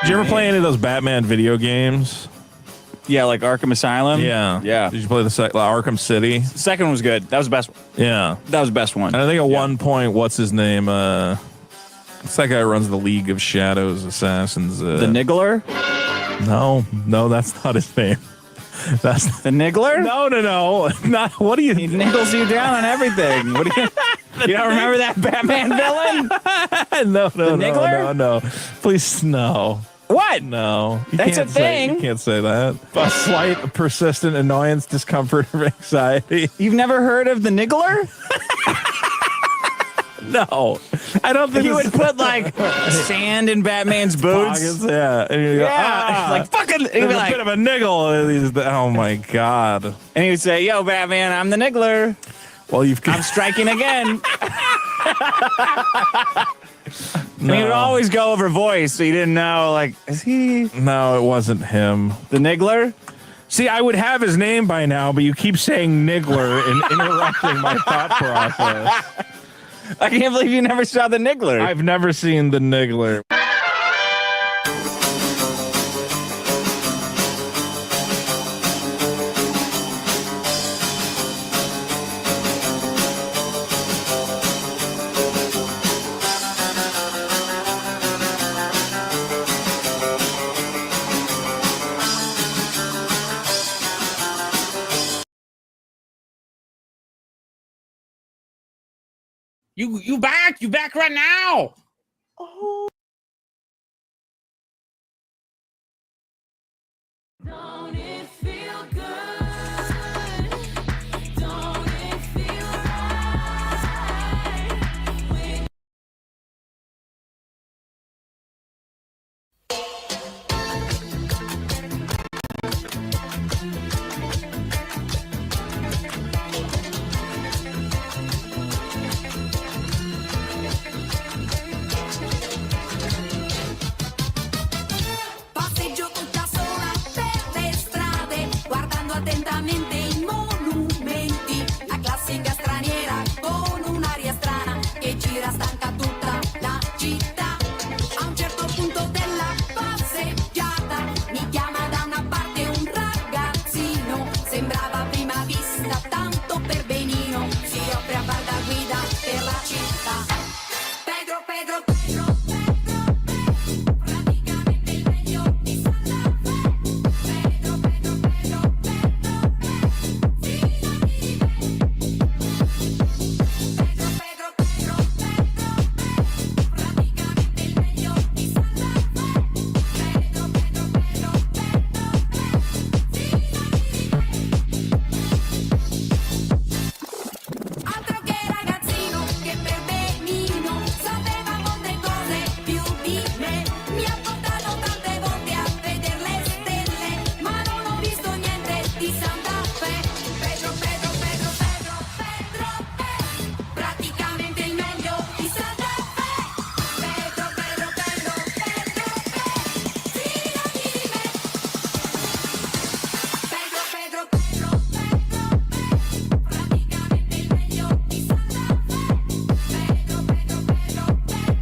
Did you ever play any of those Batman video games? Yeah, like Arkham Asylum. Yeah. Yeah. Did you play the Arkham City? The second one was good. That was the best one. Yeah. That was the best one. And I think at one point, what's his name? It's that guy who runs the League of Shadows Assassins. The Niggler? No, that's not his name. That's the Niggler? No. Not. What do you? He niggles you down on everything. What do you? You don't remember that Batman villain? No. Niggler? No. Please, no. What? No. That's a thing. You can't say that. A slight, persistent annoyance, discomfort, or anxiety. You've never heard of the Niggler? No, I don't think he would put like sand in Batman's boots. Pockets, yeah, and he'd go, like fucking. He'd be There's like, a bit of a niggle. Oh my god! And he would say, "Yo, Batman, I'm the Niggler. Well, I'm striking again." No. And he would always go over voice, so you didn't know. Like, is he? No, it wasn't him. The Niggler. See, I would have his name by now, but you keep saying Niggler and interrupting my thought process. I can't believe you never saw the Niggler. I've never seen the Niggler. You back? You back right now? Oh. Don't it feel good? Don't it feel right? Passeggio tutta sola per le strade, guardando attentamente i monumenti. La classica straniera con un'aria strana che gira stanca tutta la città. A un certo punto della passeggiata mi chiama da una parte un ragazzino. Sembrava a prima vista tanto per benino. Si offre a far da guida per la città. Pedro, Pedro, Pedro. Altro che ragazzino che per benino sapeva molte cose più di me. Mi ha portato tante volte a vedere le stelle, ma non ho visto niente di Santa Fe. Pedro, Pedro, Pedro, Pedro, Pedro, Pedro, praticamente il meglio di Santa Fe. Pedro, Pedro, Pedro, Pedro, Pedro, fidati di me. Pedro, Pedro, Pedro, Pedro, praticamente il meglio di Santa Fe. Pedro, Pedro, Pedro, Pedro,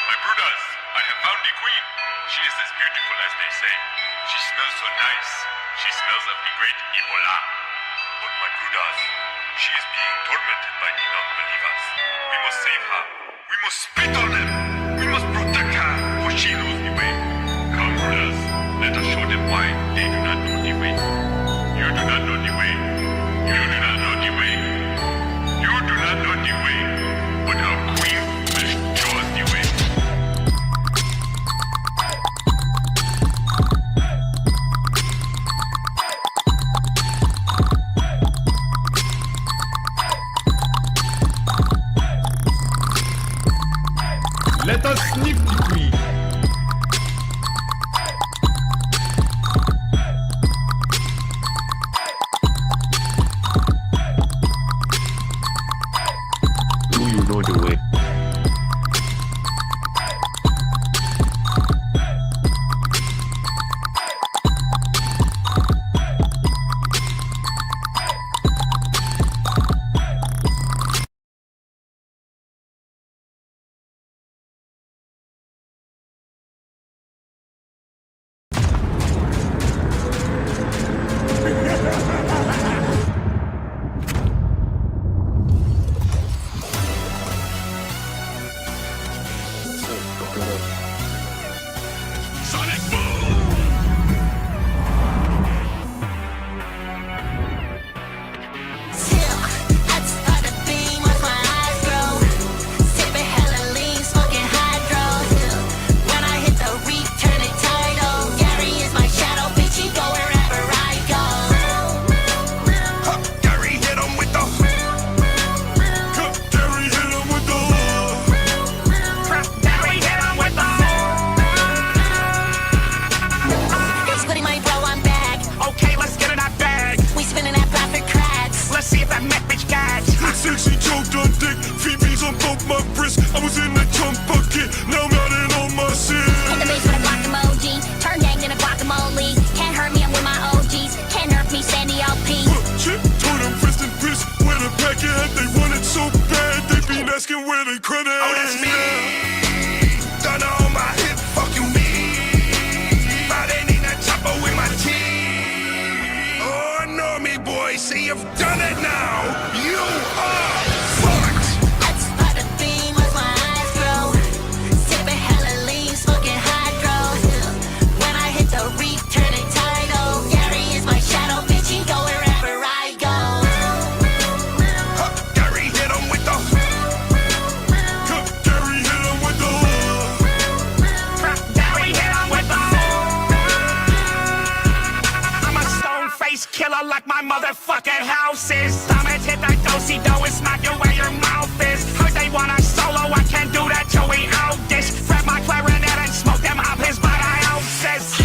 My brothers, I have found the queen. She is as beautiful as they say. She smells so nice. She smells of the great Ebola. But my brothers, she is being tormented by the non-believers. We must save her. We must spit on them. We must protect her, for she knows the way. Come, brothers, let us show them why they do not know the way. You do not know the way. You do not know the way. You do not know the way. But our queen will show us the way. Let us sniff the queen. credit. Oh, that's me. Done on my hip, fuck you me. But ain't need that chopper with my teeth. Oh, know me, boy. See, you've done it now. You are fucked. That's part of being with my eyes grow. Sipping hella lean, smoking hydro. When I hit the reef, turning tidal. Gary is my shadow, bitch, he go wherever I go. Huh, Gary hit him with the. Huh, Gary hit him with the. Gary hit him with the. I'm a stone-faced killer like my motherfucking house is. Stomach hit that do-si-do and smack you where your mouth is. Heard they want a solo, I can't do that till we out this. Grab my clarinet and smoke them up his body ounces.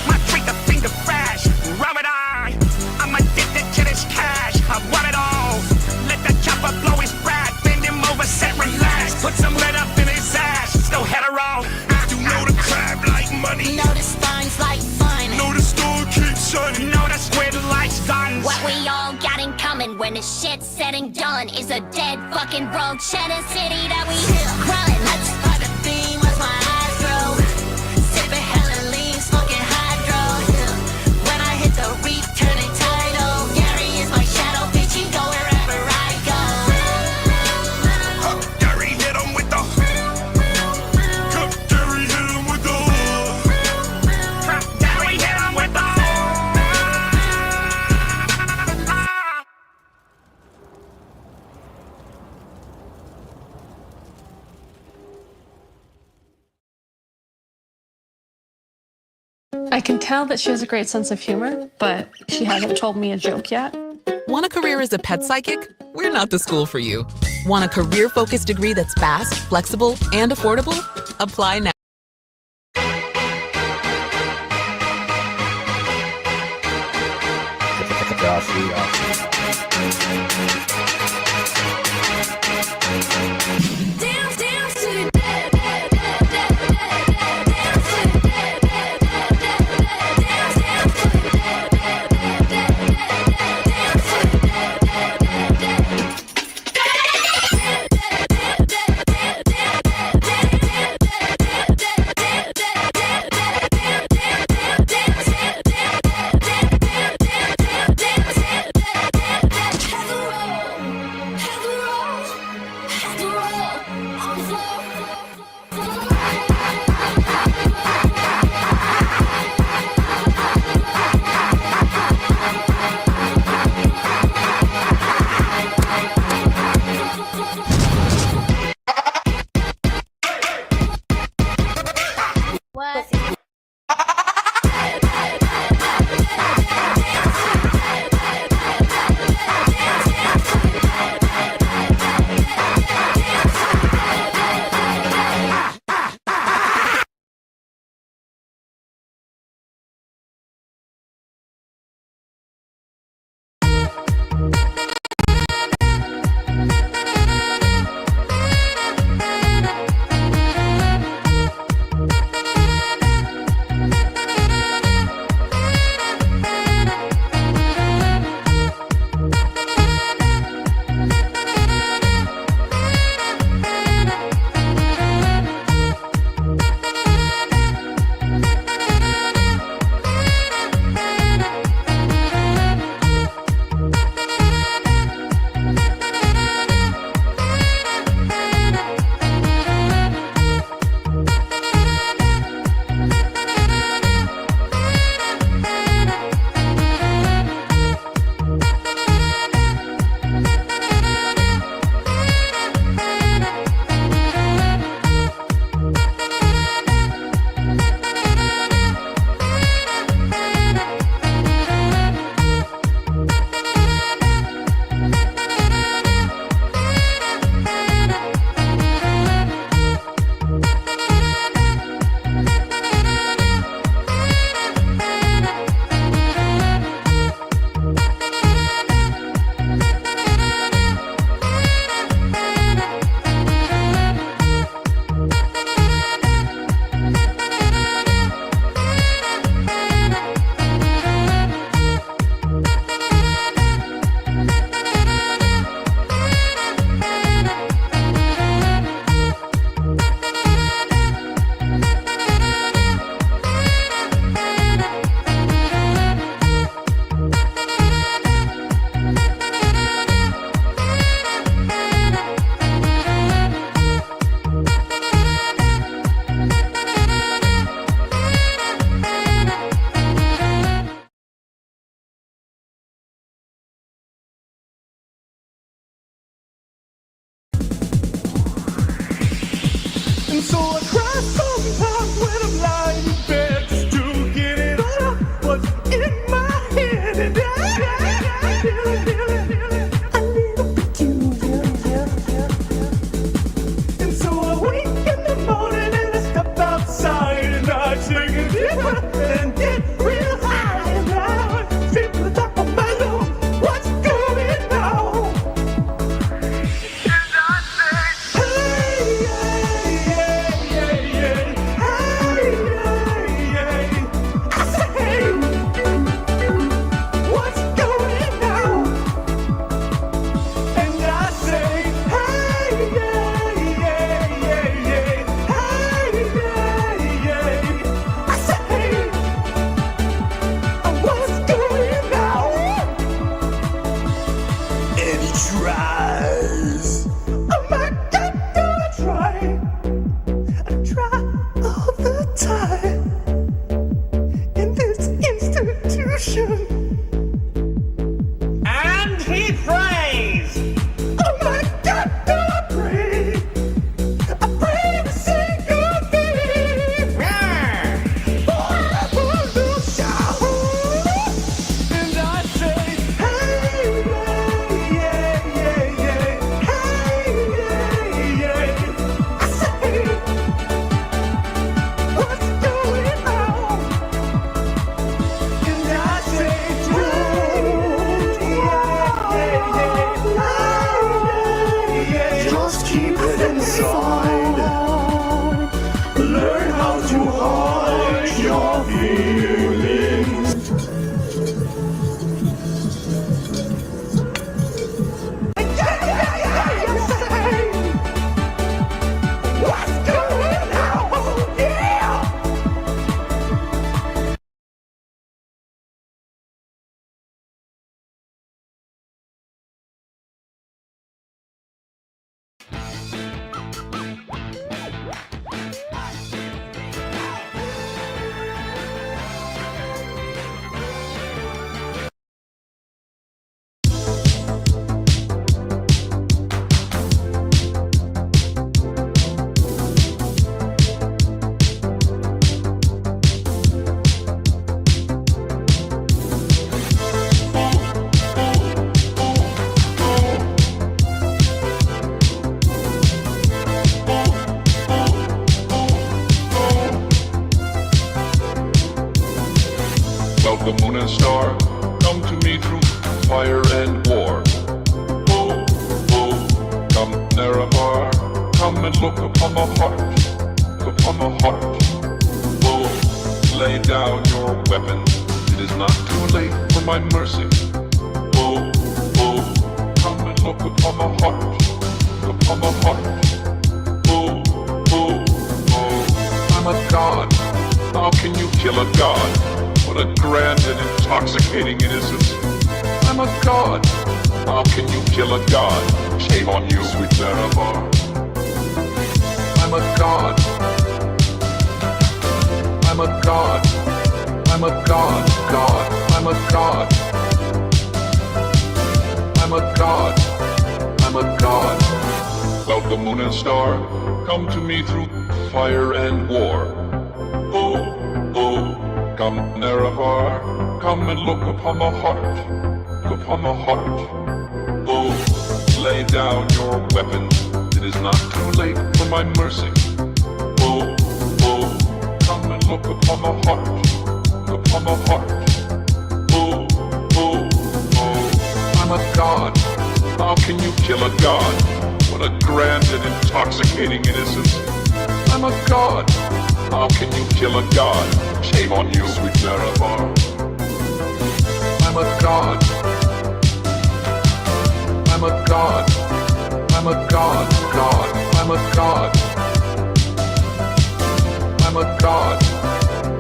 My treat the finger fresh, rub it on. I'm addicted to this cash, I want it all. Let the chopper blow his brad, bend him over, set relax. Put some lead up in his ass, still hetero. You know the crab like money. Know the spines like fun. Know the store keeps shining. Know the squid likes guns. What we all got in common when the shit's said and done is a dead fucking rogue cheddar city that we run. That's part of being with my eyes grow. Sipping hella lean, smoking hydro. When I hit the reef, turning tidal. Gary is my shadow, bitch, he go wherever I go. Huh, Gary hit him with the. Huh, Gary hit him with the. Huh, Gary hit him with the. I can tell that she has a great sense of humor, but she hasn't told me a joke yet. Want a career as a pet psychic? We're not the school for you. Want a career-focused degree that's fast, flexible, and affordable? Apply now. Dance, dance to the dead, dead, dead, dead, dead, dead, dance to the dead, dead, dead, dead, dead, dance, dance to the dead, dead, dead, dead, dead, dance to the dead, dead, dead, dead, dead, dead, dead, the moon and star, come to me through fire and war. Oh, oh, come Nerevar, come and look upon the heart, upon the heart. Oh, lay down your weapons, it is not too late for my mercy. Oh, oh, come and look upon the heart, upon the heart. Oh, oh, oh, I'm a god. How can you kill a god? What a grand and intoxicating innocence. I'm a god. How can you kill a god? Shame on you, sweet Nerevar. I'm a god. I'm a god. I'm a god, god. I'm a god. I'm a god. I'm a god. Cloud the moon and star, come to me through fire and war. Oh, oh, come Nerevar, come and look upon the heart, upon the heart. Oh, lay down your weapons, it is not too late for my mercy. Oh, oh, come and look upon the heart, upon the heart. Oh, oh, oh, I'm a god. How can you kill a god? What a grand and intoxicating innocence. I'm a god. How can you kill a god? Shame on you, sweet Nerevar. I'm a god. I'm a god. I'm a god, god. I'm a god. I'm a god.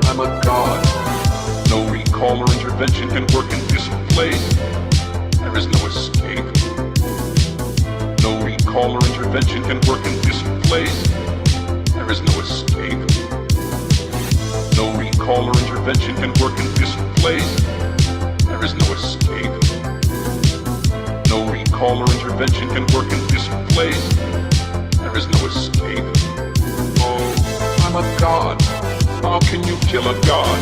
I'm a god. No recall or intervention can work in this place. There is no escape. No recall or intervention can work in this place. There is no escape. No recall or intervention can work in this place. There is no escape. No recall or intervention can work in this place. There is no escape. Oh, I'm a god. How can you kill a god?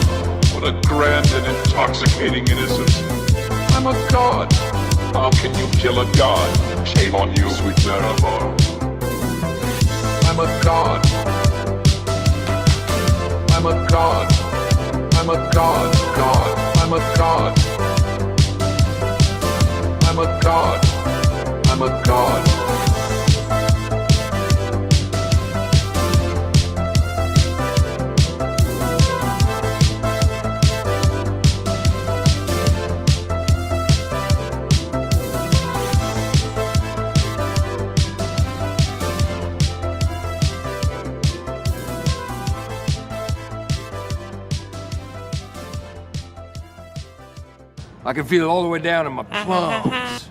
What a grand and intoxicating innocence. I'm a god. How can you kill a god? Shame on you, sweet Nerevar. I'm a god. I'm a god. I'm a god, god. I'm a god. I'm a god. I'm a god. I can feel it all the way down in my plums,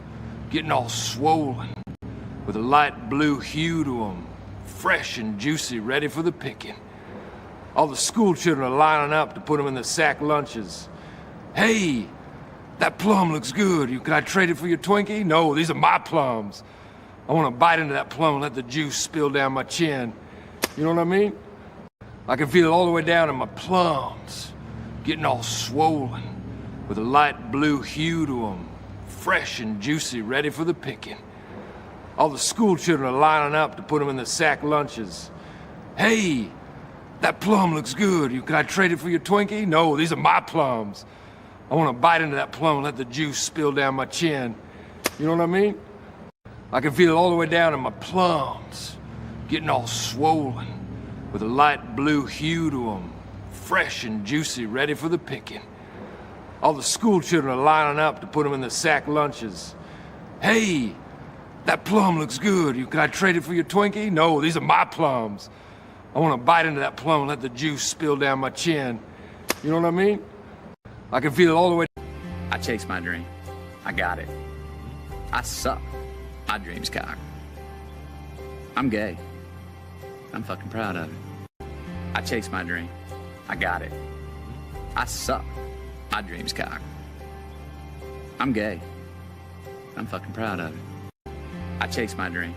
getting all swollen, with a light blue hue to them, fresh and juicy, ready for the picking. All the school children are lining up to put them in the sack lunches. Hey, that plum looks good. Can I trade it for your Twinkie? No, these are my plums. I want to bite into that plum and let the juice spill down my chin. You know what I mean? I can feel it all the way down in my plums, getting all swollen, with a light blue hue to them, fresh and juicy, ready for the picking. All the school children are lining up to put them in the sack lunches. Hey, that plum looks good. Can I trade it for your Twinkie? No, these are my plums. I want to bite into that plum and let the juice spill down my chin. You know what I mean? I can feel it all the way down in my plums, getting all swollen, with a light blue hue to them, fresh and juicy, ready for the picking. All the school children are lining up to put them in the sack lunches. Hey, that plum looks good. Can I trade it for your Twinkie? No, these are my plums. I want to bite into that plum and let the juice spill down my chin. You know what I mean? I can feel it all the way. I chased my dream. I got it. I suck. My dream's cock. I'm gay. I'm fucking proud of it. I chased my dream. I got it. I suck. My dream's cock. I'm gay. I'm fucking proud of it. I chased my dream.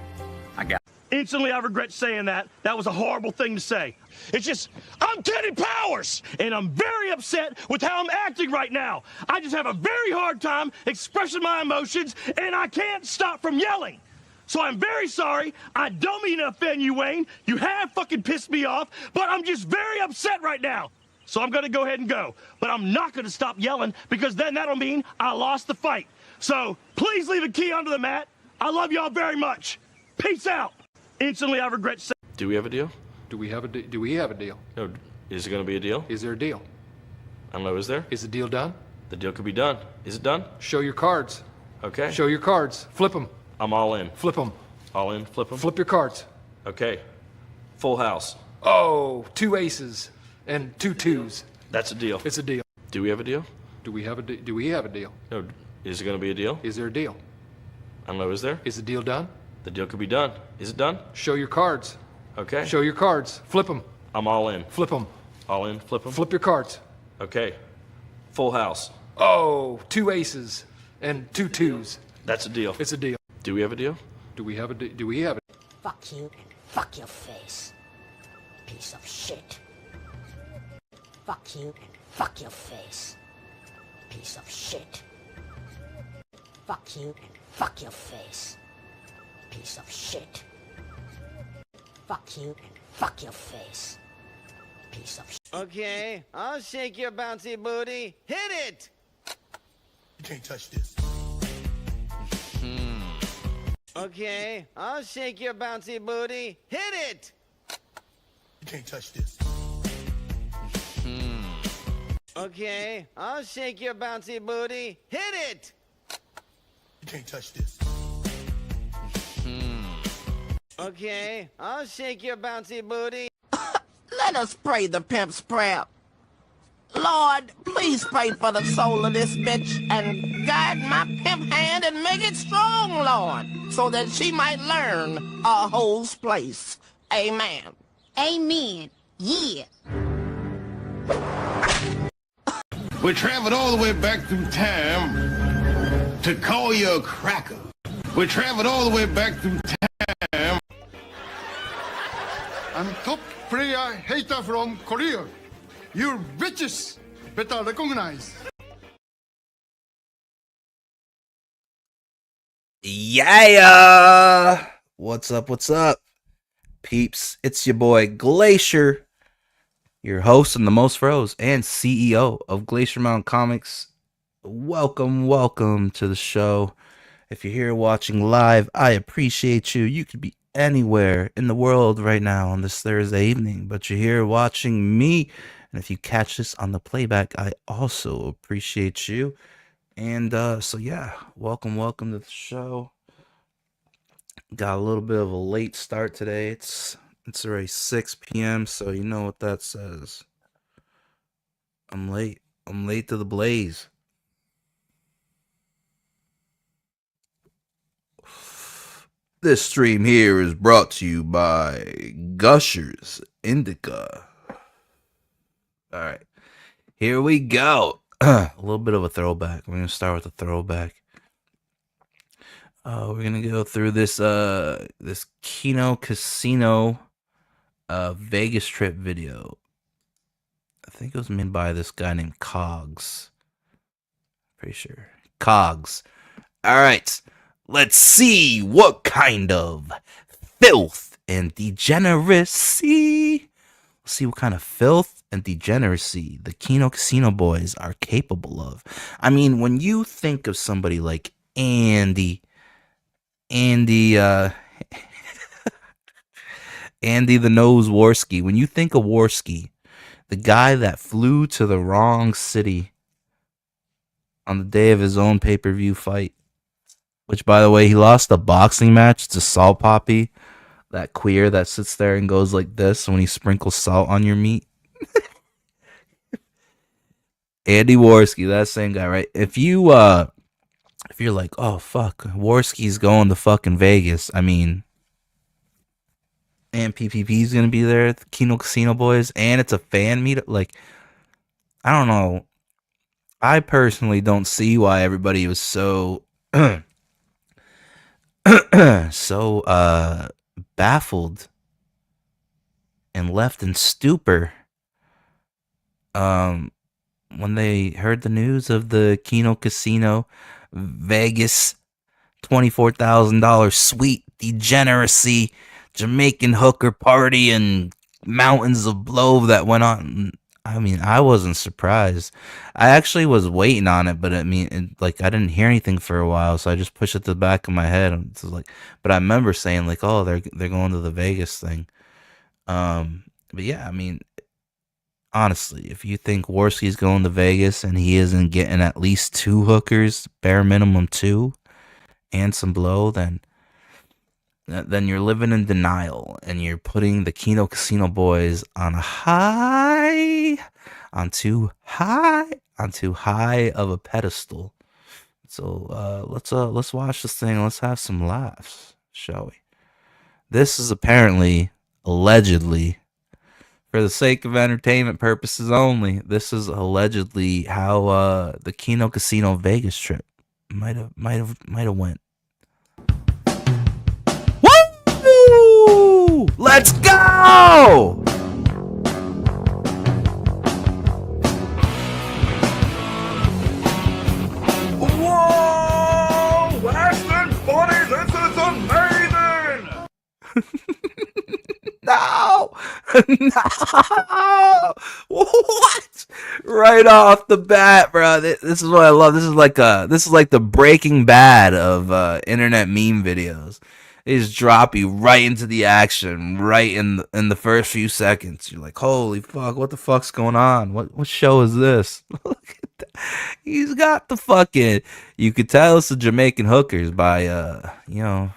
I got it. Instantly, I regret saying that. That was a horrible thing to say. It's just, I'm Teddy Powers, and I'm very upset with how I'm acting right now. I just have a very hard time expressing my emotions, and I can't stop from yelling. So I'm very sorry. I don't mean to offend you, Wayne. You have fucking pissed me off, but I'm just very upset right now. So I'm going to go ahead and go. But I'm not going to stop yelling because then that'll mean I lost the fight. So please leave a key under the mat. I love y'all very much. Peace out. Instantly, I regret saying. Do we have a deal? Do we have a deal? No. Is it going to be a deal? Is there a deal? I don't know. Is there? Is the deal done? The deal could be done. Is it done? Show your cards. Okay. Show your cards. Flip them. I'm all in. Flip them. All in. Flip them. Flip your cards. Okay. Full house. Oh, 2 aces and 2 twos. That's a deal. It's a deal. Do we have a deal? Do we have a deal? No. Is it going to be a deal? Is there a deal? I don't know. Is there? Is the deal done? The deal could be done. Is it done? Show your cards. Okay. Show your cards. Flip them. I'm all in. Flip them. All in. Flip them. Flip your cards. Okay. Full house. Oh, 2 aces and 2 twos. That's a deal. It's a deal. Do we have a deal? Do we have a Fuck you and fuck your face. Piece of shit. Fuck you and fuck your face. Piece of shit. Fuck you and fuck your face. Piece of shit. Fuck you and fuck your face. Piece of shit. Okay, I'll shake your bouncy booty. Hit it! You can't touch this. Okay, I'll shake your bouncy booty. Hit it! You can't touch this. Okay, I'll shake your bouncy booty. Hit it! You can't touch this. Okay, I'll shake your bouncy booty. Let us pray the pimp's prayer. Lord, please pray for the soul of this bitch and guide my pimp hand and make it strong, Lord, so that she might learn a hole's place. Amen. Amen. Yeah. We traveled all the way back through time to call you a cracker. We traveled all the way back through time. I'm top player hater from Korea. You bitches better recognize. Yeah! What's up, peeps? It's your boy Glacier, your host and the most froze and CEO of Glacier Mountain Comics. Welcome to the show. If you're here watching live, I appreciate you. You could be anywhere in the world right now on this Thursday evening, but you're here watching me. And if you catch this on the playback, I also appreciate you. And so yeah, welcome to the show. Got a little bit of a late start today. It's already 6 p.m., so you know what that says. I'm late to the blaze. This stream here is brought to you by Gushers Indica. All right, here we go. A little bit of a throwback. We're gonna start with a throwback. We're gonna go through this this Kino Casino Vegas trip video. I think it was made by this guy named Cogs. Pretty sure. Cogs. All right. Let's see what kind of filth and degeneracy. Let's see what kind of filth and degeneracy the Kino Casino boys are capable of. I mean, when you think of somebody like Andy the Nose Warski, when you think of Warski, the guy that flew to the wrong city on the day of his own pay-per-view fight, which, by the way, he lost a boxing match to Salt Poppy, that queer that sits there and goes like this when he sprinkles salt on your meat. Andy Warski, that same guy, right? If you're like, oh fuck, Warski's going to fucking Vegas, I mean, and PPP's gonna be there, the Kino Casino boys, and it's a fan meetup. Like, I don't know. I personally don't see why everybody was so baffled and left in stupor when they heard the news of the Kino Casino Vegas $24,000 suite degeneracy Jamaican hooker party and mountains of blow that went on. I mean, I wasn't surprised. I actually was waiting on it, but I mean, like I didn't hear anything for a while, so I just pushed it to the back of my head. And it's like, but I remember saying like, "Oh, they're going to the Vegas thing." But yeah, I mean, honestly, if you think Worski's going to Vegas and he isn't getting at least 2 hookers, bare minimum 2, and some blow, then you're living in denial and you're putting the Kino Casino boys on too high of a pedestal. So let's watch this thing. Let's have some laughs, shall we? This is apparently, allegedly, for the sake of entertainment purposes only, this is allegedly how the Kino Casino Vegas trip might have went. Woo! Let's go! Whoa! Western Bunny, this is amazing! No! No! What? Right off the bat, bro. This is what I love. This is like the Breaking Bad of internet meme videos. They just drop you right into the action, right in the first few seconds. You're like, holy fuck, what the fuck's going on? What show is this? Look at that. He's got the fucking, you could tell it's the Jamaican hookers by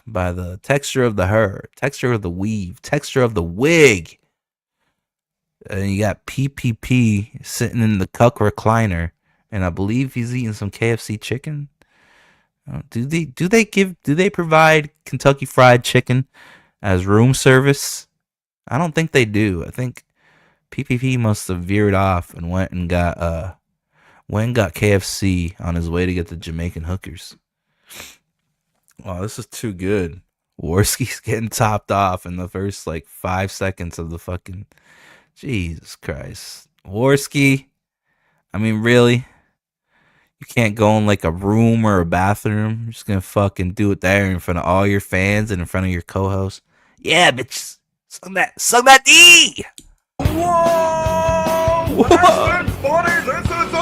by the texture of the hair, texture of the weave, texture of the wig. And you got PPP sitting in the cuck recliner, and I believe he's eating some KFC chicken. Do they provide Kentucky Fried Chicken as room service? I don't think they do. I think PPP must have veered off and went and got KFC on his way to get the Jamaican hookers. Wow, this is too good. Worski's getting topped off in the first like 5 seconds of the fucking, Jesus Christ. Worski, I mean, really? You can't go in like a room or a bathroom. You're just gonna fucking do it there in front of all your fans and in front of your co-host. Yeah, bitch. Suck that D! Whoa! Western Bunny, this is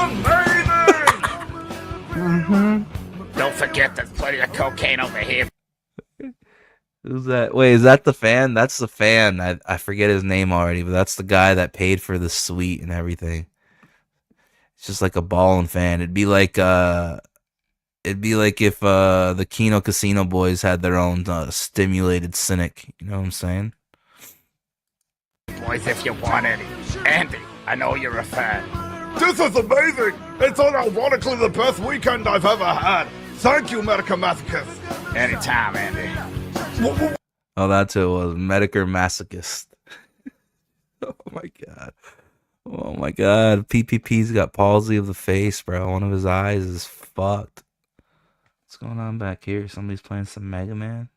amazing! Don't forget there's plenty of cocaine over here. Who's that? Wait, is that the fan? That's the fan. I forget his name already, but that's the guy that paid for the suite and everything. It's just like a ballin' fan. It'd be like if the Kino Casino boys had their own stimulated cynic. You know what I'm saying? Boys, if you want any. Andy, I know you're a fan. This is amazing! It's unironically the best weekend I've ever had! Thank you, Medica Masochist! Anytime, Andy. Oh, that's who it was. Medicare Masochist. Oh my god. Oh my god. PPP's got palsy of the face, bro. One of his eyes is fucked. What's going on back here? Somebody's playing some Mega Man?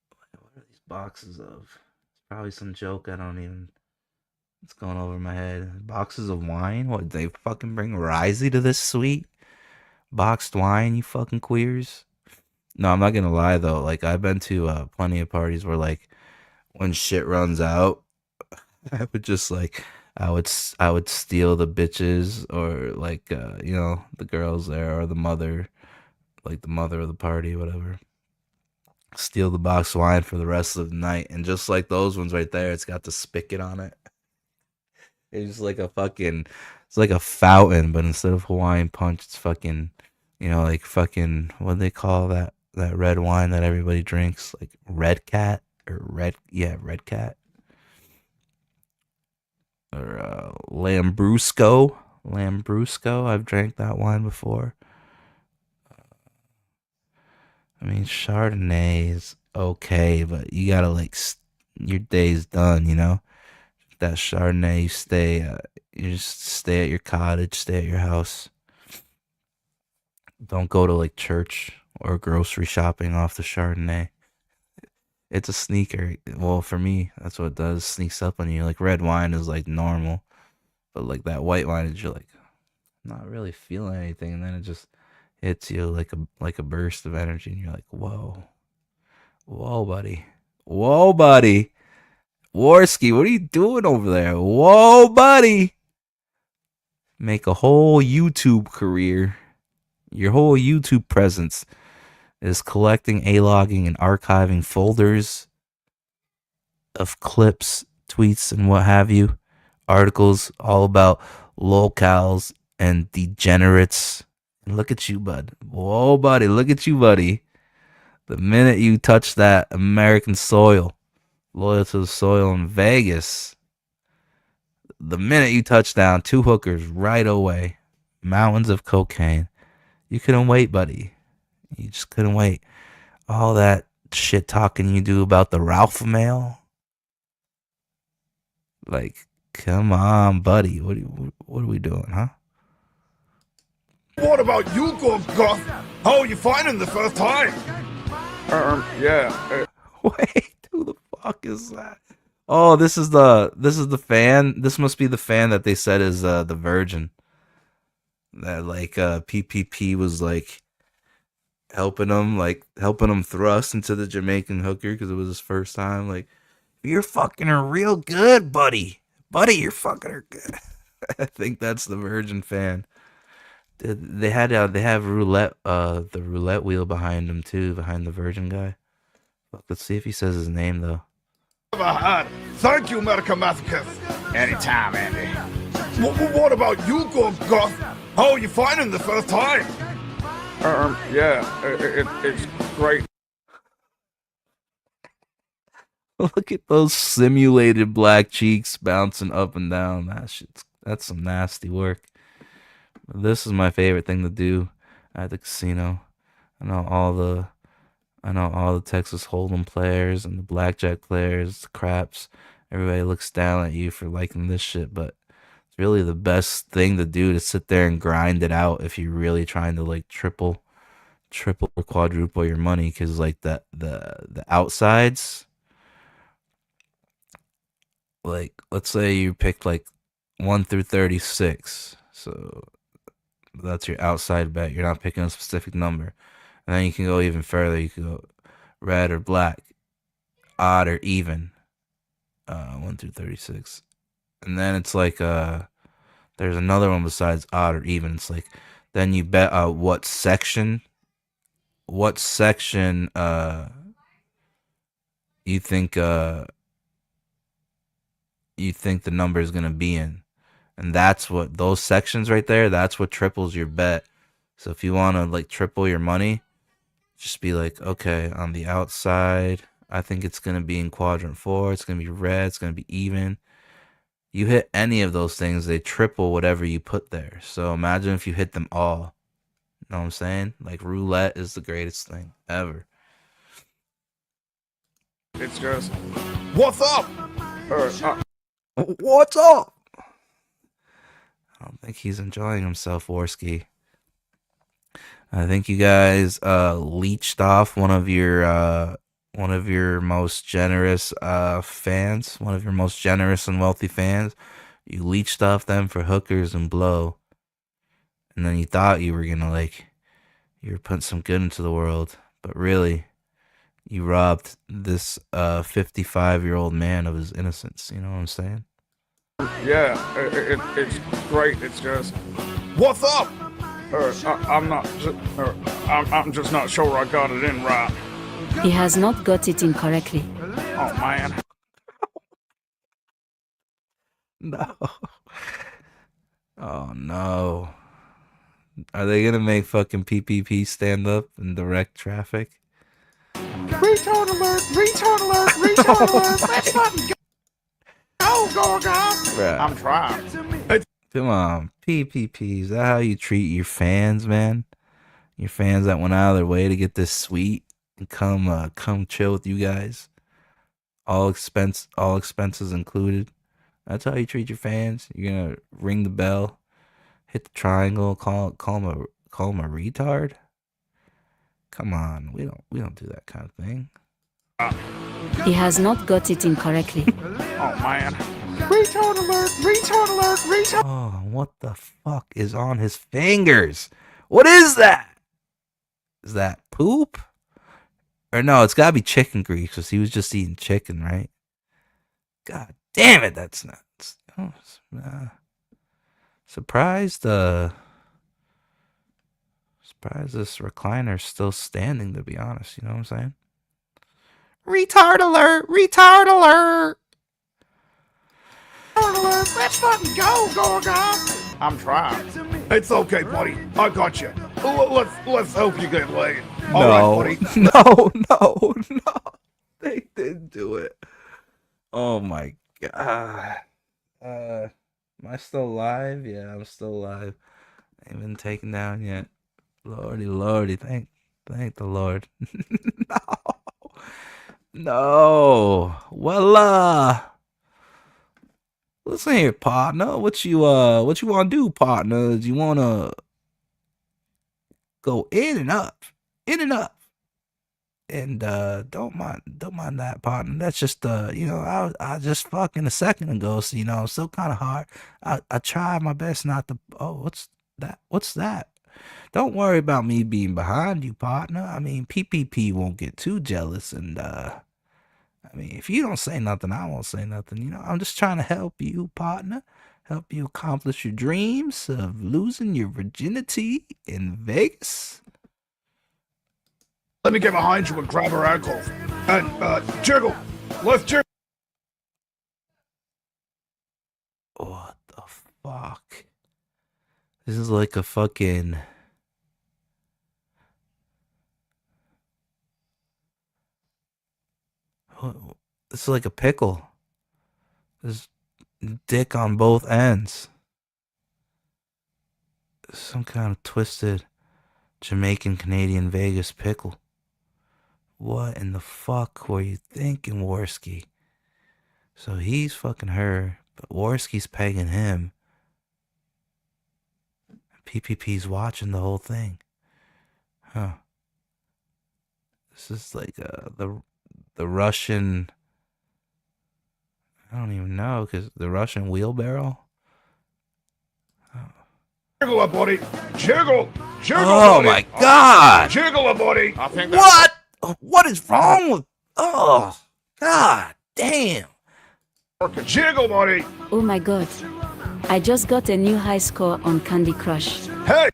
What are these boxes of? It's probably some joke I don't even... It's going over my head. Boxes of wine? What, they fucking bring Risey to this suite? Boxed wine, you fucking queers? No, I'm not gonna lie though. Like, I've been to plenty of parties where, like, when shit runs out, I would just like, I would steal the bitches or like, the girls there or the mother, like the mother of the party, whatever. Steal the box of wine for the rest of the night, and just like those ones right there, it's got the spigot on it. It's just like it's like a fountain, but instead of Hawaiian punch, it's fucking, like fucking, what do they call that red wine that everybody drinks? Like Red Cat Red Cat. Or Lambrusco. I've drank that wine before. I mean, Chardonnay is okay, but you gotta your day's done, That Chardonnay, you just stay at your cottage, stay at your house. Don't go to like church or grocery shopping off the Chardonnay. It's a sneaker. Well, for me, that's what it does. Sneaks up on you. Like red wine is like normal, but like that white wine is you're like not really feeling anything, and then it just hits you like a burst of energy, and you're like, whoa, buddy, Warski, what are you doing over there? Whoa, buddy. Make a whole YouTube career. Your whole YouTube presence is collecting, A-logging, and archiving folders of clips, tweets, and what have you. Articles all about locals and degenerates. And look at you, bud. Whoa, buddy. Look at you, buddy. The minute you touch that American soil, loyal to the soil in Vegas, the minute you touch down, 2 hookers right away, mountains of cocaine. You couldn't wait, buddy. You just couldn't wait. All that shit talking you do about the Ralph mail. Like, come on, buddy. What are we doing, huh? What about you, Goth? How are you finding the first time? Yeah. Wait, who the fuck is that? Oh, this is the fan. This must be the fan that they said is the Virgin. That like PPP was like helping him thrust into the Jamaican hooker because it was his first time. Like, you're fucking her real good, buddy. Buddy, you're fucking her good. I think that's the Virgin fan. They have roulette the roulette wheel behind him too, behind the Virgin guy. Let's see if he says his name though. Thank you, America Massacres. Anytime, Andy. What about you, Goth? How are you finding the first time? Yeah, it's great. Look at those simulated black cheeks bouncing up and down. That's some nasty work. This is my favorite thing to do at the casino. I know all the Texas Hold'em players and the blackjack players, the craps. Everybody looks down at you for liking this shit, but it's really the best thing to do to sit there and grind it out if you're really trying to like triple or quadruple your money, because like the outsides, like let's say you picked like 1 through 36, so that's your outside bet. You're not picking a specific number. And then you can go even further. You can go red or black, odd or even, 1 through 36. And then it's like there's another one besides odd or even. It's like then you bet what section you think the number is gonna be in. And that's what those sections right there, that's what triples your bet. So if you want to like triple your money, just be like, okay, on the outside, I think it's going to be in quadrant 4. It's going to be red. It's going to be even. You hit any of those things, they triple whatever you put there. So imagine if you hit them all. You know what I'm saying? Like roulette is the greatest thing ever. It's just... What's up? What's up? I don't think he's enjoying himself, Warski. I think you guys leached off one of your most generous fans, one of your most generous and wealthy fans. You leached off them for hookers and blow, and then you thought you were gonna you were putting some good into the world, but really, you robbed this 55-year-old man of his innocence. You know what I'm saying? Yeah, it's great. It's just... What's up? I'm just not sure I got it in right. He has not got it in correctly. Oh, man. No. Oh, no. Are they going to make fucking PPP stand up and direct traffic? Retard alert! Retard alert! Retard alert! Let's fucking go, Gorgon! I'm trying. Come on, PPP. Is that how you treat your fans, man? Your fans that went out of their way to get this suite and come chill with you guys. All expenses included. That's how you treat your fans. You're gonna ring the bell, hit the triangle, call him a retard. Come on, we don't do that kind of thing. He has not got it in correctly. Oh man. Retard alert! Retard alert! Retard! Oh, what the fuck is on his fingers? What is that? Is that poop? Or no, it's gotta be chicken grease because he was just eating chicken, right? God damn it, that's nuts. Oh, surprised this recliner's still standing, to be honest. You know what I'm saying? Retard alert! Retard alert! Let's fucking go, Gorgon. I'm trying. It's okay, buddy. I got you. Let's hope you get laid. All right, buddy. No. They didn't do it. Oh my god. Am I still alive? Yeah, I'm still alive. I ain't been taken down yet. Lordy, thank the Lord. No. Well, listen here, partner. What you wanna do, partner? Do you wanna go in and up? And don't mind that, partner. That's just I just fucking a second ago, so I'm still kind of hard. I try my best not to. Oh, what's that? Don't worry about me being behind you, partner. I mean, PPP won't get too jealous, and I mean, if you don't say nothing, I won't say nothing. I'm just trying to help you, partner. Help you accomplish your dreams of losing your virginity in Vegas. Let me get behind you and grab her ankles. And, jiggle. Let's jiggle. What the fuck? This is like a fucking... It's like a pickle. There's dick on both ends. Some kind of twisted Jamaican Canadian Vegas pickle. What in the fuck were you thinking, Worski? So he's fucking her, but Worski's pegging him. PPP's watching the whole thing. Huh. This is like the Russian... I don't even know, because the Russian wheelbarrow? Jiggle up, buddy. Jiggle. Oh buddy. my god! Jiggle up, buddy. I think What? What is wrong with... Oh, god damn. Jiggle, buddy. Oh my god. I just got a new high score on Candy Crush. Hey!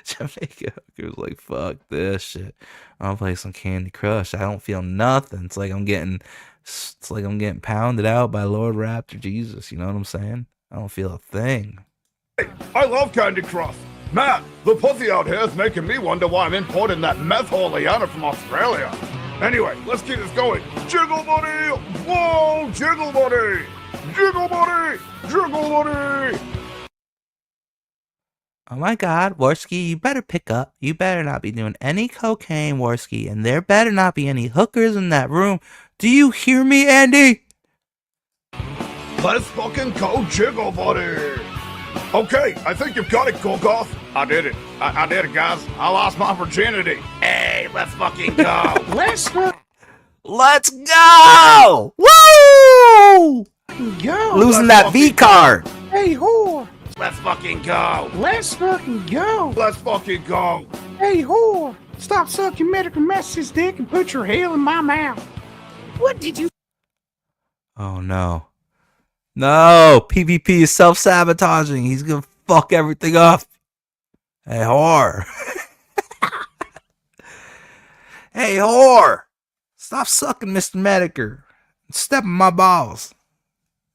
Jamaica hooker's like, fuck this shit. I'll play some Candy Crush. I don't feel nothing. It's like I'm getting pounded out by Lord Raptor Jesus. You know what I'm saying? I don't feel a thing. Hey, I love Candy Crush. Man, the pussy out here is making me wonder why I'm importing that meth Oleana from Australia. Anyway, let's keep this going. Jiggle, buddy! Whoa! Jiggle, buddy! Jiggle, buddy! Jiggle, buddy! Oh my god, Worski, you better pick up. You better not be doing any cocaine, Worski, and there better not be any hookers in that room. Do you hear me, Andy? Let's fucking go, Jiggle, buddy! Okay, I think you've got it, Gorgoth. I did it. I did it, guys. I lost my virginity. Hey, let's fucking go. Let's go! Woo! Go. Losing that V card. Hey, whore. Let's fucking go. Let's fucking go. Let's fucking go. Hey, whore, stop sucking medical messages dick and put your heel in my mouth. What did you... Oh no. No, PvP is self-sabotaging. He's gonna fuck everything up. Hey, whore. Hey, whore. Stop sucking Mr. Medicare. Step on my balls.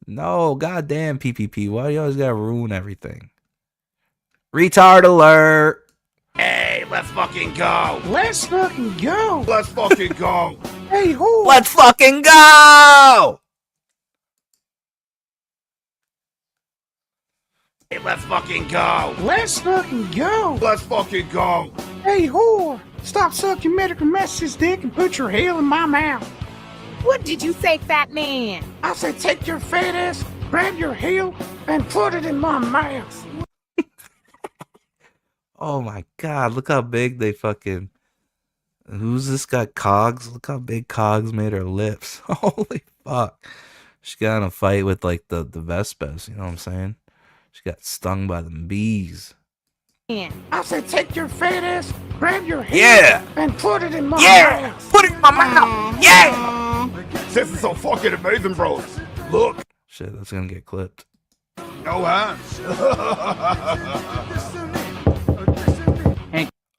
No, goddamn PvP. Why do you always gotta ruin everything? Retard alert. Hey, let's fucking go. Let's fucking go. Let's fucking go. Hey, whore. Let's fucking go. Hey, let's fucking go. Let's fucking go. Let's fucking go. Hey, whore, stop sucking medical messages dick and put your heel in my mouth. What did you say, fat man? I said take your fat ass, grab your heel, and put it in my mouth. Oh my god, look how big they fucking... Who's this guy, Cogs? Look how big Cogs made her lips. Holy fuck. She got in a fight with like the Vespas, you know what I'm saying? She got stung by them bees. I said take your fat ass, grab your heel, Yeah. and put it in my Yeah, mouth. put it in my mouth. Yeah. This is so fucking amazing, bros. Look. Shit, that's gonna get clipped. No hands.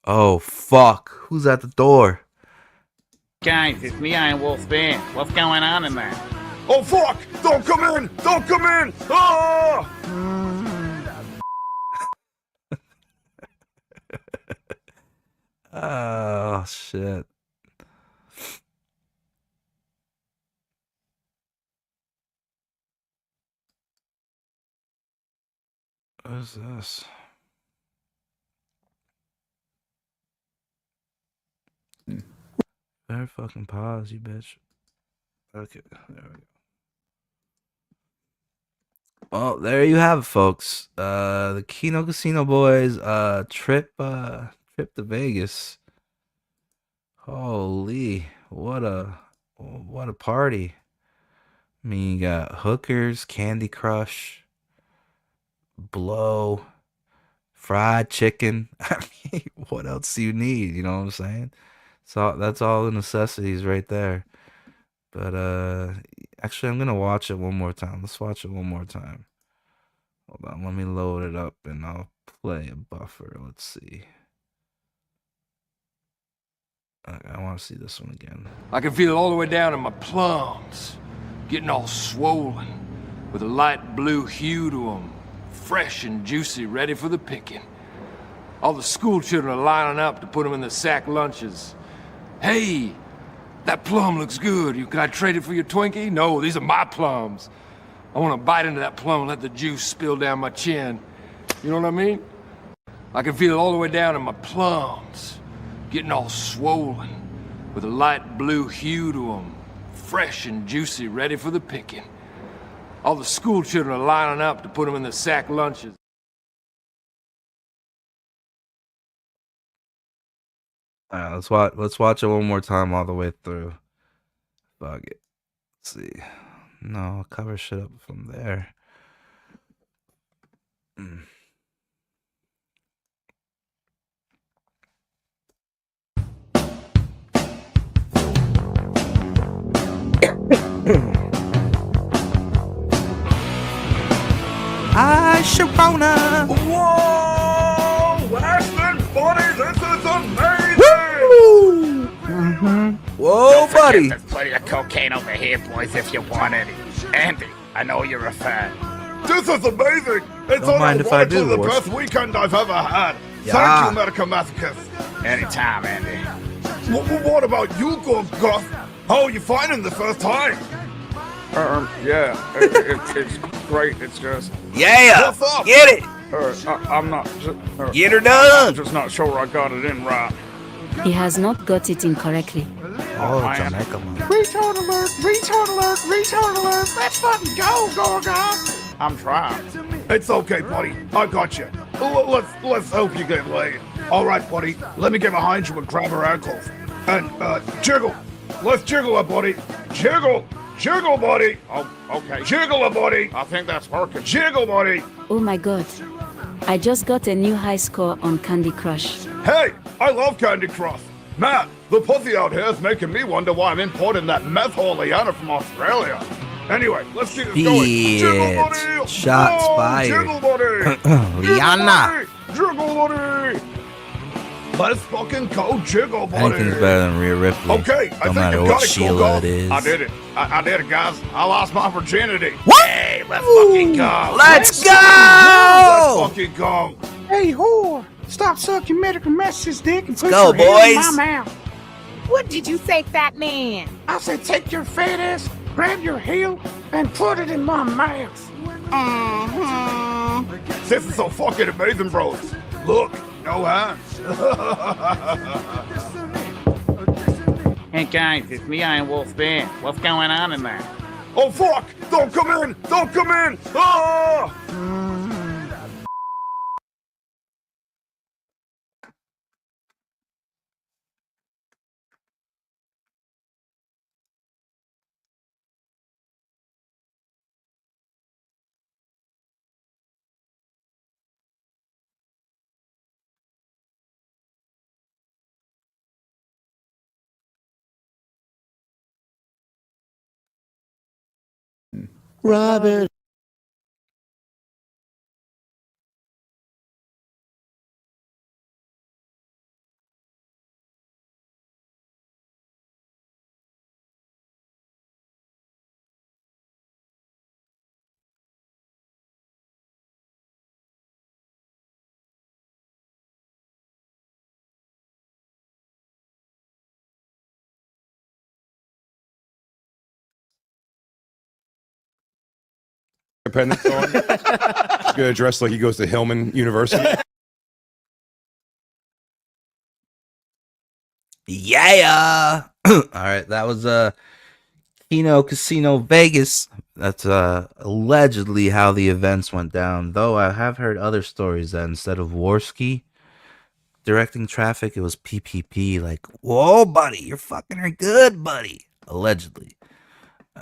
Oh fuck! Who's at the door? Guys, it's me, Iron Wolf Bear. What's going on in there? Oh fuck! Don't come in! Don't come in! Ah! Oh shit! What is this? Better fucking pause, you bitch. Okay, there we go. Well, there you have it, folks. The Kino Casino boys trip to Vegas. Holy, what a party. I mean, you got hookers, Candy Crush, blow, fried chicken. I mean, what else do you need? You know what I'm saying? So that's all the necessities right there. But actually, I'm gonna watch it one more time. Let's watch it one more time. Hold on, let me load it up and I'll play a buffer. Let's see. I want to see this one again. I can feel it all the way down in my plums, getting all swollen, with a light blue hue to them, fresh and juicy, ready for the picking. All the school children are lining up to put them in the sack lunches. Hey, that plum looks good. Can I trade it for your Twinkie? No, these are my plums. I want to bite into that plum and let the juice spill down my chin. You know what I mean? I can feel it all the way down in my plums, getting all swollen, with a light blue hue to them, fresh and juicy, ready for the picking. All the school children are lining up to put them in the sack lunches. All right, let's watch it one more time all the way through. Fuck it. Let's see. No, I'll cover shit up from there. Hi, Sharona. Whoa! Ashton, buddy, this is amazing! Whoa, Don't forget buddy. There's plenty of cocaine over here, boys, if you want any. Andy, I know you're a fan. This is amazing! It's Don't mind if I do, the boss. best weekend I've ever had. Yeah. Thank you, Medica Masochist. Anytime, Andy. What about you, Gus? How are you finding the first time? Yeah, it's great. It's just. Yeah. What's up? Get it. I'm not. Get her done. I'm just not sure I got it in right. He has not got it incorrectly. Oh, I am- Jamaica, man. Retard alert, retard alert, retard alert. Let's fucking go, Gorgon. I'm trying. It's okay, buddy. I got you. Let's hope you get laid. All right, buddy. Let me get behind you and grab her ankles. And jiggle. Let's jiggle her, buddy. Jiggle. Jiggle, buddy. Oh, okay. Jiggle her, buddy. I think that's working. Jiggle, buddy. Oh my god. I just got a new high score on Candy Crush. Hey, I love Candy Crush. Man, the pussy out here is making me wonder why I'm importing that meth Holiana from Australia. Anyway, let's keep this going. Jiggle, buddy. Shit. Shots Whoa, fired. Jiggle, buddy. Liana. Jiggle, buddy. Let's fucking go, jiggle, buddy. Anything's better than Rhea Ripley. Okay, I no think matter you what got it, Sheila Coco. it is. I did it. I did it, guys. I lost my virginity. What? Hey, let's fucking go. Let's go! Let's fucking go. Hey, whore, stop sucking medical messages, dick, and put go, your hand in boys. my mouth. What did you say, fat man? I said take your fat ass, grab your heel, and put it in my mouth. This is so fucking amazing, bros. Look, no hands. Hey guys, it's me, Iron Wolf Bear. What's going on in there? Oh fuck! Don't come in! Don't come in! Ah! Robin. Independent song. He's gonna dress like he goes to Hillman University. Yeah. All right, that was Kino Casino Vegas. That's allegedly how the events went down. Though I have heard other stories that instead of Warski directing traffic, it was PPP. Like, whoa, buddy, you're fucking her good, buddy. Allegedly.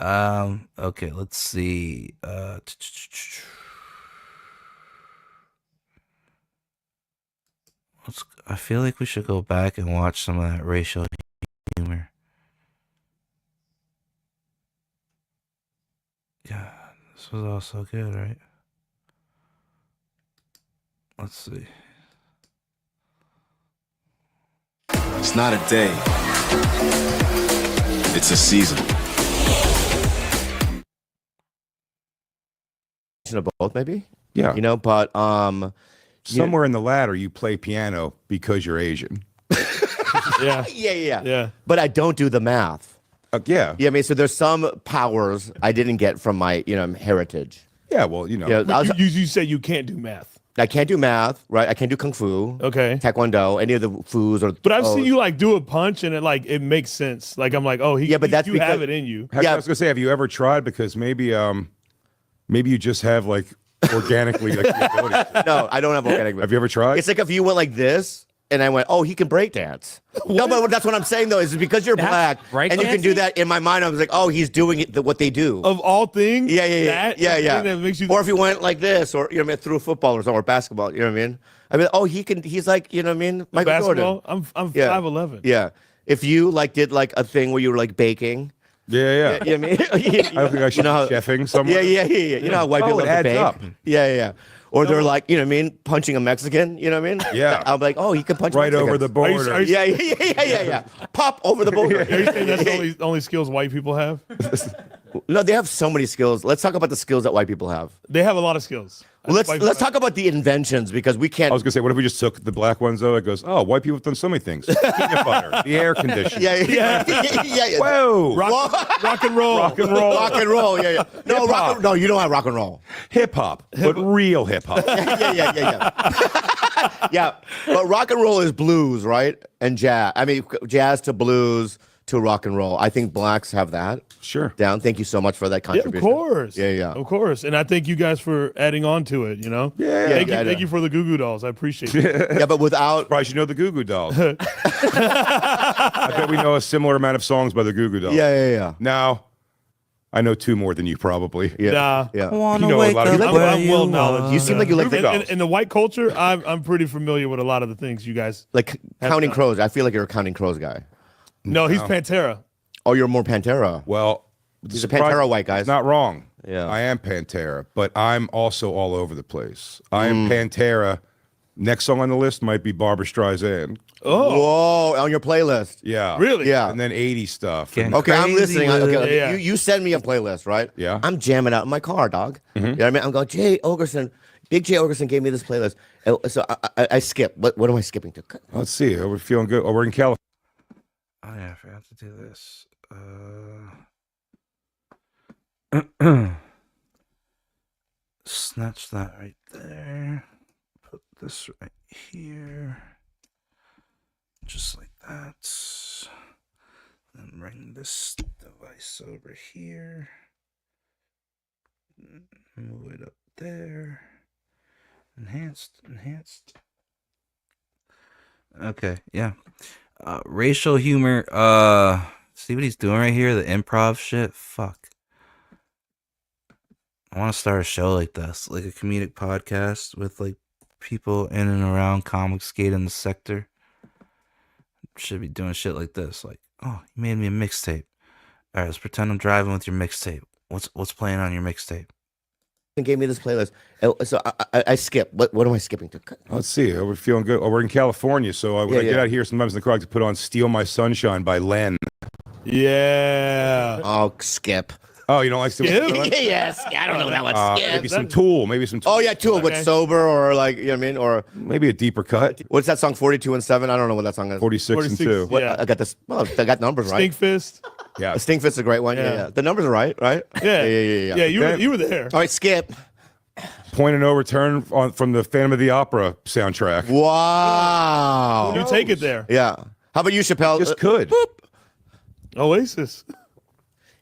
Okay, let's see. I feel like we should go back and watch some of that racial humor. God, this was all so good, right? Let's see. It's not a day. It's a season. Of both, maybe. Yeah. You know, but somewhere in the ladder, you play piano because you're Asian. yeah. But I don't do the math. Yeah. Yeah, I mean, so there's some powers I didn't get from my, heritage. Yeah, well, you know. You said you can't do math. I can't do math, right? I can't do kung fu. Okay. Taekwondo, any of the foos or. But I've seen you like do a punch and it makes sense. Like I'm like, oh, but that's you because, have it in you. I was gonna say, have you ever tried? Because maybe you just have like organically like the ability to. No, I don't have organic. Have you ever tried? It's like if you went like this. And I went, oh, he can break dance. No, but that's what I'm saying, though, is because you're black and you can do that. In my mind, I was like, oh, he's doing it, what they do. Of all things? Yeah. That makes you or if he went like this, or, through a football or something, or basketball, you know what I mean? I mean, oh, he's like, you know what I mean? Michael basketball? Jordan. I'm 5'11". Yeah. If you did like a thing where you were like baking. Yeah. You know what I mean? I don't think I should be chefing somewhere. Yeah. You know how white people love to bake? Up. Yeah. Or they're like, you know what I mean, punching a Mexican, you know what I mean? Yeah. I'm like, oh, he can punch right Mexicans. over the border. Yeah. Pop over the border. Are you saying that's the only skills white people have? No, they have so many skills. Let's talk about the skills that white people have. They have a lot of skills. Well, let's talk about the inventions because we can't. I was gonna say, what if we just took the black ones though? It goes, oh, white people have done so many things. Peanut butter, the air conditioner. Yeah. Whoa. Rock and roll. Rock and roll. Rock and roll. Yeah. No, you don't have rock and roll. Hip hop, but real hip hop. Yeah. But rock and roll is blues, right? And jazz. I mean, jazz to blues to rock and roll. I think blacks have that. Sure. Down. Thank you so much for that contribution. Yeah, of course. Yeah. Of course. And I thank you guys for adding on to it, you know? Yeah. Thank you for the Goo Goo Dolls. I appreciate it. Yeah, but without. Surprised you know the Goo Goo Dolls. I bet we know a similar amount of songs by the Goo Goo Dolls. Yeah. Now, I know two more than you probably. Yeah. You know a lot of people. I'm well knowledgeable. You seem like you like the in the white culture. I'm pretty familiar with a lot of the things you guys like Counting Crows. I feel like you're a Counting Crows guy. No, he's Pantera. Oh, you're more Pantera. Well, he's a Pantera white guy. Not wrong. Yeah, I am Pantera, but I'm also all over the place. I am Pantera. Next song on the list might be Barbra Streisand. Oh, whoa! On your playlist? Yeah, really? Yeah, and then 80s stuff. Okay, I'm listening. Okay, Yeah. You send me a playlist, right? Yeah. I'm jamming out in my car, dog. You know what I mean? I'm going, Jay Ogerson. Big Jay Ogerson gave me this playlist. So I skip. What am I skipping to? Let's see. Are we feeling good? Oh, we're in California. Oh yeah, I forgot to do this. Snatch that right there. Put this right here. Just like that. Then bring this device over here. Move it up there. Enhanced. Okay, yeah. Racial humor. See what he's doing right here? The improv shit? Fuck. I want to start a show like this, like a comedic podcast with like people in and around Comicsgate in the sector. Should be doing shit like this. Like, oh, you made me a mixtape. All right, let's pretend I'm driving with your mixtape. What's playing on your mixtape? And gave me this playlist. So I skip. What am I skipping to? Let's see. We're feeling good. Oh, we're in California, so when I get out here, sometimes in the car, I like to put on "Steal My Sunshine" by Len. Yeah. Oh, skip. Oh, you don't like Steal My Sunshine? Yes. I don't know that one. Skip. Maybe some Tool. Maybe some Tool. Oh yeah, Tool. But sober or like you know what I mean, or maybe a deeper cut. What's that song? 42 and 7. I don't know what that song is. 46 and 2. What, I got this. Well, I got numbers right. Stink Fist. Yeah. Stink Fist is a great one. Yeah. The numbers are right. Yeah. Yeah. You were there. All right, skip. Point of No Return from the Phantom of the Opera soundtrack. Wow. You take it there. Yeah. How about you, Chappelle? Just could. Oasis.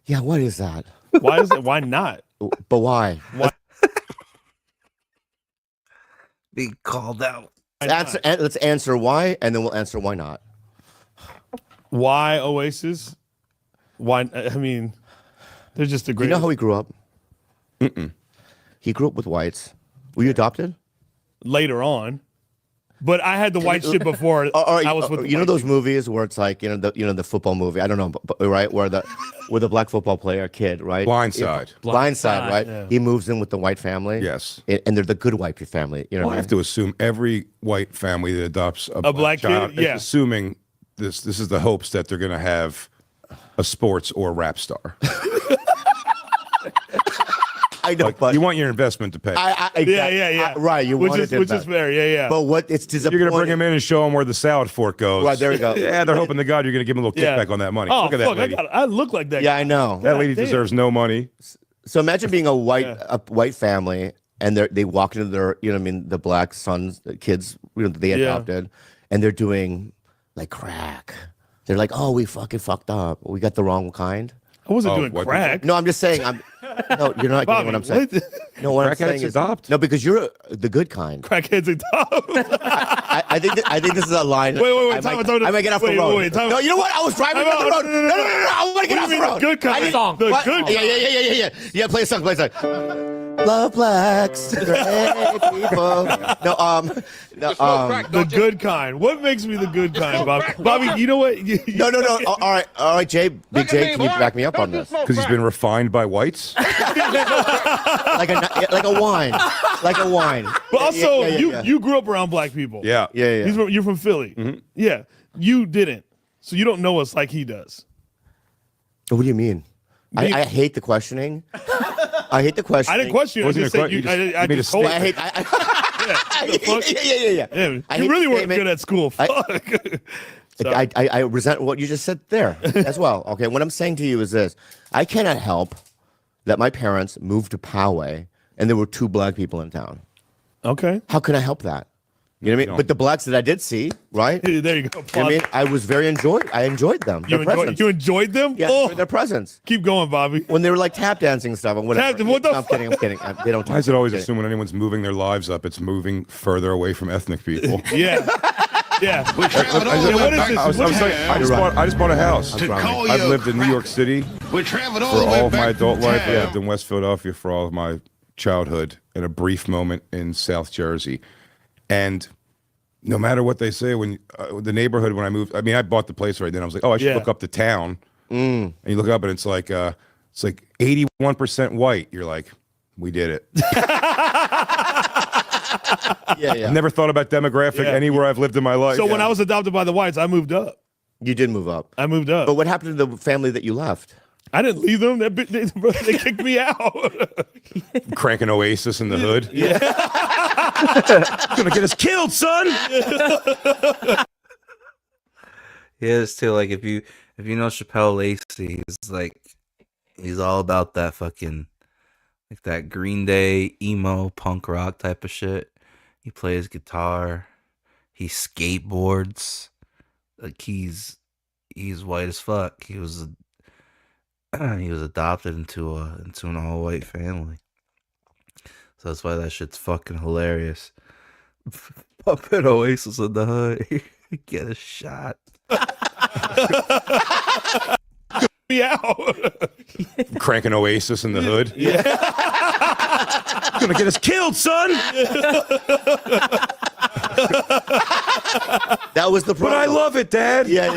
Yeah. What is that? Why is it? Why not? But why? Why? Being called out. Let's answer why, and then we'll answer why not. Why Oasis? Why? I mean, they're just a great. You know how he grew up? He grew up with whites. Were you adopted? Later on, but I had the white shit before. I was with. You know those movies where it's like the football movie. I don't know, but, right? Where the black football player kid, right? Blindside. Blindside, right? Yeah. He moves in with the white family. Yes. And they're the good white family. You know Well, what I I have to assume every white family that adopts a black child kid, yeah. is assuming this is the hopes that they're going to have a sports or rap star. I know, Like, but you want your investment to pay. Yeah. Right, you which want is it to which is fair. Yeah. But what it's You're going to bring him in and show him where the salad fork goes. Right, there we go. Yeah, they're hoping to God you're going to give him a little Yeah. kickback on that money. Oh Look at that fuck! lady. I look like that. Yeah, I know. That lady damn. deserves no money. So imagine being a white family, and they walk into their the black sons, the kids they adopted, and they're doing like crack. They're like, oh, we fucking fucked up. We got the wrong kind. I wasn't Oh, doing what crack. No, I'm just saying. No, you're not getting what I'm saying. No, what I'm Crackheads saying is adopt? no, because you're the good kind. Crackheads adopt. I think this is a line. Wait, I might get off the road. No, you know what? I was driving down the road. No. I want to get off the road. Good kind. The good. Yeah. Yeah, play a song. Love blacks, great people. The good kind. What makes me the good kind, Bobby? Bobby, you know what? No. All right, Jay, Big Jay, can you back me up on this? Because he's been refined by whites. like a wine. But also, Yeah. you grew up around black people. Yeah. You're from Philly. Mm-hmm. Yeah, you didn't, so you don't know us like he does. What do you mean? I hate the questioning. I hate the questioning. I didn't question you. I just said I just told you. I hate. Yeah. I You hate really the weren't statement. good at school. Fuck. I resent what you just said there as well. Okay, what I'm saying to you is this: I cannot help that my parents moved to Poway and there were 2 black people in town. Okay. How can I help that? You know what I mean? But the blacks that I did see, right? There you go. You know what I mean? I enjoyed them. You enjoyed them? Yeah, Oh. their presence. Keep going, Bobby. When they were like tap dancing and stuff and whatever. What the I'm kidding. They don't. Why is it always assume when anyone's moving their lives up, it's moving further away from ethnic people? Yeah. What is this? I just bought a house. call I've you a lived in New York City We traveled for all the way all of my back adult to life. I town. lived in West Philadelphia for all of my childhood and a brief moment in South Jersey. And no matter what they say, when the neighborhood, when I moved, I mean, I bought the place right then. I was like, oh, I should look up the town. And you look up and it's like 81% white. You're like, we did it. Yeah. Never thought about demographic anywhere I've lived in my life. So when I was adopted by the whites, I moved up. You did move up. I moved up. But what happened to the family that you left? I didn't leave them. They kicked me out. Cranking Oasis in the hood. Yeah. Gonna get us killed, son. Yeah, it's too like if you know Chappelle Lacey, he's all about that fucking like that Green Day emo punk rock type of shit. He plays guitar, he skateboards, like he's white as fuck. He was adopted into an all white family. So that's why that shit's fucking hilarious. Puppet Oasis in the hood. Get a shot. Me out. Cranking Oasis in the hood. Yeah. Gonna get us killed, son. That was the problem. But I love it, Dad. Yeah.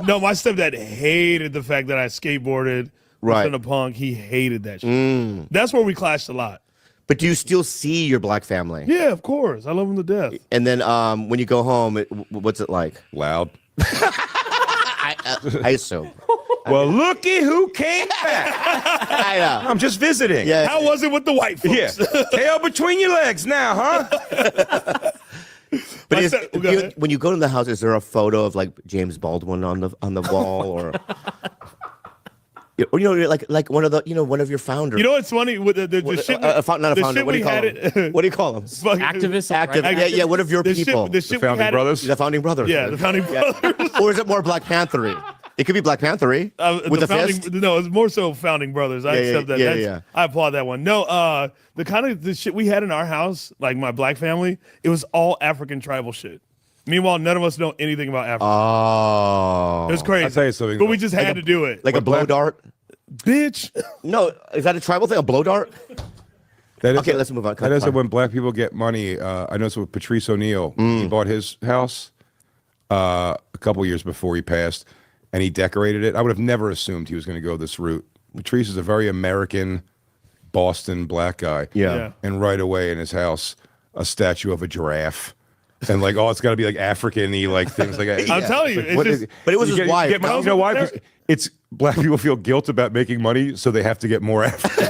No, my stepdad hated the fact that I skateboarded Right. instead of punk. He hated that shit. Mm. That's where we clashed a lot. But do you still see your black family? Yeah, of course. I love them to death. And then when you go home, what's it like? Loud. I assume. Well, looky who came back. I know. I'm just visiting. Yeah. How was it with the white folks? Yeah. Tail between your legs now, huh? But when you go to the house, is there a photo of like James Baldwin on the wall, or like one of the one of your founders? You know what's funny with the shit? Not a founder. What do you call him? What do you call him? Activists. Active. Yeah. One of your people. The Founding Brothers. The founding brothers. Yeah, the founding brothers. Or is it more Black Panther-y? It could be Black Panther-y with the fist. No, it's more so founding brothers. I accept that. Yeah. I applaud that one. No, the kind of the shit we had in our house, like my black family, it was all African tribal shit. Meanwhile, none of us know anything about Africa. Oh, it was crazy. I'll tell you something. But we just had to do it. Like a blow dart? Bitch. No, is that a tribal thing? A blow dart? That is okay, let's move on. That is when black people get money. I noticed with Patrice O'Neill. He bought his house a couple years before he passed, and he decorated it. I would have never assumed he was going to go this route. Patrice is a very American, Boston black guy. Yeah. And right away in his house, a statue of a giraffe. And like, oh, it's got to be like African-y, like things like that. I'm telling you, Like, it's just, but it was his wife. You know why? Because it's black people feel guilt about making money, so they have to get more African.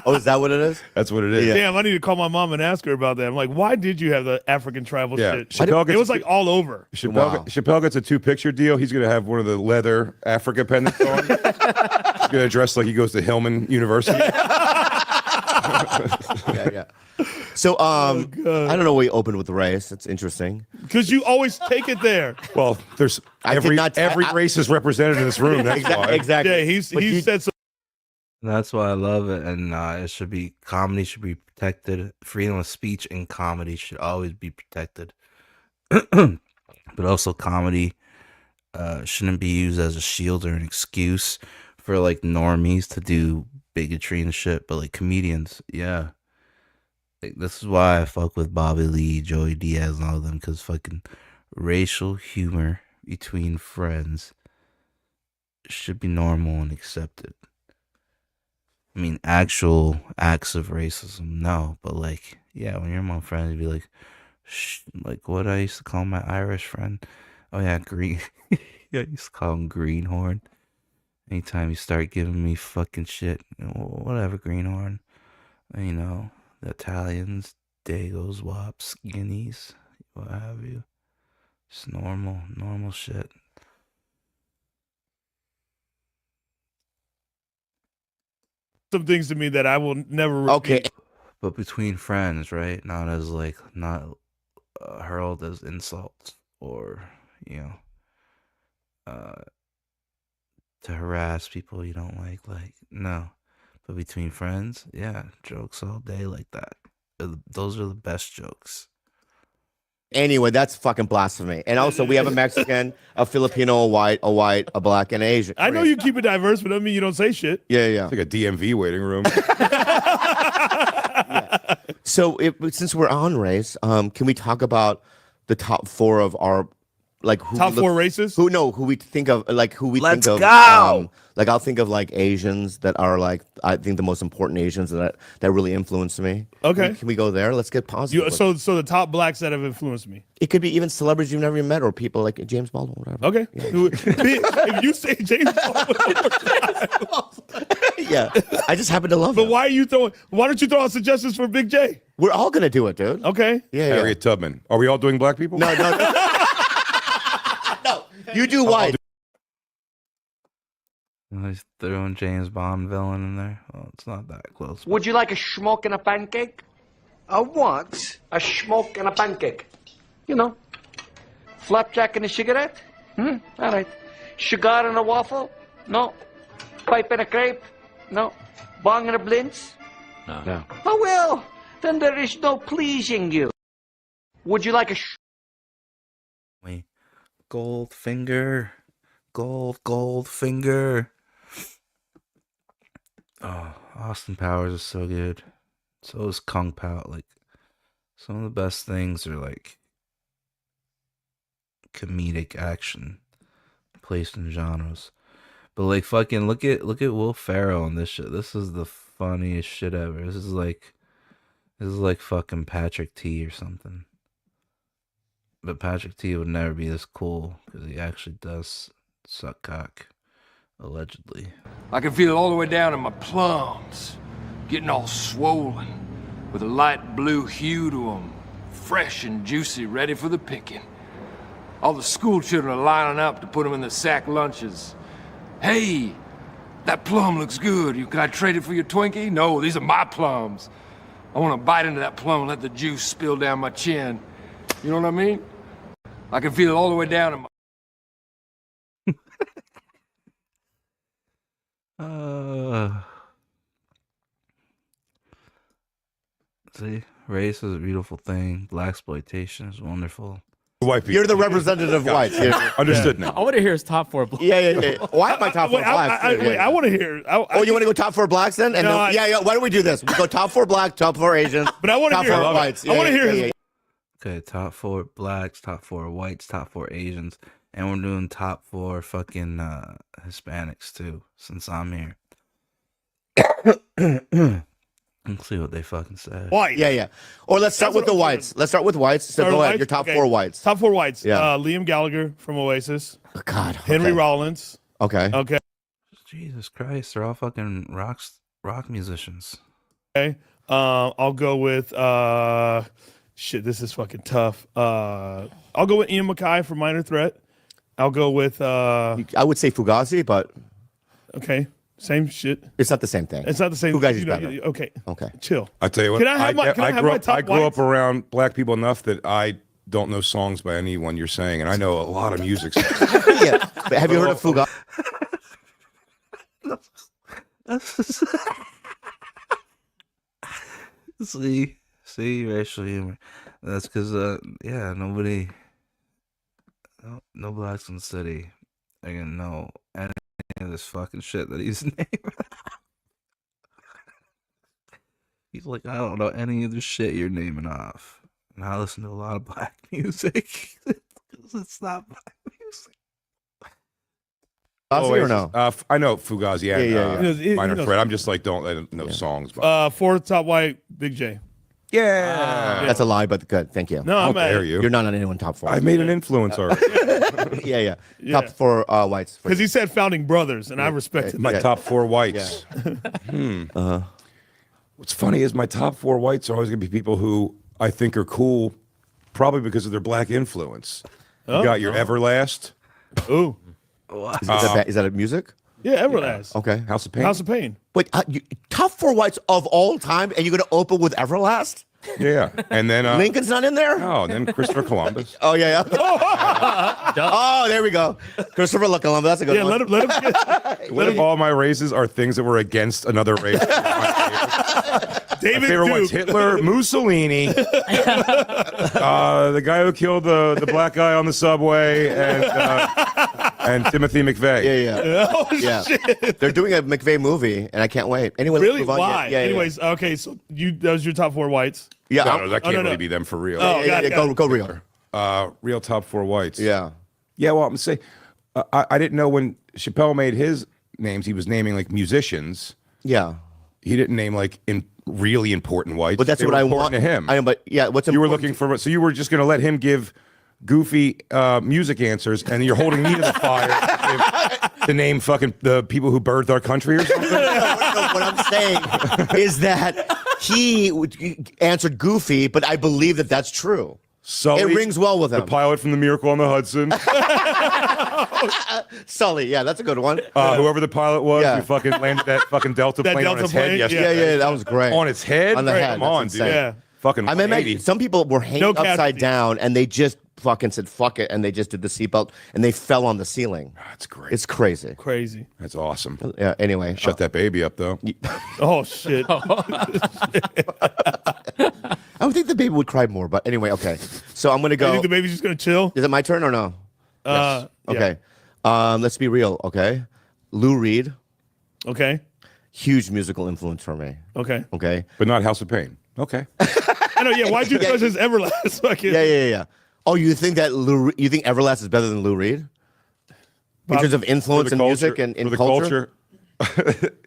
Oh, is that what it is? That's what it is. Damn, I need to call my mom and ask her about that. I'm like, why did you have the African tribal shit? Chappelle It was like all over. Chappelle gets a 2-picture deal. He's going to have one of the leather Africa pendants on. He's going to dress like he goes to Hillman University. Yeah. So, I don't know why you opened with the race. That's interesting. Because you always take it there. Well, there's every race is represented in this room. That's why. Exactly. Yeah, he said so. That's why I love it, and it should be comedy should be protected. Freedom of speech and comedy should always be protected. But also, comedy shouldn't be used as a shield or an excuse for like normies to do bigotry and shit. But like comedians, yeah, like, this is why I fuck with Bobby Lee, Joey Diaz, and all of them, because fucking racial humor between friends should be normal and accepted. I mean, actual acts of racism, no. But, like, yeah, when you're among friends, you'd be like, like what I used to call my Irish friend. Oh, yeah, Green. Yeah, I used to call him Greenhorn. Anytime you start giving me fucking shit, whatever, Greenhorn. You know, the Italians, Dagos, Wops, Guineas, what have you. Just normal shit. Some things to me that I will never repeat. Okay. But between friends, right? Not as like, not hurled as insults or, you know, to harass people you don't like, no. But between friends, yeah, jokes all day like that. Those are the best jokes. Anyway, that's fucking blasphemy. And also, we have a Mexican, a Filipino, a white, a black, and an Asian. I know you keep it diverse, but I mean you don't say shit. Yeah. It's like a DMV waiting room. So, since we're on race, can we talk about the top 4 of our, like, top 4 races? Who we think of, like, who we Let's think of. go! Like, I'll think of, like, Asians that are, like, I think the most important Asians that really influenced me. Okay. Can we go there? Let's get positive. So the top blacks that have influenced me. It could be even celebrities you've never even met or people like James Baldwin, whatever. Okay. If you say James Baldwin, yeah, I just happen to love but him. why don't you throw out suggestions for Big J? We're all gonna do it, dude. Okay. Yeah. Harriet Tubman. Are we all doing black people? No. No, you do white. He's throwing James Bond villain in there. Well, it's not that close. Would you like a schmoke and a pancake? A what? A schmoke and a pancake. You know, flapjack and a cigarette? All right. Cigar and a waffle? No. Pipe and a crepe? No. Bong and a blintz? No. Oh, well, then there is no pleasing you. Would you like a Goldfinger. Oh, Austin Powers is so good. So is Kung Pao. Like, some of the best things are like comedic action placed in genres. But like fucking look at Will Ferrell on this shit. This is the funniest shit ever. This is like fucking Patrick T or something. But Patrick T would never be this cool because he actually does suck cock, allegedly. I can feel it all the way down in my plums, getting all swollen, with a light blue hue to them, fresh and juicy, ready for the picking. All the school children are lining up to put them in the sack lunches. Hey, that plum looks good. Can I trade it for your Twinkie? No, these are my plums. I want to bite into that plum and let the juice spill down my chin. You know what I mean? I can feel it all the way down in my... See, race is a beautiful thing. Blaxploitation is wonderful. White people. You're the representative of whites. Understood now. I want to hear his top 4 blacks. Yeah. Why am I top 4 blacks? I want to hear. Oh, you want to go top 4 blacks then? And No, yeah. Why don't we do this? We go top 4 black, top 4 Asians. But I want to top hear. 4 whites. I want to hear his. Okay, top 4 blacks, top 4 whites, top 4 Asians, and we're doing top 4 fucking Hispanics too, since I'm here. Let's see what they fucking say. White. Yeah. Or let's start with the whites. Let's start with whites. So Start go with ahead. whites? Your top Okay. 4 whites. Top 4 whites. Yeah. Liam Gallagher from Oasis. Oh, God. Henry okay. Rollins. Okay. Okay. Jesus Christ, they're all fucking rock musicians. Okay. I'll go with shit. This is fucking tough. I'll go with Ian MacKaye from Minor Threat. I'll go with. I would say Fugazi, but Okay. Same shit. it's not the same thing. It's not the same. Fugazi's you know, better. Okay. Okay. Chill. I tell you what. Can I have my top I grew whites? up around black people enough that I don't know songs by anyone you're saying, and I know a lot of music. Yeah. But have you heard of Fugazi? See, racial humor. That's because, nobody, no blacks in the city are gonna know any of this fucking shit that he's naming. He's like, I don't know any of the shit you're naming off. And I listen to a lot of black music because it's not black music. Fugazi or no? I know Fugazi. Yeah. Yeah. Minor He knows- Threat. I'm just like I don't know songs. But 4th top white, Big J. yeah. That's a lie, but good. Thank you. No, How I'm dare at you? You're not on anyone top 4. I made an influence already. yeah. Top 4 whites. Because he said founding brothers, and I respected My that. top 4 whites. What's funny is my top 4 whites are always going to be people who I think are cool, probably because of their black influence. You got your Everlast. Ooh. Is that a music? Yeah, Everlast. Okay. House of Pain. House of Pain. Wait, top 4 whites of all time, and you're going to open with Everlast? Yeah. And then Lincoln's not in there? Oh, and then Christopher Columbus. Oh, yeah. Oh, there we go. Christopher Columbus. That's a good Yeah, one. let him get. What if all my races are things that were against another race? My David favorite one's Duke. Hitler, Mussolini, the guy who killed the black guy on the subway, and Timothy McVeigh. Yeah. Oh, Yeah. shit. They're doing a McVeigh movie, and I can't wait. Anyway, let's Really? move on. Why? Yeah. Anyways, okay, so that was your top 4 whites. Yeah. No, that can't no. really be them for real. Oh, got it. Go real. Real top 4 whites. Yeah. Yeah, well, I'm saying I didn't know when Chappelle made his names, he was naming like musicians. Yeah. He didn't name like really important whites. But that's They what were I important want. to him. I know, but yeah, what's You were important looking for, so you were just going to let him give goofy music answers, and you're holding me to the fire to name fucking the people who birthed our country or something? No, what I'm saying is that he answered goofy, but I believe that that's true. Sully, It rings well with him. the pilot from the Miracle on the Hudson. Sully, yeah, that's a good one. Whoever the pilot was Yeah. who fucking landed that fucking Delta That plane on Delta its head plane? yesterday. Yeah, that was great. On its head? On the head. Come That's on, insane. dude. Yeah. Fucking I mean, 80. some people were hanging No upside casualties. down, and they just fucking said fuck it, and they just did the seatbelt, and they fell on the ceiling. That's great. It's crazy. Crazy. That's awesome. Yeah. Anyway, Shut that baby up, though. Oh, shit. I would think the baby would cry more, but anyway, okay. So I'm gonna You go. think the baby's just going to chill? Is it my turn or no? Yeah. Okay. Let's be real. Okay. Lou Reed, Okay. huge musical influence for me. Okay. Okay. But not House of Pain. Okay. I know, yeah. Why'd you judge his Everlast? Fucking... Yeah. Oh, you think that you think Everlast is better than Lou Reed? In terms of influence For in the music culture- and in for the culture?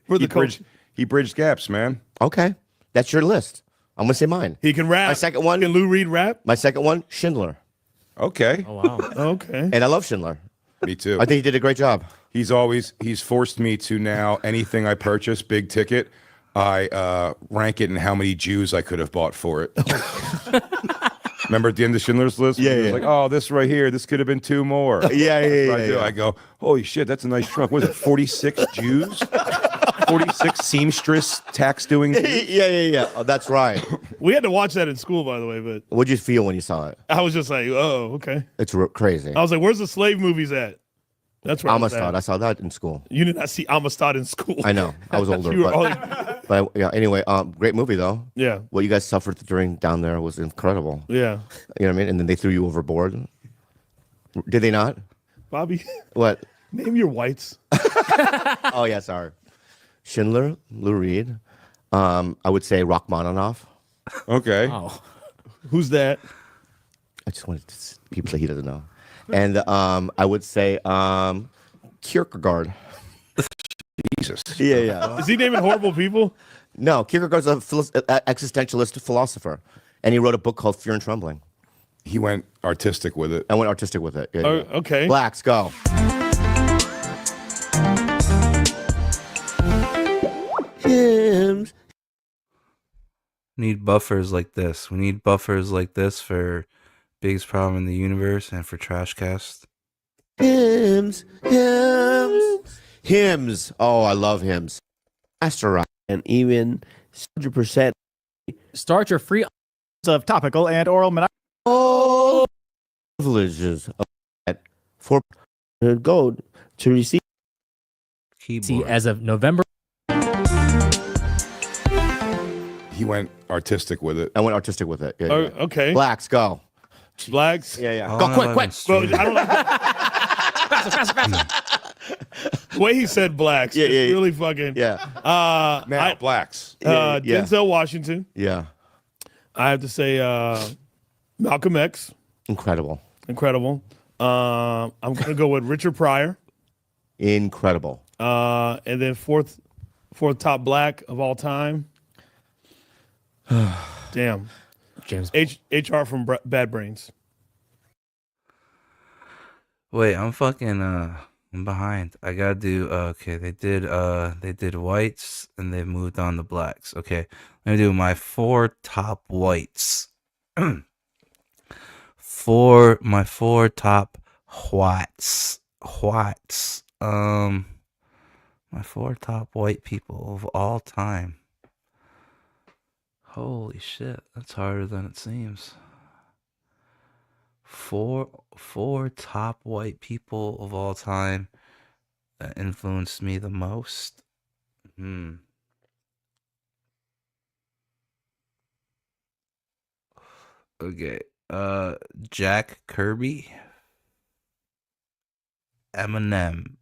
For the culture. He bridged gaps, man. Okay. That's your list. I'm going to say mine. He can rap. My second one. Can Lou Reed rap? My second one, Schindler. Okay. Oh wow. Okay. And I love Schindler. Me too. I think he did a great job. He's forced me to now anything I purchase, big ticket, I rank it in how many Jews I could have bought for it. Remember at the end of Schindler's List? Yeah, It was yeah. like, oh, this right here, this could have been 2 more. Yeah, That's what I yeah, do. yeah. I go, holy shit, that's a nice trunk. What is it, 46 Jews? 46 seamstress tax doing Jews? Yeah. Oh, that's right. We had to watch that in school, by the way, but What'd you feel when you saw it? I was just like, oh, okay. It's crazy. I was like, where's the slave movies at? That's where Amistad. I saw that in school. You did not see Amistad in school. I know. I was older. You were but yeah, anyway, great movie, though. Yeah. What you guys suffered during down there was incredible. Yeah. You know what I mean? And then they threw you overboard. Did they not? Bobby, What? name your whites. Oh, yeah, sorry. Schindler, Lou Reed. I would say Rachmaninoff. Okay. Oh. Who's that? I just wanted people that he doesn't know. And I would say Kierkegaard. Jesus. Yeah. Is he naming horrible people? No, Kierkegaard's a existentialist philosopher. And he wrote a book called Fear and Trembling. He went artistic with it. I went artistic with it. Yeah, Oh, yeah. okay. Blacks, go. Hymns. Need buffers like this. We need buffers like this for biggest problem in the universe and for Trashcast. Hymns. Oh, I love hymns. Master Rock. And even 100%. Start your free of topical and oral All privileges of that for gold to receive. See, as of November. He went artistic with it. I went artistic with it. Yeah, Oh, yeah. okay. Blacks, go. Blacks. Yeah. Oh, Go no, quick. that's Well, true. I don't like the way he said blacks. Yeah, It's yeah, really fucking. Yeah. Now, blacks. Yeah. Denzel Washington. Yeah. I have to say Malcolm X. Incredible. Incredible. I'm gonna go with Richard Pryor. Incredible. And then fourth top black of all time. Damn. James HR from Bad Brains. Wait, I'm fucking I'm behind. I gotta do okay, they did whites and they moved on to blacks. Okay. Let me do my 4 top whites. My 4 top whites. My 4 top white people of all time. Holy shit, that's harder than it seems. Four top white people of all time that influenced me the most. Okay. Jack Kirby, Eminem,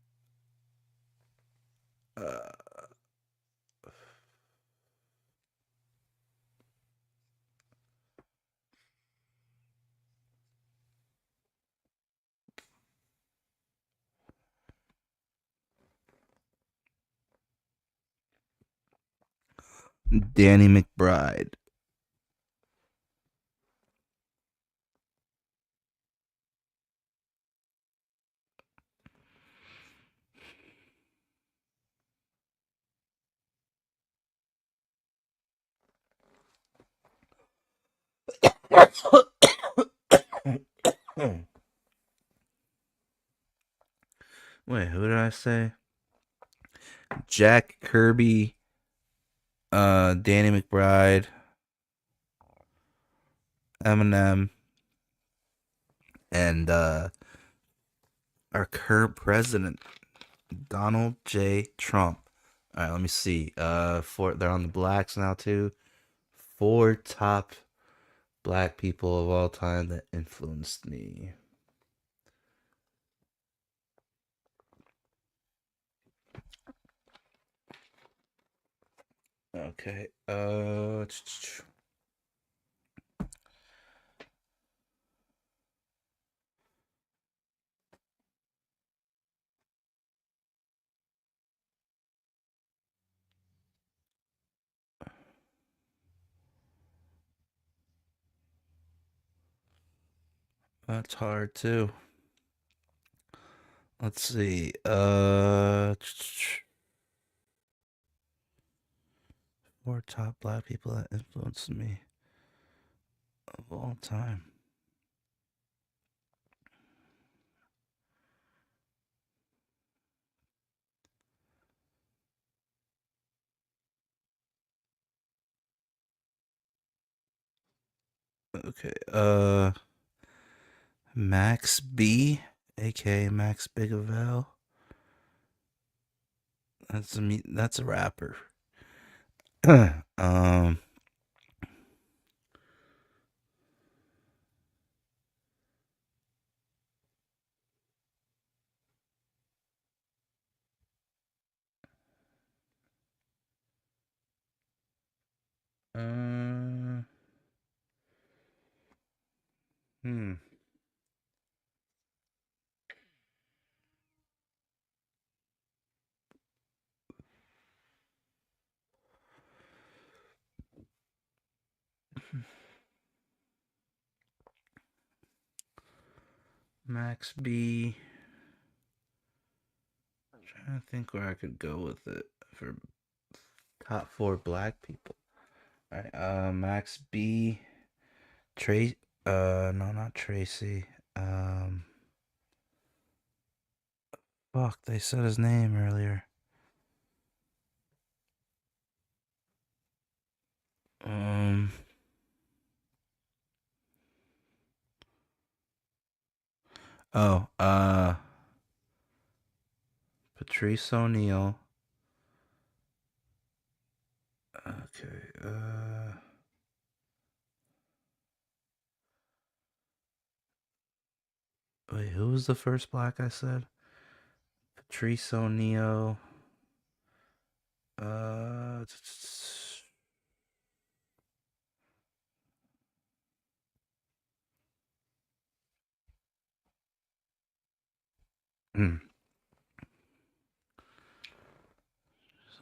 Danny McBride. Wait, who did I say? Jack Kirby, Danny McBride, Eminem, and our current president, Donald J. Trump. All right, let me see. They're on the blacks now too. 4 top black people of all time that influenced me. Okay. That's hard too. Let's see. 4 top black people that influenced me of all time. Okay. Max B, aka Max Bigavel. That's a rapper. Hmm. Max B. I'm trying to think where I could go with it for top 4 black people. All right, Max B. No, not Tracy. Fuck, they said his name earlier. Oh, Patrice O'Neal. Okay, wait, who was the first black I said? Patrice O'Neal.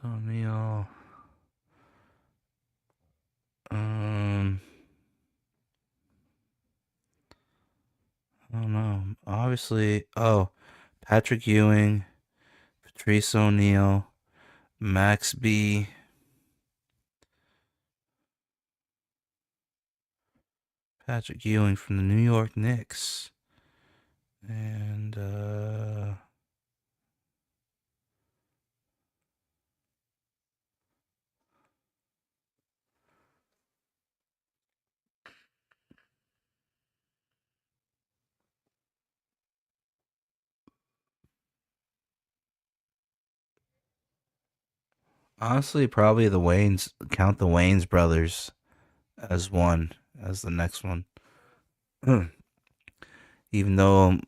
O'Neal. I don't know. Obviously, Patrick Ewing, Patrice O'Neal, Max B. Patrick Ewing from the New York Knicks. And honestly, probably the Waynes. Count the Waynes brothers as one, as the next one. Even though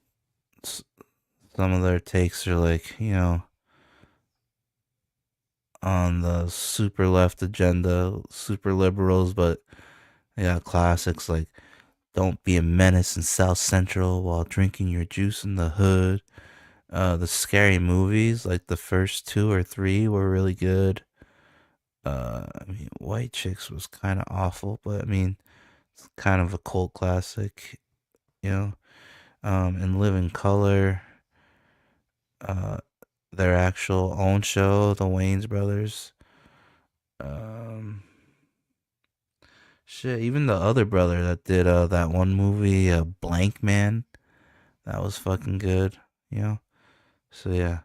some of their takes are like, on the super left agenda, super liberals, but they got classics like "Don't Be a Menace" in South Central while drinking your juice in the hood. The scary movies, like the first 2 or 3, were really good. I mean, White Chicks was kind of awful, but I mean, it's kind of a cult classic, In Living Color, their actual own show, the Wayans brothers. Shit, even the other brother that did that one movie, Blank Man, that was fucking good, So yeah,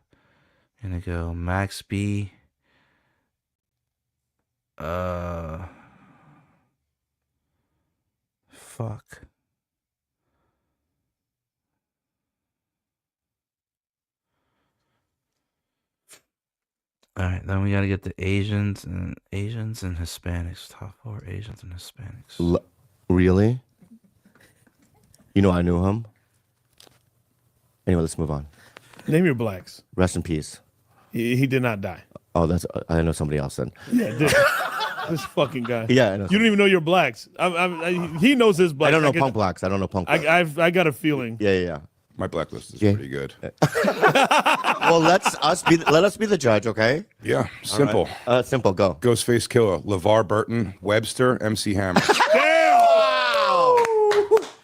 gonna go Max B. Fuck. All right, then we gotta get the Asians and Hispanics. Top 4 Asians and Hispanics. Really? I knew him. Anyway, let's move on. Name your blacks. Rest in peace. He did not die. Oh, I know somebody else then. Yeah, this fucking guy. Yeah, I know. You don't even know your blacks. He knows his blacks. I don't know punk blacks. I don't know punk blacks. I got a feeling. Yeah. My blacklist is pretty good. Well, let us be the judge, okay? Yeah, simple. Right. Simple, go. Ghostface Killer, LeVar Burton, Webster, MC Hammer.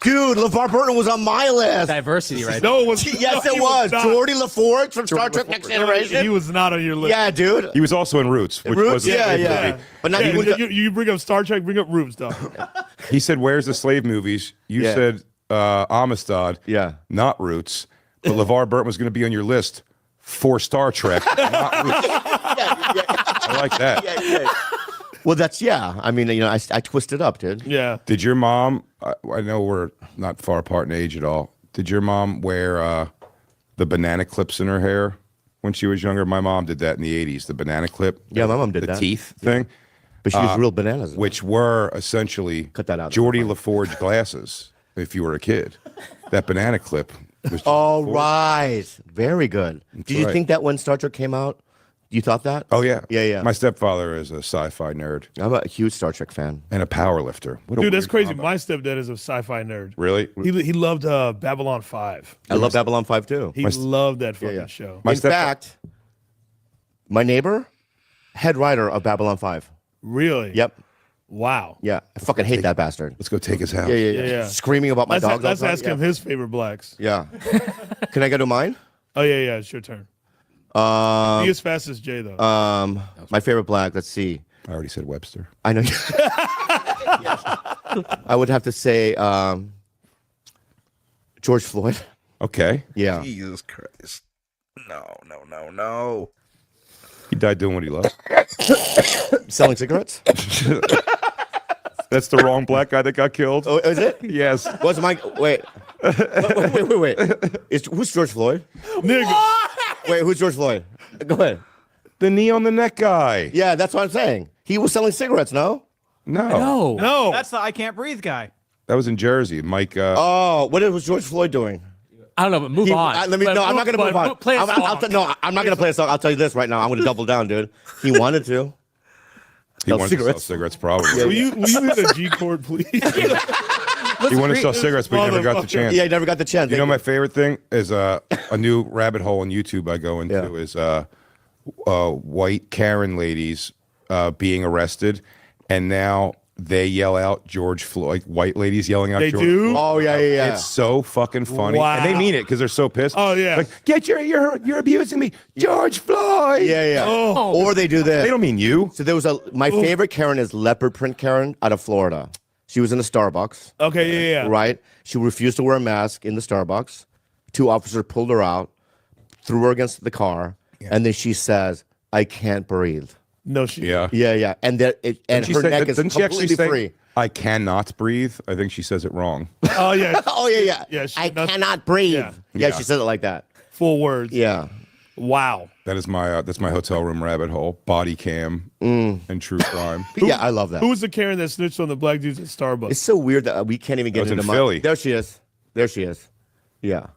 Dude, Dude, LeVar Burton was on my list. Diversity, right? No, it was. Yes, no, it he was. not. Geordie LaForge from Star Trek Next Generation. He was not on your list. Yeah, dude. He was also in Roots, which Roots? was a Yeah, slave yeah. movie. But not you bring up Star Trek, bring up Roots, dog. He said, "Where's the slave movies?" You Yeah. said Amistad. Yeah. Not Roots. But LeVar Burton was going to be on your list for Star Trek, not Roots. I like that. Yeah. Well, I mean, I twisted up, dude. Yeah. Did your mom? I know we're not far apart in age at all. Did your mom wear the banana clips in her hair when she was younger? My mom did that in the '80s. The banana clip. Yeah, my mom did the that. teeth thing. But she used real bananas. Which were essentially Cut that out. Geordie LaForge glasses. If you were a kid, that banana clip was. All right. Very good. Did you right. think that when Star Trek came out, you thought that? Oh yeah, Yeah. My stepfather is a sci-fi nerd I'm a huge Star Trek fan. and a power lifter. What a Dude, that's weird crazy. combo. My stepdad is a sci-fi nerd. Really? He loved Babylon 5. I love Babylon 5 too. He loved that fucking show. In fact, my neighbor, head writer of Babylon 5. Really? Yep. Wow. Yeah. I fucking hate that bastard. Let's go take his house. Yeah. Screaming about my dogs. Let's all the ask time. him his favorite blacks. Yeah. Can I go to mine? Oh yeah, it's your turn. Be as fast as Jay though. My favorite black. Let's see. I already said Webster. I know. I would have to say George Floyd. Okay. Yeah. Jesus Christ. No. He died doing what he loved. Selling cigarettes. That's the wrong black guy that got killed. Oh, is it? Yes. What's my wait? Wait. Who's George Floyd? Nigga. Wait, who's George Floyd? Go ahead. The knee on the neck guy. Yeah, that's what I'm saying. He was selling cigarettes. No. No. That's the I Can't Breathe guy. That was in Jersey. Mike. Oh, what was George Floyd doing? I don't know, but move on. I'm not going to move on. Play a song. No, I'm not going to play a song. I'll tell you this right now. I'm going to double down, dude. He wanted to. He wanted to sell cigarettes, probably. Will you hit a G chord, please? He wanted to sell cigarettes, but he never got the chance. Yeah, he never got the chance. You know, my favorite thing is a new rabbit hole on YouTube I go into is white Karen ladies being arrested, and now they yell out George Floyd. Like white ladies yelling out They George do? Floyd. Oh, yeah. It's so fucking funny, Wow. and they mean it because they're so pissed. Oh yeah. Like, get you're abusing me, George Floyd. Yeah. Oh. Or they do this. They don't mean you. So there was my favorite Karen is leopard print Karen out of Florida. She was in a Starbucks. Okay, yeah. Right? She refused to wear a mask in the Starbucks. 2 officers pulled her out, threw her against the car, and then she says, "I can't breathe." No shit. Yeah. And her neck is Didn't she actually completely say, free. I cannot breathe? I think she says it wrong. Oh yeah. Oh yeah. Yeah. I cannot breathe. Yeah. Yeah, she said it like that. Full words. Yeah. Wow. That is my that's my hotel room rabbit hole. Body cam and true crime. Yeah, I love that. Who was the Karen that snitched on the black dudes at Starbucks? It's so weird that we can't even get That was into in my. Philly. There she is. Yeah.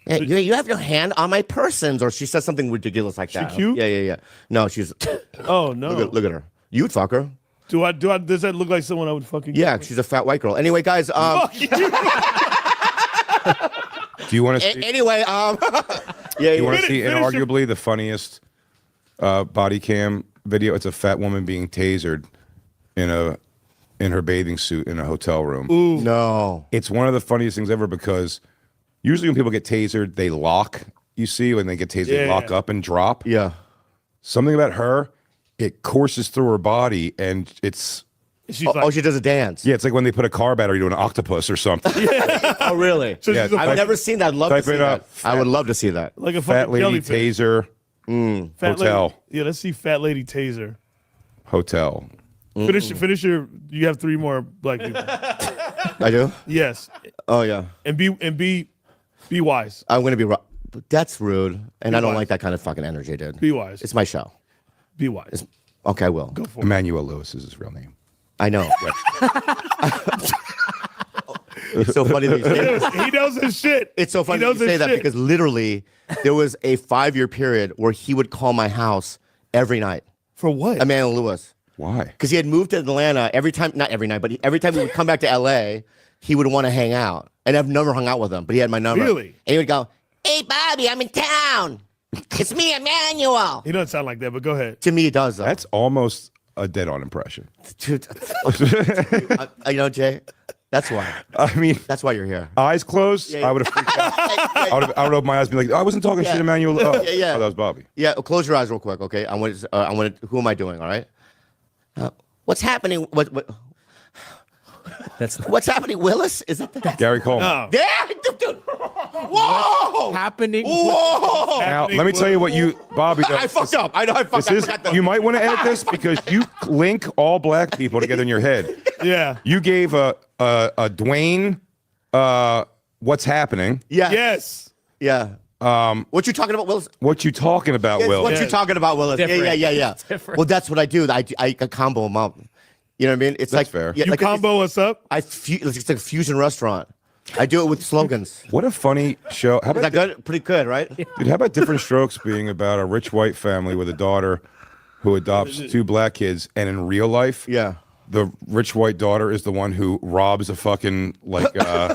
You have your hand on my persons, or she says something ridiculous like that. cute? Yeah. No, she's. Oh no. Look at her. You'd fuck her. Do I? Does that look like someone I would fucking? Yeah, she's a fat white girl. Anyway, guys. Fuck you. Do you want to see? Anyway, Do you want to see Finish your- inarguably the funniest body cam video? It's a fat woman being tasered in her bathing suit in a hotel room. Ooh. No. It's one of the funniest things ever because usually when people get tasered, they lock. You see, when they get tasered, they lock up and drop. Yeah. Something about her, it courses through her body, and it's. She's she does a dance. Yeah, it's like when they put a car battery to an octopus or something. Oh, really? So she's a I've never seen that. I'd love to type see it that. up. I would love to see that. like a Fat fucking lady jellyfish. taser Fat hotel. Lady, yeah, let's see fat lady taser. Hotel. Finish your. You have 3 more black people. I do? Yes. Oh, yeah. And be wise. I'm going to be. That's rude. And Be I don't wise. like that kind of fucking energy, dude. Be wise. It's my show. Be wise. Okay, I will. Go for it. Emmanuel Lewis is his real name. I know. It's so funny that you say that. He knows his shit. It's so funny He that knows you say his that shit. because literally there was a 5-year period where he would call my house every night. For what? Emmanuel Lewis. Why? Because he had moved to Atlanta every time, not every night, but every time he would come back to LA, he would want to hang out. And I've never hung out with him, but he had my number. Really? And he would go, "Hey, Bobby, I'm in town. It's me, Emmanuel." He doesn't sound like that, but go ahead. To me, it does, though. That's almost a dead-on impression. Dude, you know, Jay, that's why. I mean, that's why you're here. Eyes closed, Yeah, I would have freaked out. I would have opened my eyes and be like, I wasn't talking shit, Emmanuel. Oh, yeah. oh, that was Bobby. Yeah, close your eyes real quick, okay? I want to. Who am I doing? All right. What's happening? What's happening, Willis? Is that Gary Coleman. Yeah, dude. Whoa! Happening. Whoa! Now, let me tell you what you, Bobby. I fucked up. I know I fucked up. You might want to edit this because you link all black people together in your head. Yeah. You gave a Dwayne, what's happening? Yeah. Yes. Yeah. What you talking about, Willis? What you talking about, Yes, Will? What you talking about, Willis? Yeah. Well, that's what I do. I combo them up. You know what I mean? It's That's like fair. Yeah, You like combo us up? it's like a fusion restaurant. I do it with slogans. What a funny show. How Is about that good? Pretty good, right? Dude, how about Different Strokes being about a rich white family with a daughter who adopts two black kids, and in real life, the rich white daughter is the one who robs a fucking laundromat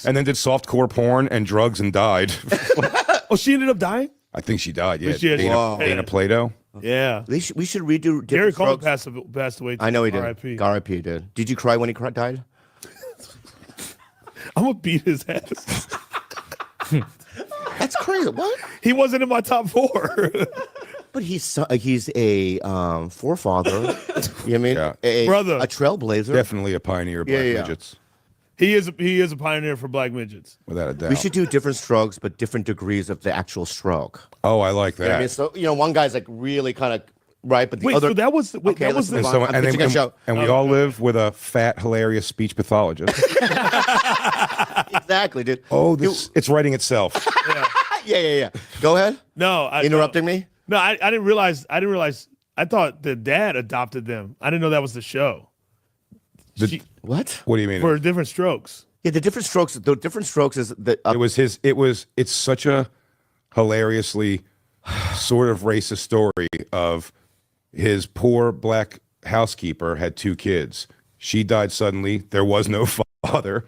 and then did softcore porn and drugs and died. Oh, she ended up dying? I think she died. Yeah, She had- Dana Plato. Yeah. We should redo Gary Different Coleman Strokes. passed away. I know he did. R.I.P. R.I.P. Did. Did you cry when he died? I'm gonna beat his ass. That's crazy. What? He wasn't in my top 4. But he's a forefather. You know what I mean? A trailblazer. Definitely a pioneer of black midgets. He is a pioneer for black midgets. Without a doubt. We should do different strokes, but different degrees of the actual stroke. Oh, I like You know what I mean? that. So one guy's like really kind of right, but the Wait, other. so that was the- wait, okay. that Let's was move the- on. I'm pitching a show. And we all live with a fat, hilarious speech pathologist. Exactly, dude. Oh, it's writing itself. Yeah. Go ahead. No, Interrupting me? No, I didn't realize. I thought the dad adopted them. I didn't know that was the show. What? What do you mean? For Different Strokes. Yeah, the different strokes. The different strokes is that It was his. It's such a hilariously sort of racist story of his poor black housekeeper had 2 kids. She died suddenly. There was no father,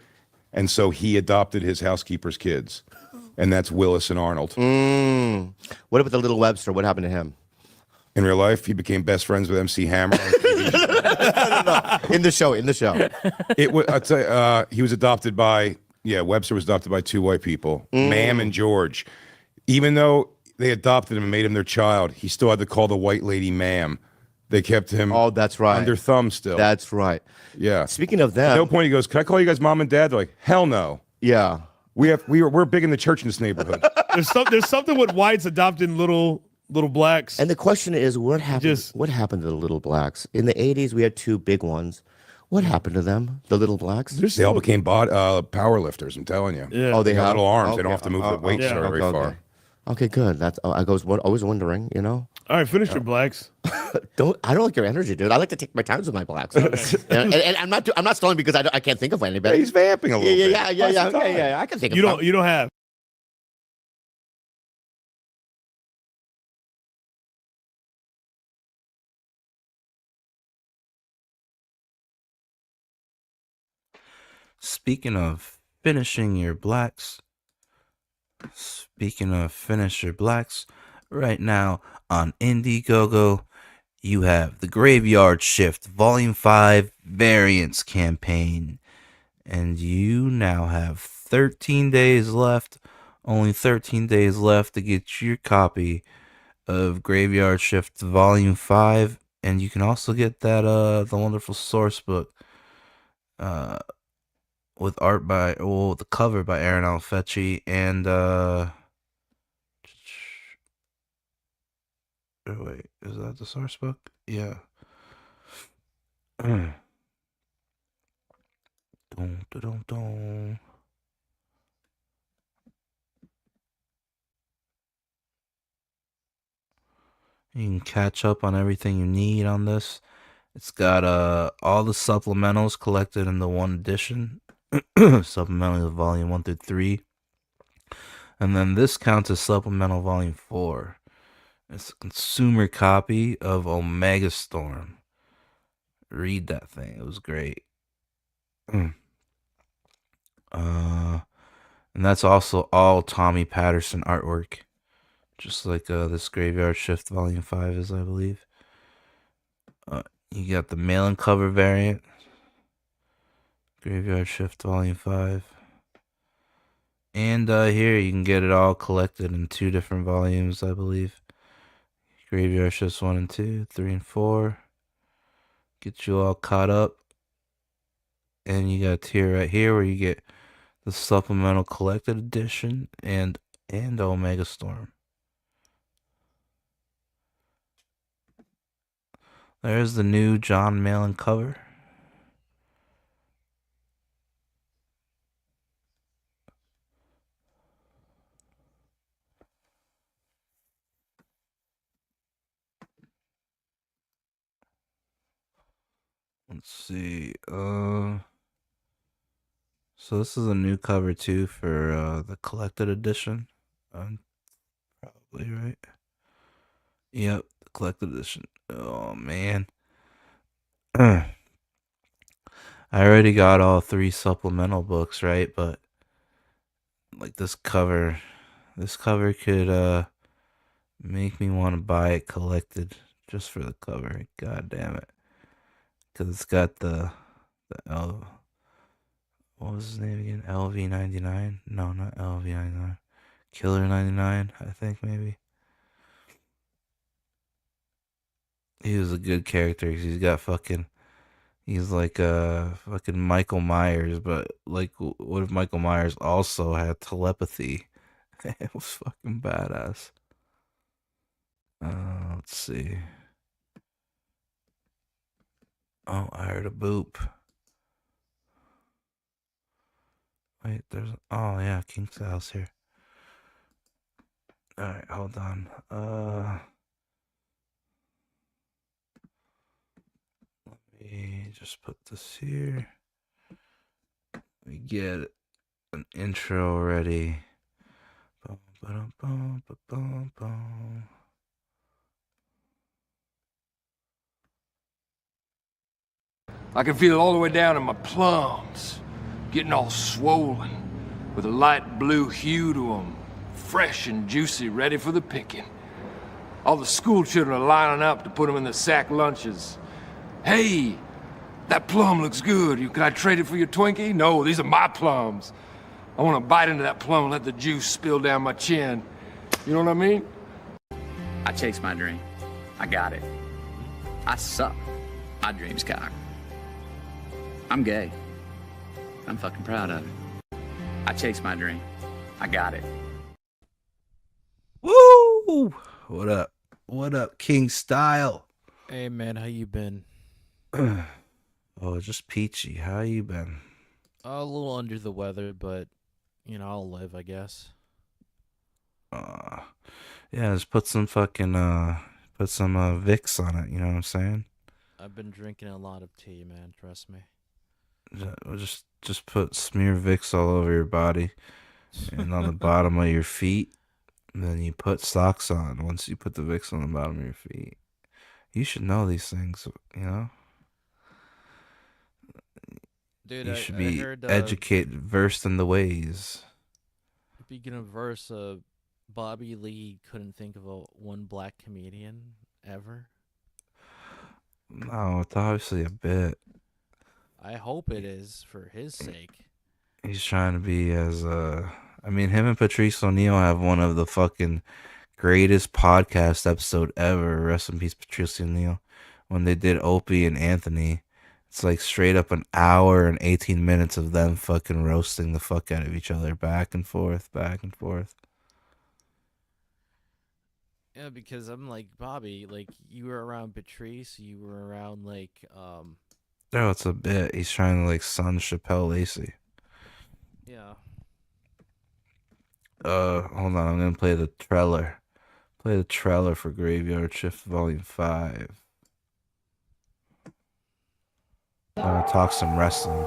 and so he adopted his housekeeper's kids, and that's Willis and Arnold. What about the little Webster? What happened to him? In real life, he became best friends with MC Hammer. In the show. I'd say he was adopted by Webster was adopted by 2 white people, Ma'am and George. Even though they adopted him and made him their child, he still had to call the white lady ma'am. They kept him. Oh, that's right. Under thumb still. That's right. Yeah. Speaking of them, At no point he goes, "Can I call you guys mom and dad?" They're like, "Hell no." Yeah. We're big in the church in this neighborhood. There's something with whites adopting little blacks. And the question is, what happened? What happened to the little blacks in the '80s? We had 2 big ones. What happened to them? The little blacks? They all became power lifters. I'm telling you. Yeah. Oh, they got have little arms. They Okay. don't have to move the weights very far. Okay, good. That's I was always wondering. All right, finish your blacks. I don't like your energy, dude. I like to take my time with my blacks. and I'm not stalling because I can't think of anybody. He's vamping a little bit. Yeah. Okay, I can think of. You don't have. Speaking of finishing your blacks, right now on Indiegogo, you have the Graveyard Shift Volume 5 Variants campaign. And you now have 13 days left, only 13 days left to get your copy of Graveyard Shift Volume 5. And you can also get that, the wonderful source book, with art by, the cover by Aaron Alfecci and, wait, is that the source book? Yeah. Dun, dun, dun, dun. You can catch up on everything you need on this. It's got all the supplementals collected in the one edition. Supplemental volume 1 through 3. And then this counts as supplemental volume 4. It's a consumer copy of Omega Storm. Read that thing. It was great. And that's also all Tommy Patterson artwork. Just like this Graveyard Shift Volume 5 is, I believe. You got the mail and cover variant. Graveyard Shift Volume 5. And here you can get it all collected in 2 different volumes, I believe. Graveyard Shifts 1 and 2, 3 and 4. Get you all caught up. And you got a tier right here where you get the supplemental collected edition and Omega Storm. There's the new John Malin cover. Let's see. So this is a new cover too for the collected edition. Probably right. Yep, the collected edition. Oh man. I already got all 3 supplemental books, right? But like this cover could make me want to buy it collected just for the cover. God damn it. Cuz it's got the what was his name again? LV99? No, not LV99. Killer 99, I think maybe. He was a good character because he's like fucking Michael Myers, but like what if Michael Myers also had telepathy? It was fucking badass. Let's see. Oh, I heard a boop. Wait, oh yeah, King Sal's here. Alright, hold on. Let me just put this here. We get an intro ready. Bum, ba-dum, bum, ba-bum, bum. I can feel it all the way down in my plums, getting all swollen, with a light blue hue to them, fresh and juicy, ready for the picking. All the school children are lining up to put them in the sack lunches. Hey, that plum looks good. Can I trade it for your Twinkie? No, these are my plums. I want to bite into that plum and let the juice spill down my chin. You know what I mean? I chase my dream. I got it. I suck. My dream's cock. I'm gay. I'm fucking proud of it. I chase my dream. I got it. Woo! What up? What up, King Style? Hey man, how you been? Oh, just peachy. How you been? A little under the weather, but you know, I'll live, I guess. Yeah, just put some fucking Vicks on it, you know what I'm saying? I've been drinking a lot of tea, man, trust me. Just smear Vicks all over your body and on the bottom of your feet. And then you put socks on once you put the Vicks on the bottom of your feet. You should know these things, you know? Dude, you should I be heard, educated, versed in the ways. Speaking of verse, Bobby Lee couldn't think of one black comedian ever. No, it's obviously a bit. I hope it is for his sake. He's trying to be as I mean, him and Patrice O'Neal have one of the fucking greatest podcast episode ever. Rest in peace, Patrice O'Neal. When they did Opie and Anthony, it's like straight up an hour and 18 minutes of them fucking roasting the fuck out of each other, back and forth, back and forth. Yeah, because I'm like, Bobby, like, you were around Patrice, you were around, like, Oh, it's a bit. He's trying to like son Chappelle Lacey. Yeah. Hold on, I'm gonna play the trailer. Play the trailer for Graveyard Shift Volume 5. I'm gonna talk some wrestling.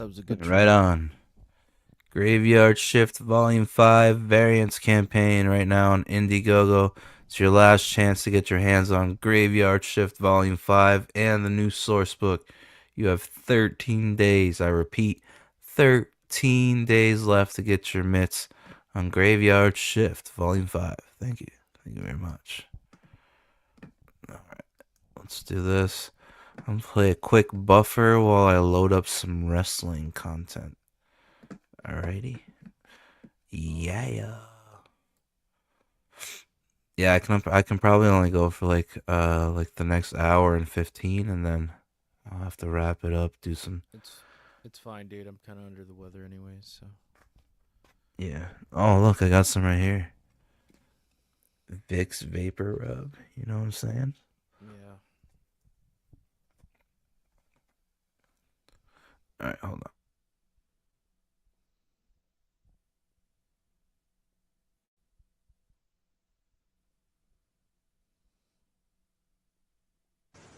that was a good Right on. Graveyard Shift Volume 5 variants campaign right now on Indiegogo. It's your last chance to get your hands on Graveyard Shift Volume 5 and the new source book. You have 13 days, I repeat, 13 days left to get your mitts on Graveyard Shift Volume 5. Thank you. Thank you very much. Alright, let's do this. I'm going to play a quick buffer while I load up some wrestling content. Alrighty. Yeah. Yeah, I can probably only go for like the next hour and 15, and then I'll have to wrap it up, do some. It's fine, dude. I'm kind of under the weather anyways, so. Yeah. Oh, look, I got some right here. Vicks Vapor Rub. You know what I'm saying? Yeah. All right, hold on.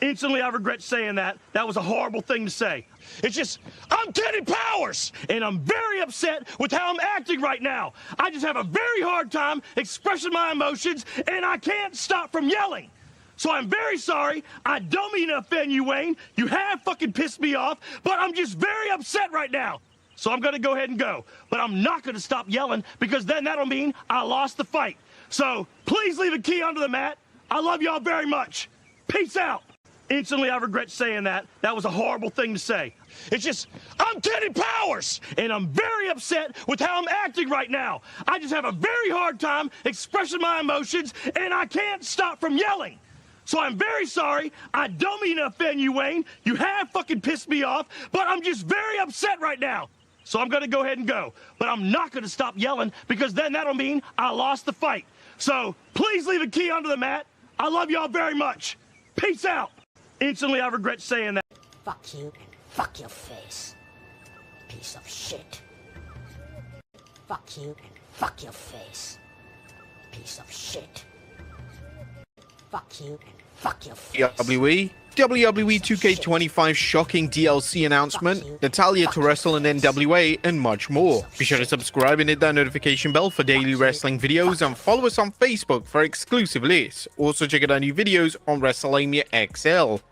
Instantly, I regret saying that. That was a horrible thing to say. It's just, I'm Teddy Powers, and I'm very upset with how I'm acting right now. I just have a very hard time expressing my emotions, and I can't stop from yelling. So I'm very sorry. I don't mean to offend you, Wayne. You have fucking pissed me off, but I'm just very upset right now. So I'm going to go ahead and go. But I'm not going to stop yelling, because then that'll mean I lost the fight. So please leave a key under the mat. I love y'all very much. Peace out. Instantly, I regret saying that. That was a horrible thing to say. It's just, I'm Teddy Powers, and I'm very upset with how I'm acting right now. I just have a very hard time expressing my emotions, and I can't stop from yelling. So I'm very sorry. I don't mean to offend you, Wayne. You have fucking pissed me off, but I'm just very upset right now. So I'm going to go ahead and go. But I'm not going to stop yelling, because then that'll mean I lost the fight. So please leave a key under the mat. I love y'all very much. Peace out. Instantly, I regret saying that. Fuck you and fuck your face. Piece of shit. Fuck you and fuck your face. Piece of shit. Fuck you and fuck your face. WWE 2K25 shocking DLC announcement, Natalia to wrestle in NWA, and much more. Be sure to subscribe and hit that notification bell for daily wrestling videos, and follow us on Facebook for exclusive lists. Also check out our new videos on WrestleMania XL.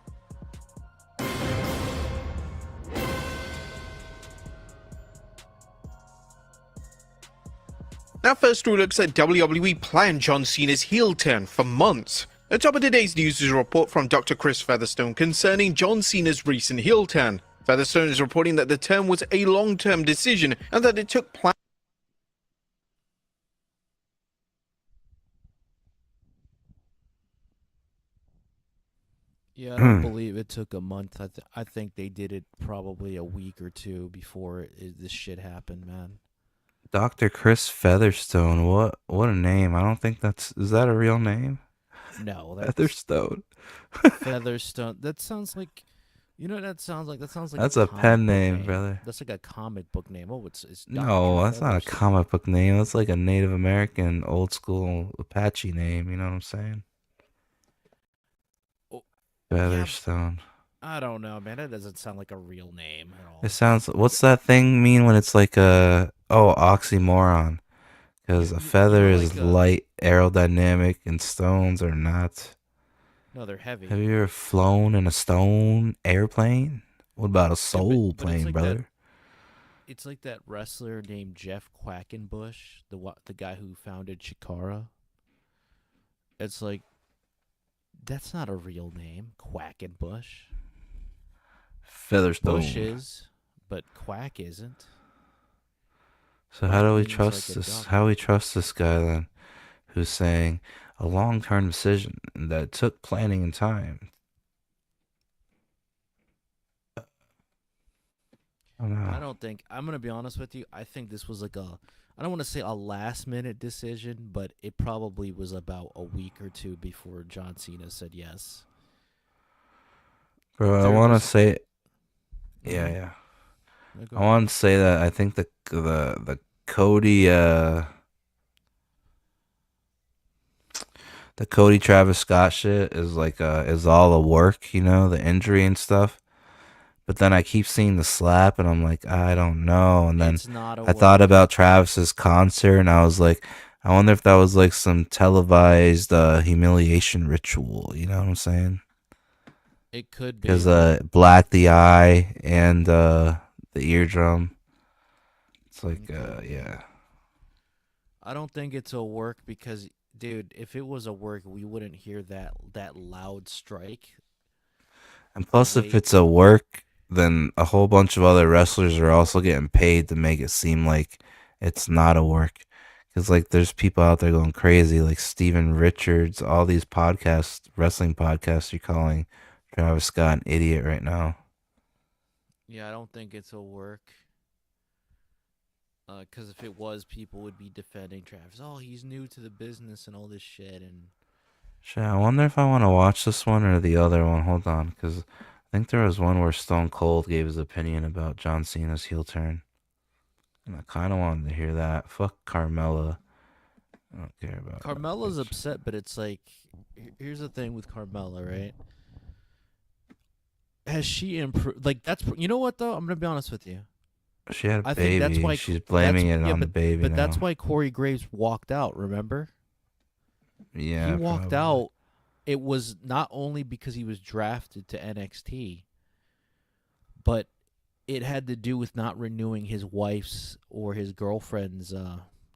Now first we looks at WWE planned John Cena's heel turn for months. The top of today's news is a report from Dr. Chris Featherstone concerning John Cena's recent heel turn. Featherstone is reporting that the turn was a long-term decision and that it took plan. Yeah, I don't believe it took a month. I think they did it probably a week or two before this shit happened, man. Dr. Chris Featherstone. What a name. I don't think is that a real name? No, Featherstone. Featherstone. That sounds like, that sounds like That's a comic pen book name, brother. That's like a comic book name. Oh, it's Dr. No, that's not a Featherstone. comic book name. That's like a Native American, old school Apache name. You know what I'm saying? Featherstone. I don't know, man. That doesn't sound like a real name at all. It sounds. What's that thing mean when it's like oxymoron? Because a feather is light, aerodynamic, and stones are not. No, they're heavy. Have you ever flown in a stone airplane? What about a soul plane, brother? It's like that wrestler named Jeff Quackenbush, the guy who founded Chikara. It's like, that's not a real name, Quackenbush. Featherstone. Bush is, but Quack isn't. So how do we Means trust like a this? duck. How do we trust this guy then, who's saying a long-term decision that took planning and time? I don't think, I'm going to be honest with you, I think this was like I don't want to say a last-minute decision, but it probably was about a week or two before John Cena said yes. Bro, I want to say, yeah. I want to say that I think the Cody the Cody Travis Scott shit is like is all the work, the injury and stuff. But then I keep seeing the slap, and I'm like, I don't know. And then It's not a I thought work. about Travis's concert, and I was like, I wonder if that was like some televised humiliation ritual. You know what I'm saying? It could be. Because black the eye and the eardrum. It's like, yeah. I don't think it's a work because, dude, if it was a work, we wouldn't hear that loud strike. And plus, if it's a work, then a whole bunch of other wrestlers are also getting paid to make it seem like it's not a work. Because, like, there's people out there going crazy, like Steven Richards, all these podcasts, wrestling podcasts, you're calling Travis Scott an idiot right now. Yeah, I don't think it's a work. Because if it was, people would be defending Travis. Oh, he's new to the business and all this shit. And Shit, I wonder if I want to watch this one or the other one. Hold on, because I think there was one where Stone Cold gave his opinion about John Cena's heel turn. And I kind of wanted to hear that. Fuck Carmella. I don't care about Carmella's upset, but it's like, here's the thing with Carmella, right? Has she improved? Like, that's, you know what, though? I'm going to be honest with you. She had a I baby. think that's why She's blaming it on the baby But now. that's why Corey Graves walked out, remember? Yeah, he walked probably. out. It was not only because he was drafted to NXT, but it had to do with not renewing his wife's or his girlfriend's,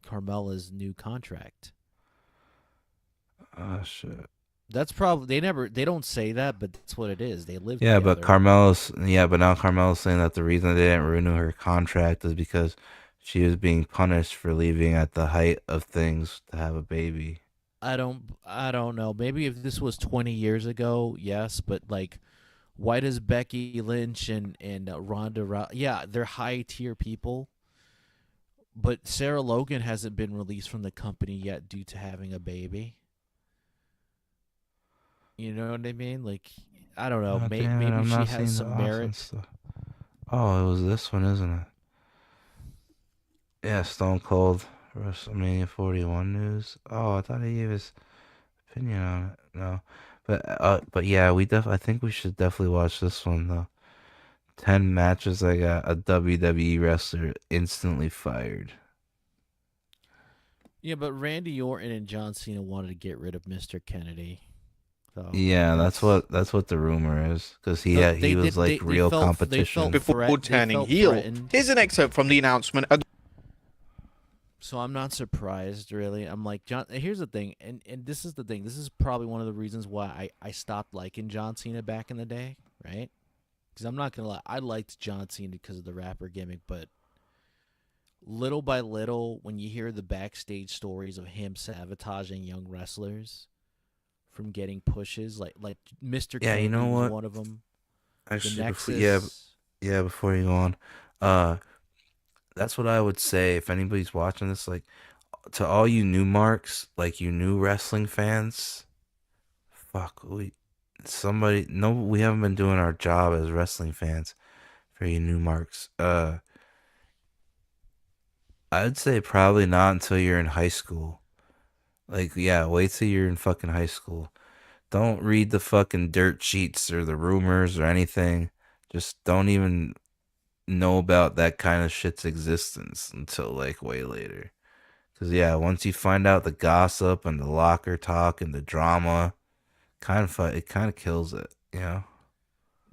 Carmella's new contract. Oh shit. That's probably they don't say that, but that's what it is. They live Yeah, together. but now Carmella's saying that the reason they didn't renew her contract is because she was being punished for leaving at the height of things to have a baby. I don't know. Maybe if this was 20 years ago, yes, but like, why does Becky Lynch and Ronda yeah, they're high tier people, but Sarah Logan hasn't been released from the company yet due to having a baby. You know what I mean? Like, I don't know. God Maybe damn it, I'm she not seeing has the some awesome merit. stuff. Oh, it was this one, isn't it? Yeah, Stone Cold WrestleMania 41 news. Oh, I thought he gave his opinion on it. No, but yeah, I think we should definitely watch this one though. 10 matches I got a WWE wrestler instantly fired. Yeah, but Randy Orton and John Cena wanted to get rid of Mr. Kennedy. So Yeah, that's what the rumor is, because he was like real competition. Before turning heel. Here's an excerpt from the announcement. So I'm not surprised, really. I'm like, John. Here's the thing, and this is the thing. This is probably one of the reasons why I stopped liking John Cena back in the day, right? Because I'm not gonna lie, I liked John Cena because of the rapper gimmick, but little by little, when you hear the backstage stories of him sabotaging young wrestlers from getting pushes, like Mr. Yeah, Kennedy you know was what? one of them. Actually, Nexus. before you go on, that's what I would say if anybody's watching this, like, to all you new marks, like you new wrestling fans, we haven't been doing our job as wrestling fans for you new marks. I'd say probably not until you're in high school. Like, yeah, wait till you're in fucking high school. Don't read the fucking dirt sheets or the rumors or anything. Just don't even know about that kind of shit's existence until like way later. Because yeah, once you find out the gossip and the locker talk and the drama, it kind of kills it, you know?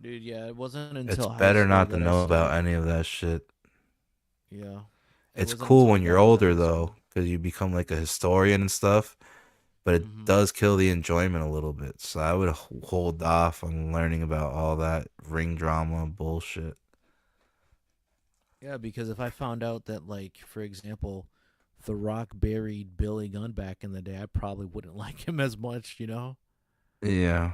Dude, yeah, it wasn't until It's high better school not to that I know about started- any of that shit. Yeah. It's wasn't cool until when you're older though, because you become like a historian and stuff. But it does kill the enjoyment a little bit. So I would hold off on learning about all that ring drama bullshit. Yeah, because if I found out that, like, for example, The Rock buried Billy Gunn back in the day, I probably wouldn't like him as much, you know? Yeah.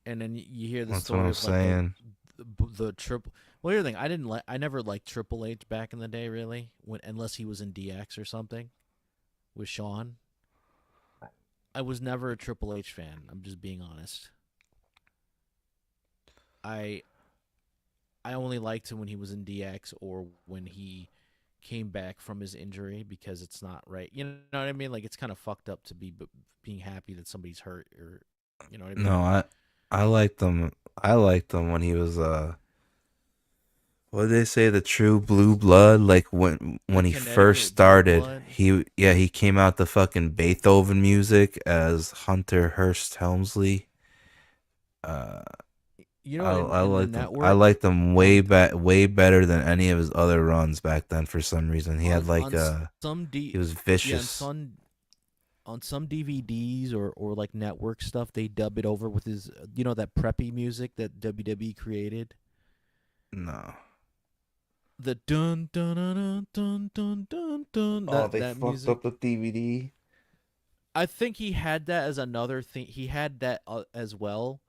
And then you hear the That's story what I'm of saying. like the triple. Well, here's the thing, I never liked Triple H back in the day, really, unless he was in DX or something with Shawn. I was never a Triple H fan. I'm just being honest. I only liked him when he was in DX or when he came back from his injury, because it's not right. You know what I mean? Like, it's kind of fucked up to be being happy that somebody's hurt, or you know what I mean? No, I liked him. I liked him when he was What did they say? The true blue blood, like when he Connecticut first blue started, blood. he came out the fucking Beethoven music as Hunter Hearst Helmsley. You know, I in the liked him. I network liked him way better than any of his other runs back then. For some reason, he had like he was vicious. On some DVDs or like network stuff, they dub it over with his, that preppy music that WWE created. No. The dun dun dun dun dun dun dun. That music. up the DVD. I think he had that as another thing. He had that as well.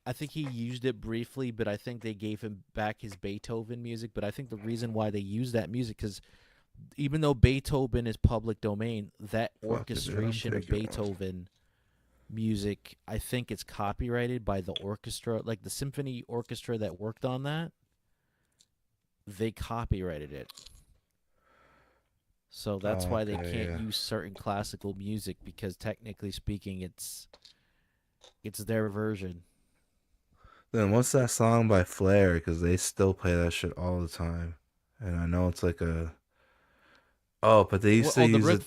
I think he used it briefly, but I think they gave him back his Beethoven music. But I think the reason why they used that music, because even though Beethoven is public domain, that orchestration of Beethoven music, I think it's copyrighted by the orchestra, like the symphony orchestra that worked on that. They copyrighted it. So that's why they can't use certain classical music, because technically speaking, it's their version. Then what's that song by Flair? Because they still play that shit all the time, and I know it's like a. Oh, but they used to use it.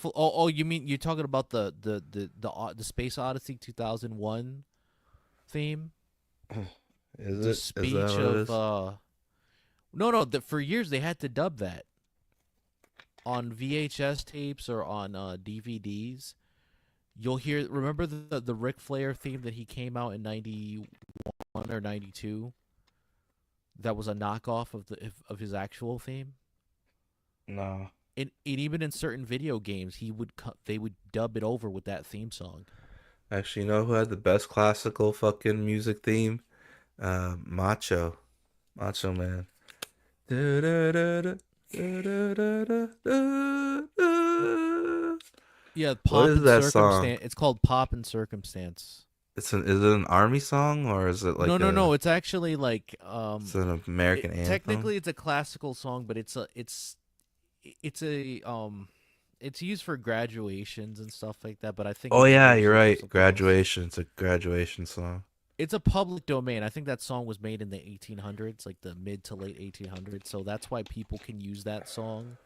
You mean you're talking about the Space Odyssey 2001 theme? Is the it? Speech Is that what it is? No. For years they had to dub that on VHS tapes or on DVDs. You'll hear. Remember the Ric Flair theme that he came out in 91 or 92? That was a knockoff of his actual theme. No. And even in certain video games, they would dub it over with that theme song. Actually, you know who had the best classical fucking music theme? Macho Man. Yeah, what is that song? It's called Pop and Circumstance. Is it an army song or is it like no? It's actually like it's an American anthem. Technically, it's a classical song, but it's used for graduations and stuff like that. But I think. Oh yeah, you're right. Graduation. It's a graduation song. It's a public domain. I think that song was made in the 1800s, like the mid to late 1800s. So that's why people can use that song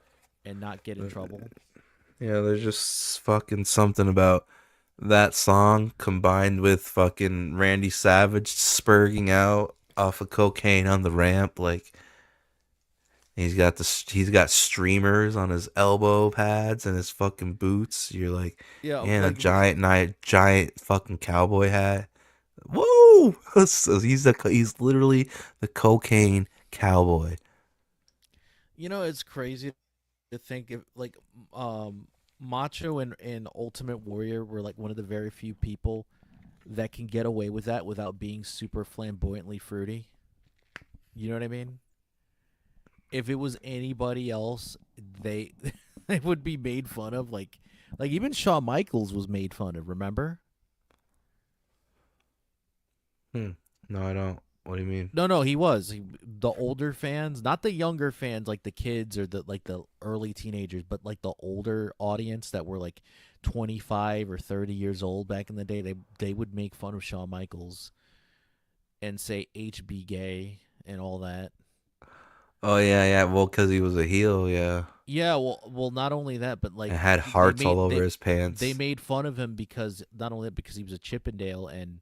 and not get in trouble. Yeah, there's just fucking something about that song combined with fucking Randy Savage spurging out off of cocaine on the ramp. Like he's got streamers on his elbow pads and his fucking boots. You're like, and a giant fucking cowboy hat. Woo! So he's literally the cocaine cowboy. It's crazy to think if like Macho and Ultimate Warrior were like one of the very few people that can get away with that without being super flamboyantly fruity. You know what I mean? If it was anybody else, they would be made fun of. Like even Shawn Michaels was made fun of. Remember? No, I don't. What do you mean? No, he was. The older fans, not the younger fans like the kids or the early teenagers, but like the older audience that were like 25 or 30 years old back in the day, they would make fun of Shawn Michaels and say HB gay and all that. Oh yeah. Well, because he was a heel, yeah. Yeah, well, not only that, but like it had hearts all over his pants. They made fun of him because not only that, because he was a Chippendale and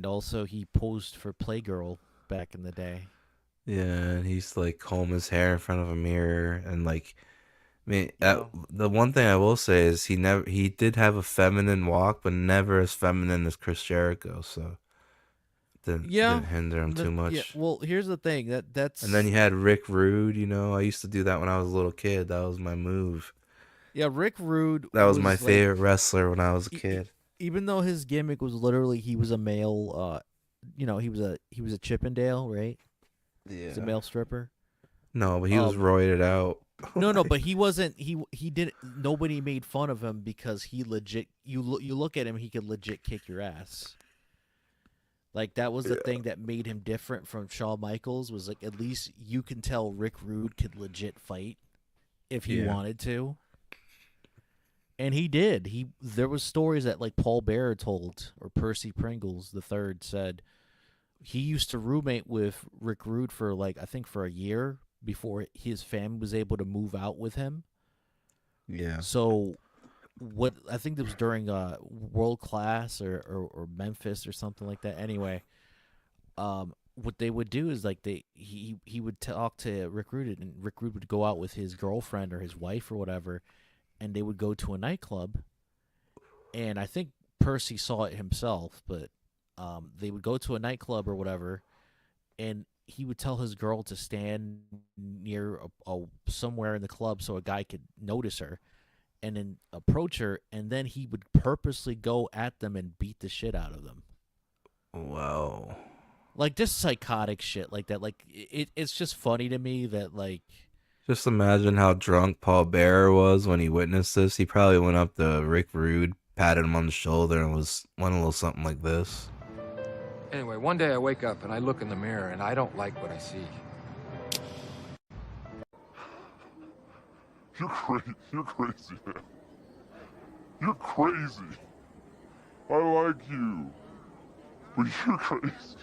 also he posed for Playgirl back in the day. Yeah, and he's like comb his hair in front of a mirror and like, I mean, the one thing I will say is he did have a feminine walk, but never as feminine as Chris Jericho. So didn't hinder him too much. Yeah, well, here's the thing that's. And then you had Rick Rude. I used to do that when I was a little kid. That was my move. Yeah, Rick Rude. That was my favorite wrestler when I was a kid. Even though his gimmick was literally he was a male, he was a Chippendale, right? Yeah, he's a male stripper. No, but he was roided out. No, but he wasn't. He didn't. Nobody made fun of him because he legit. You look at him, he could legit kick your ass. Like that was the thing that made him different from Shawn Michaels. Was like at least you can tell Rick Rude could legit fight if he wanted to. And he did. There was stories that like Paul Bearer told, or Percy Pringles III said, he used to roommate with Rick Rude for like I think for a year before his family was able to move out with him. Yeah. So what I think this was during World Class or Memphis or something like that. Anyway, what they would do is like he would talk to Rick Rude, and Rick Rude would go out with his girlfriend or his wife or whatever, and they would go to a nightclub. And I think Percy saw it himself, but they would go to a nightclub or whatever, and he would tell his girl to stand near somewhere in the club so a guy could notice her and then approach her, and then he would purposely go at them and beat the shit out of them. Wow. Like, just psychotic shit like that. Like, it's just funny to me that, like... Just imagine how drunk Paul Bearer was when he witnessed this. He probably went up to Rick Rude, patted him on the shoulder, and went a little something like this. Anyway, one day I wake up and I look in the mirror and I don't like what I see. You're crazy. You're crazy, man. You're crazy. I like you. But you're crazy.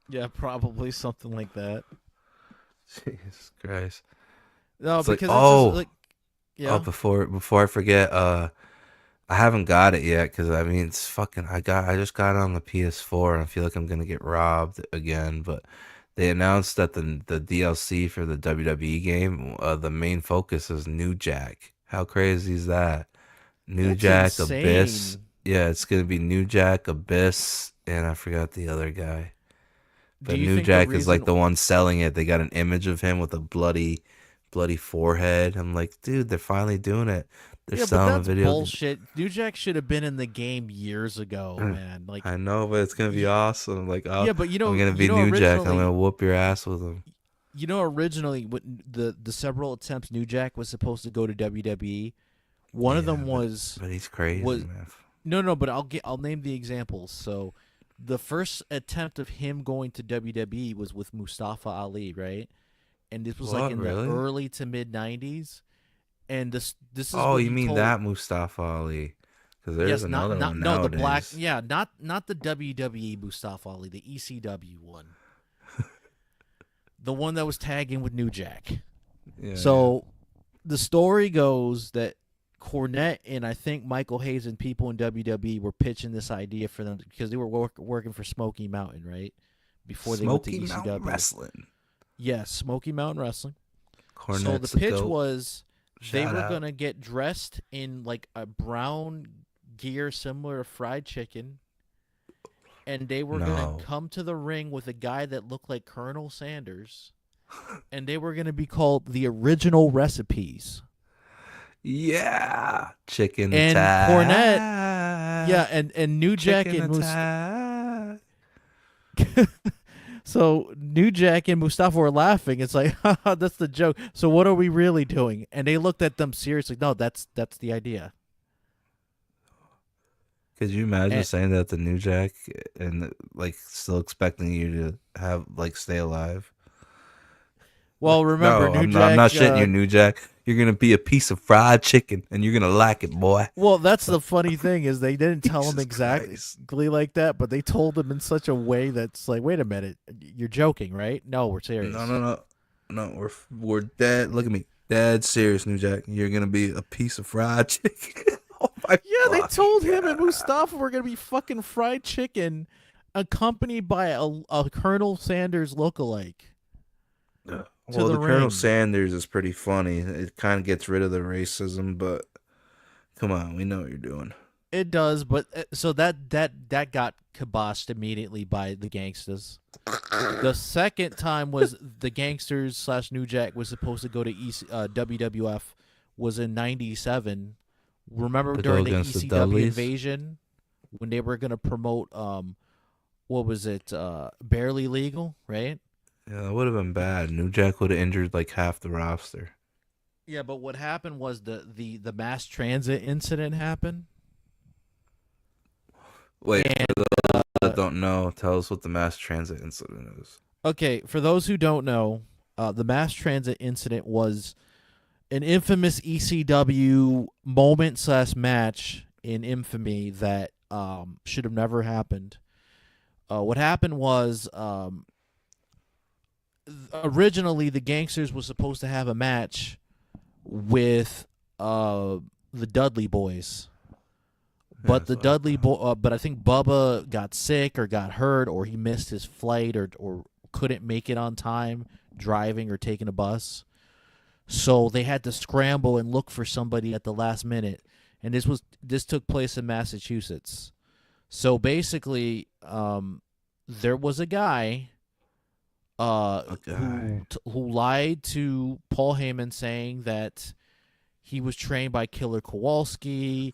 Yeah, probably something like that. Jesus Christ. No, It's because like, it's just like... Yeah. Oh, before I forget, I haven't got it yet because I mean it's fucking. I just got it on the PS4 and I feel like I'm gonna get robbed again. But they announced that the DLC for the WWE game, the main focus is New Jack. How crazy is that? New Jack, insane. Abyss. Yeah, it's gonna be New Jack, Abyss, and I forgot the other guy. But New Jack is like the one selling it. They got an image of him with a bloody forehead. I'm like, dude, they're finally doing it. They're selling but a video. Bullshit. New Jack should have been in the game years ago, man. Like, I know, but it's gonna be awesome. Like, yeah, but you know, I'm gonna be New Jack. I'm gonna whoop your ass with him. You know, originally, the several attempts New Jack was supposed to go to WWE. One of them was, but he's crazy, man. No, but I'll name the examples. So, the first attempt of him going to WWE was with Mustafa Ali, right? And this was like in the early to mid '90s. And this is you mean that Mustafa Ali? Because there's another one nowadays. No, the black, not the WWE Mustafa Ali, the ECW one, the one that was tagging with New Jack. Yeah, so the story goes that Cornette and I think Michael Hayes and people in WWE were pitching this idea for them because they were working for Smoky Mountain, right? Before they went to ECW. Mountain Wrestling. Yes, Smoky Mountain Wrestling. Cornette's so the pitch goat. was they Shout were out. going to get dressed in like a brown gear similar to fried chicken, and they were going to come to the ring with a guy that looked like Colonel Sanders, and they were going to be called the Original Recipes. Yeah, chicken and attack. Cornette, yeah, and New Jack Chicken and So New Jack and Mustafa were laughing. It's like, haha, that's the joke. So what are we really doing? And they looked at them seriously. No, that's the idea. Could you imagine saying that to New Jack and like still expecting you to have like stay alive? Well, remember, no, New Jack. I'm not shitting you, New Jack. You're gonna be a piece of fried chicken, and you're gonna like it, boy. Well, that's the funny thing is they didn't tell him exactly like that, but they told him in such a way that's like, wait a minute, you're joking, right? No, we're serious. No, we're dead. Look at me, dead serious, New Jack. You're gonna be a piece of fried chicken. They told him and Mustafa were gonna be fucking fried chicken, accompanied by a Colonel Sanders lookalike. Well, the Colonel Sanders is pretty funny. It kind of gets rid of the racism, but come on, we know what you're doing. It does, but so that got kiboshed immediately by the gangsters. The second time was the gangsters / New Jack was supposed to go to WWF was in '97. Remember during the ECW invasion when they were going to promote what was it? Barely Legal, right? Yeah, that would have been bad. New Jack would have injured like half the roster. Yeah, but what happened was the mass transit incident happened. Wait, for those that don't know, tell us what the mass transit incident is. Okay, for those who don't know, the mass transit incident was an infamous ECW moment / match in infamy that should have never happened. What happened was originally the Gangsters was supposed to have a match with the Dudley Boys. But the Dudley but I think Bubba got sick or got hurt or he missed his flight or couldn't make it on time driving or taking a bus. So they had to scramble and look for somebody at the last minute. And this took place in Massachusetts. So basically, there was a guy who lied to Paul Heyman saying that he was trained by Killer Kowalski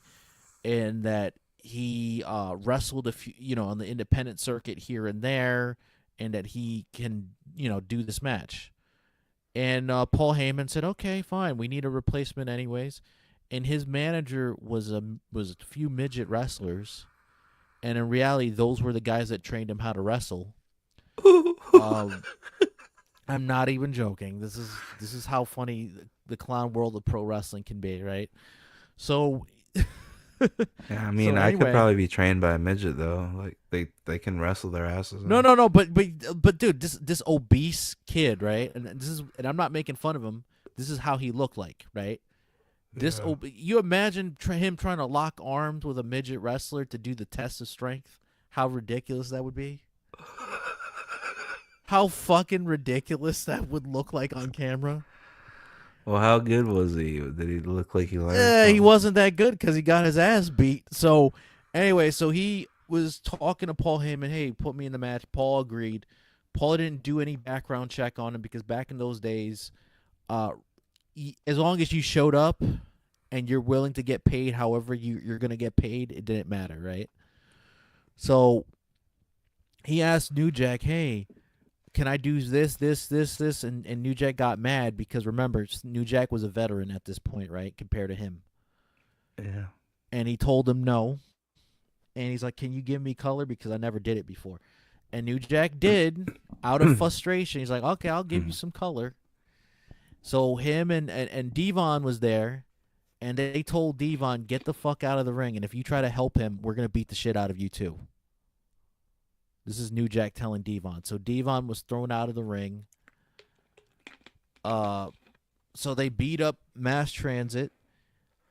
and that he wrestled a few, on the independent circuit here and there, and that he can, do this match. And Paul Heyman said, "Okay, fine. We need a replacement anyways." And his manager was a few midget wrestlers, and in reality, those were the guys that trained him how to wrestle. I'm not even joking. This is how funny the clown world of pro wrestling can be, right? So. Yeah, I mean, I could probably be trained by a midget though. Like they can wrestle their asses off. No, but dude, this obese kid, right? And I'm not making fun of him. This is how he looked like, right? You imagine him trying to lock arms with a midget wrestler to do the test of strength? How ridiculous that would be. How fucking ridiculous that would look like on camera. Well, how good was he? Did he look like he learned? He wasn't that good because he got his ass beat. So, anyway, he was talking to Paul Heyman, "Hey, put me in the match." Paul agreed. Paul didn't do any background check on him because back in those days, as long as you showed up and you're willing to get paid however you're going to get paid, it didn't matter, right? So, he asked New Jack, "Hey, can I do this? And New Jack got mad because, remember, New Jack was a veteran at this point, right, compared to him. Yeah. And he told him no. And he's like, "Can you give me color? Because I never did it before." And New Jack did, out of frustration. He's like, "Okay, I'll give you some color." So him and Devon was there, and they told Devon, "Get the fuck out of the ring, and if you try to help him, we're going to beat the shit out of you too." This is New Jack telling Devon. So Devon was thrown out of the ring. So they beat up Mass Transit.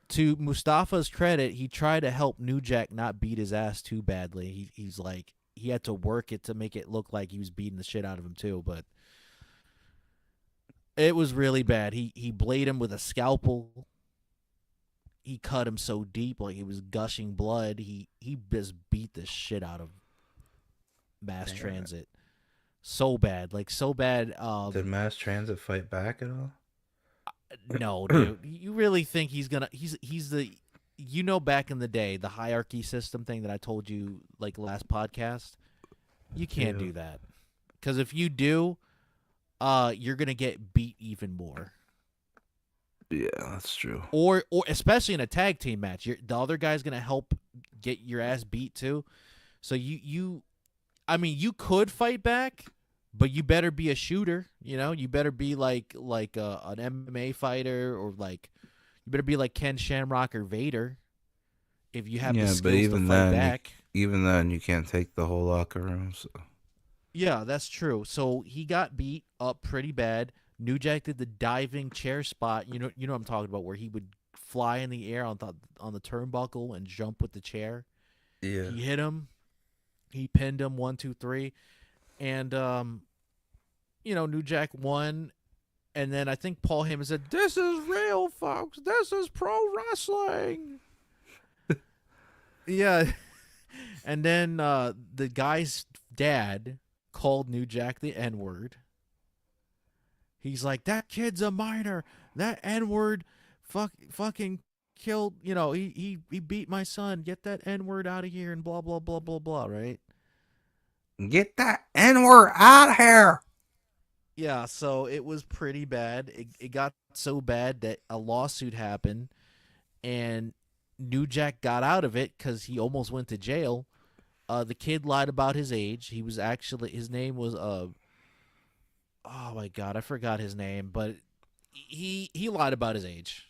To Mustafa's credit, he tried to help New Jack not beat his ass too badly. He's like, he had to work it to make it look like he was beating the shit out of him too, but it was really bad. He bladed him with a scalpel. He cut him so deep, like he was gushing blood. He just beat the shit out of Mass Transit. So bad. Did Mass Transit fight back at all? No, dude. You really think he's the back in the day, the hierarchy system thing that I told you like last podcast? You can't do that. Because if you do, you're gonna get beat even more. Yeah, that's true. Or especially in a tag team match, the other guy's gonna help get your ass beat too. So you could fight back, but you better be a shooter. You better be like an MMA fighter, or like you better be like Ken Shamrock or Vader. If you have the skills to fight back. Even then, you can't take the whole locker room. So. Yeah, that's true. So he got beat up pretty bad. New Jack did the diving chair spot. You know what I'm talking about, where he would fly in the air on the turnbuckle and jump with the chair. Yeah. He hit him. He pinned him 1, 2, 3, and New Jack won. And then I think Paul Heyman said, "This is real, folks. This is pro wrestling." Yeah. And then the guy's dad called New Jack the N-word. He's like, "That kid's a minor. That N-word fucking killed, he beat my son. Get that N-word out of here," and blah, blah, blah, blah, blah, right? Get that N-word out of here. Yeah, so it was pretty bad. It got so bad that a lawsuit happened, and New Jack got out of it because he almost went to jail. The kid lied about his age. His name was, oh my God, I forgot his name, but he lied about his age.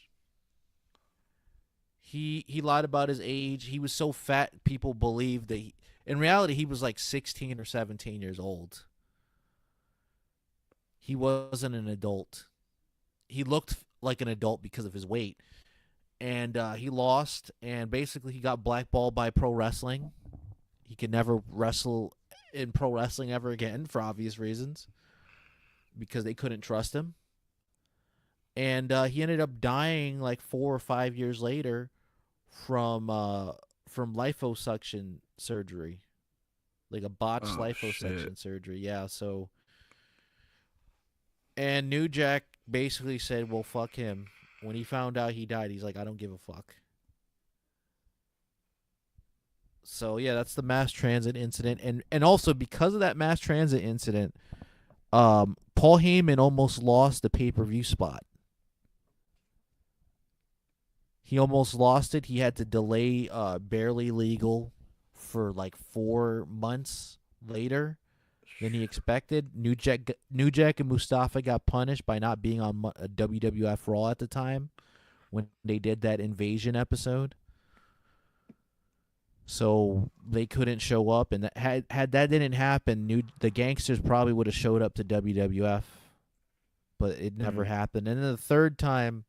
He lied about his age. He was so fat, people believed that in reality he was like 16 or 17 years old. He wasn't an adult. He looked like an adult because of his weight. And he lost, and basically he got blackballed by pro wrestling. He could never wrestle in pro wrestling ever again for obvious reasons, because they couldn't trust him. And he ended up dying like 4 or 5 years later from liposuction surgery, like a botched liposuction surgery. Yeah, so. And New Jack basically said, well, fuck him. When he found out he died, he's like, I don't give a fuck. So, yeah, that's the mass transit incident. And also, because of that mass transit incident, Paul Heyman almost lost the pay-per-view spot. He almost lost it. He had to delay Barely Legal for like 4 months later than he expected. New Jack and Mustafa got punished by not being on WWF Raw at the time when they did that Invasion episode. So they couldn't show up, and had that didn't happen, the Gangsters probably would have showed up to WWF, but it never happened. And then the third time,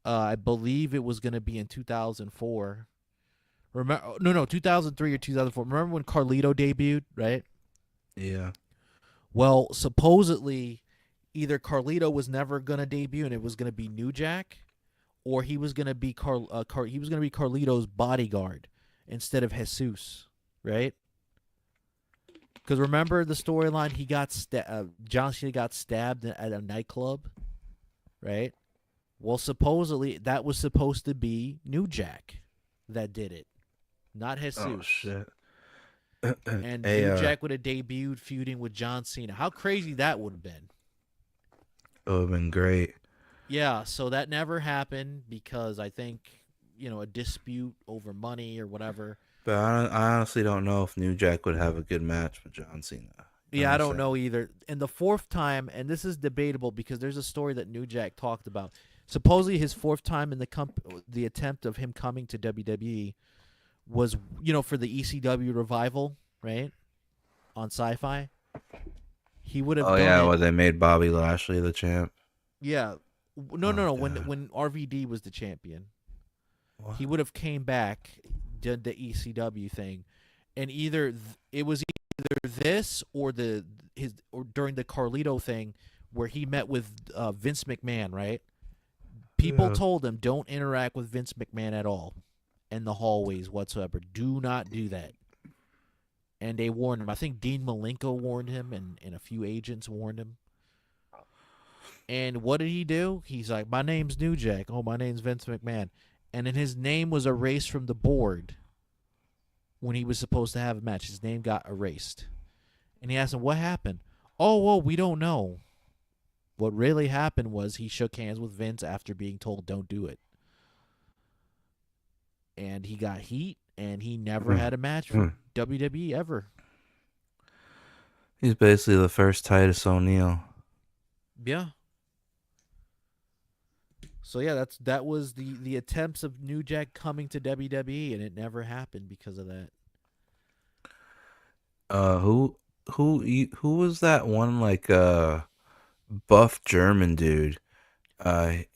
I believe it was going to be in 2004. 2003 or 2004. Remember when Carlito debuted, right? Yeah. Well, supposedly, either Carlito was never going to debut and it was going to be New Jack, or he was going to be Carlito's bodyguard instead of Jesus, right? Because remember the storyline, he got John Cena got stabbed at a nightclub, right? Well, supposedly that was supposed to be New Jack that did it, not Jesus. Oh shit. And New Jack would have debuted feuding with John Cena. How crazy that would have been. It would have been great. Yeah, so that never happened because I think, a dispute over money or whatever. But I honestly don't know if New Jack would have a good match with John Cena. Yeah, I don't know either. And the fourth time, and this is debatable because there's a story that New Jack talked about. Supposedly his fourth time in the attempt of him coming to WWE was, for the ECW revival, right? On Sci-Fi. He would have where they made Bobby Lashley the champ. Yeah. No. When RVD was the champion. What? He would have came back, did the ECW thing, and it was either this or during the Carlito thing where he met with Vince McMahon, right? People told him don't interact with Vince McMahon at all in the hallways whatsoever. Do not do that. And they warned him. I think Dean Malenko warned him, and a few agents warned him. And what did he do? He's like, my name's New Jack. Oh, my name's Vince McMahon. And then his name was erased from the board when he was supposed to have a match. His name got erased. And he asked him, what happened? Oh, well, we don't know. What really happened was he shook hands with Vince after being told don't do it. And he got heat, and he never had a match for WWE ever. He's basically the first Titus O'Neil. Yeah. So yeah, that was the attempts of New Jack coming to WWE, and it never happened because of that. Who was that one buff German dude?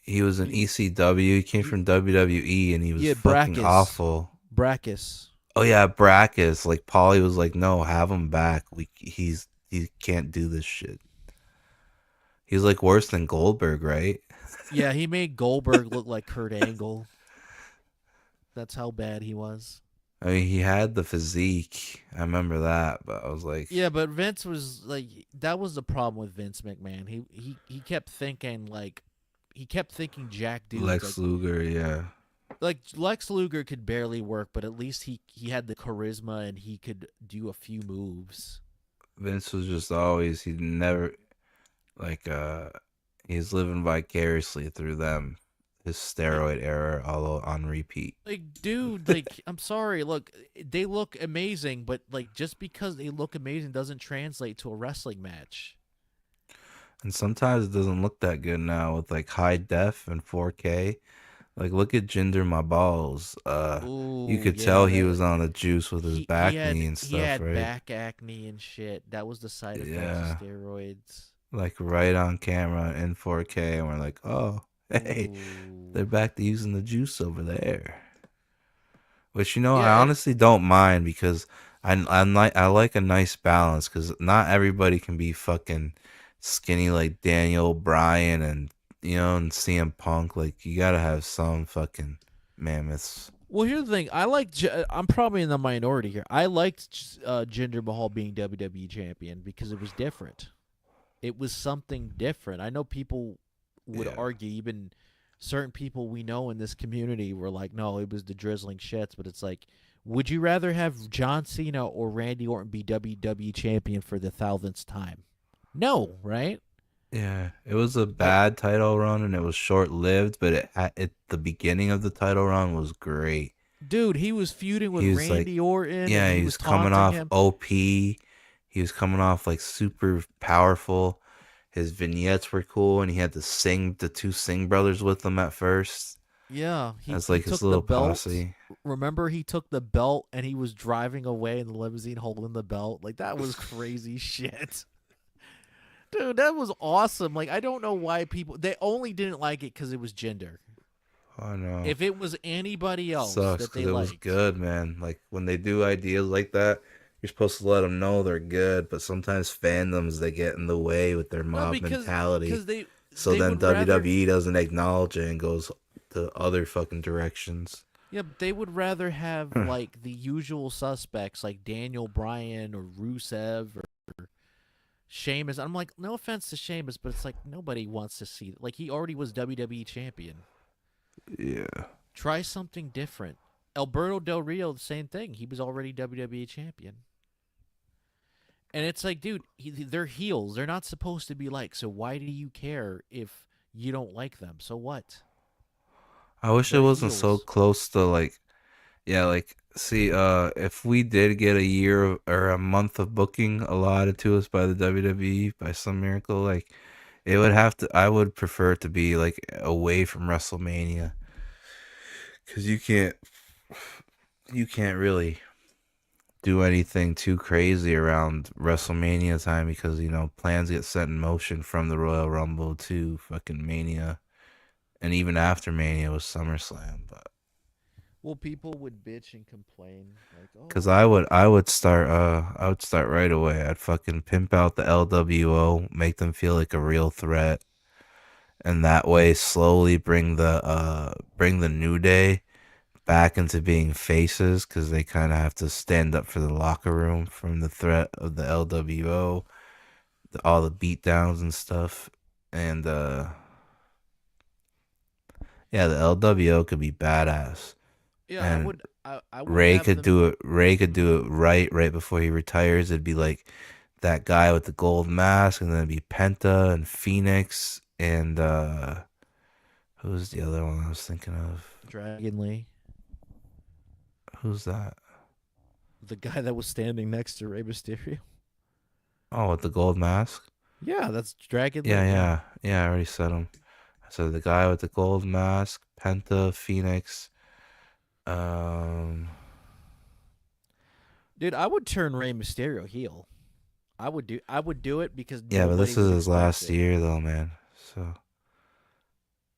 He was in ECW. He came from WWE, and he was fucking awful. Brackus. Oh yeah, Brackus. Like Paulie was like, no, have him back. He can't do this shit. He's like worse than Goldberg, right? Yeah, he made Goldberg look like Kurt Angle. That's how bad he was. I mean, he had the physique. I remember that, but I was like, yeah, but Vince was like, that was the problem with Vince McMahon. He kept thinking Jack dudes. Lex Luger, yeah. Like Lex Luger could barely work, but at least he had the charisma and he could do a few moves. Vince was just always, he never, he's living vicariously through them. His steroid era, although on repeat. Like, dude, I'm sorry. Look, they look amazing, but just because they look amazing doesn't translate to a wrestling match. And sometimes it doesn't look that good now with high def and 4K. Like, look at Jinder Mahal's. You Ooh, could yeah, tell he that was on the juice with his back knee and he stuff, had right? back acne and shit. That was the side effects of Yeah. steroids. Like right on camera in 4K, and we're like, oh, hey, they're back to using the juice over there. Which, you know, I honestly don't mind because I like a nice balance because not everybody can be fucking skinny like Daniel Bryan and, you know, and CM Punk. Like, you gotta have some fucking mammoths. Well, here's the thing. I'm probably in the minority here. I liked Jinder Mahal being WWE champion because it was different. It was something different. I know people would argue, even certain people we know in this community were like, no, it was the drizzling shits. But it's like, would you rather have John Cena or Randy Orton be WWE champion for the 1000th time? No, right? Yeah, it was a bad title run and it was short lived, but the beginning of the title run was great. Dude, he was feuding with Randy Orton. Yeah, and he he was was coming taunting off him. OP. He was coming off like super powerful. His vignettes were cool, and he had the two Singh brothers with him at first. Yeah, That's he like his took little the belt. posse. Remember, he took the belt and he was driving away in the limousine holding the belt. Like, that was crazy shit. Dude, that was awesome. Like, I don't know why they only didn't like it because it was gender. I know. If it was anybody else Sucks that they because it was liked, good, man. Like when they do ideas like that, you're supposed to let them know they're good, but sometimes fandoms they get in the way with their mob mentality. So they then would rather- WWE doesn't acknowledge it and goes to other fucking directions. yeah, but they would rather have like the usual suspects like Daniel Bryan or Rusev or Sheamus. I'm like, no offense to Sheamus, but it's like nobody wants to see. Like, he already was WWE champion. Yeah. Try something different. Alberto Del Rio, the same thing. He was already WWE champion. And it's like, dude, they're heels. They're not supposed to be like. So why do you care if you don't like them? So what? I wish it wasn't so close to like, yeah, like, see, if we did get a year or a month of booking allotted to us by the WWE by some miracle, like, it would have to, I would prefer it to be like away from WrestleMania. Because you can't really do anything too crazy around WrestleMania time because, you know, plans get set in motion from the Royal Rumble to fucking Mania. And even after Mania was SummerSlam, but well, people would bitch and complain like, oh, because I would start right away. I'd fucking pimp out the LWO, make them feel like a real threat, and that way slowly bring the New Day back into being faces because they kind of have to stand up for the locker room from the threat of the LWO, all the beatdowns and stuff, and yeah, the LWO could be badass. yeah, and I would Ray have could them- do it. Ray could do it right before he retires. It'd be like that guy with the gold mask, and then it'd be Penta and Phoenix and who's the other one I was thinking of? Dragon Lee, Who's that? the guy that was standing next to Rey Mysterio. Oh, with the gold mask. Yeah, that's Dragon Lee. Yeah. I already said him. I said the guy with the gold mask, Penta, Phoenix. Dude, I would turn Rey Mysterio heel. I would do it because Yeah, but this nobody is would his expect last it. year though, man. So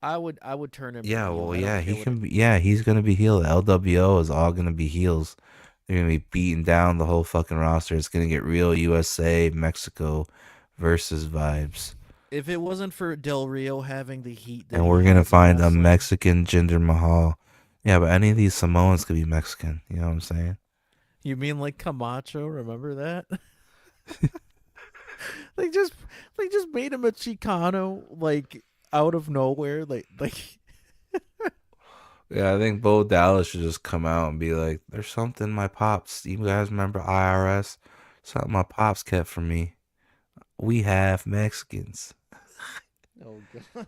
I would turn him. yeah, heel. well, I don't yeah, care he what can be. Yeah, he's gonna be heel. The LWO is all gonna be heels. They're gonna be beating down the whole fucking roster. It's gonna get real USA Mexico versus vibes, If it wasn't for Del Rio having the heat, that and he we're gonna has in find a wrestling- Mexican Jinder Mahal. Yeah, but any of these Samoans could be Mexican. You know what I'm saying? You mean like Camacho? Remember that? they just made him a Chicano like out of nowhere. Like Yeah, I think Bo Dallas should just come out and be like, "There's something my pops. You guys remember IRS? Something my pops kept from me. We have Mexicans." oh god.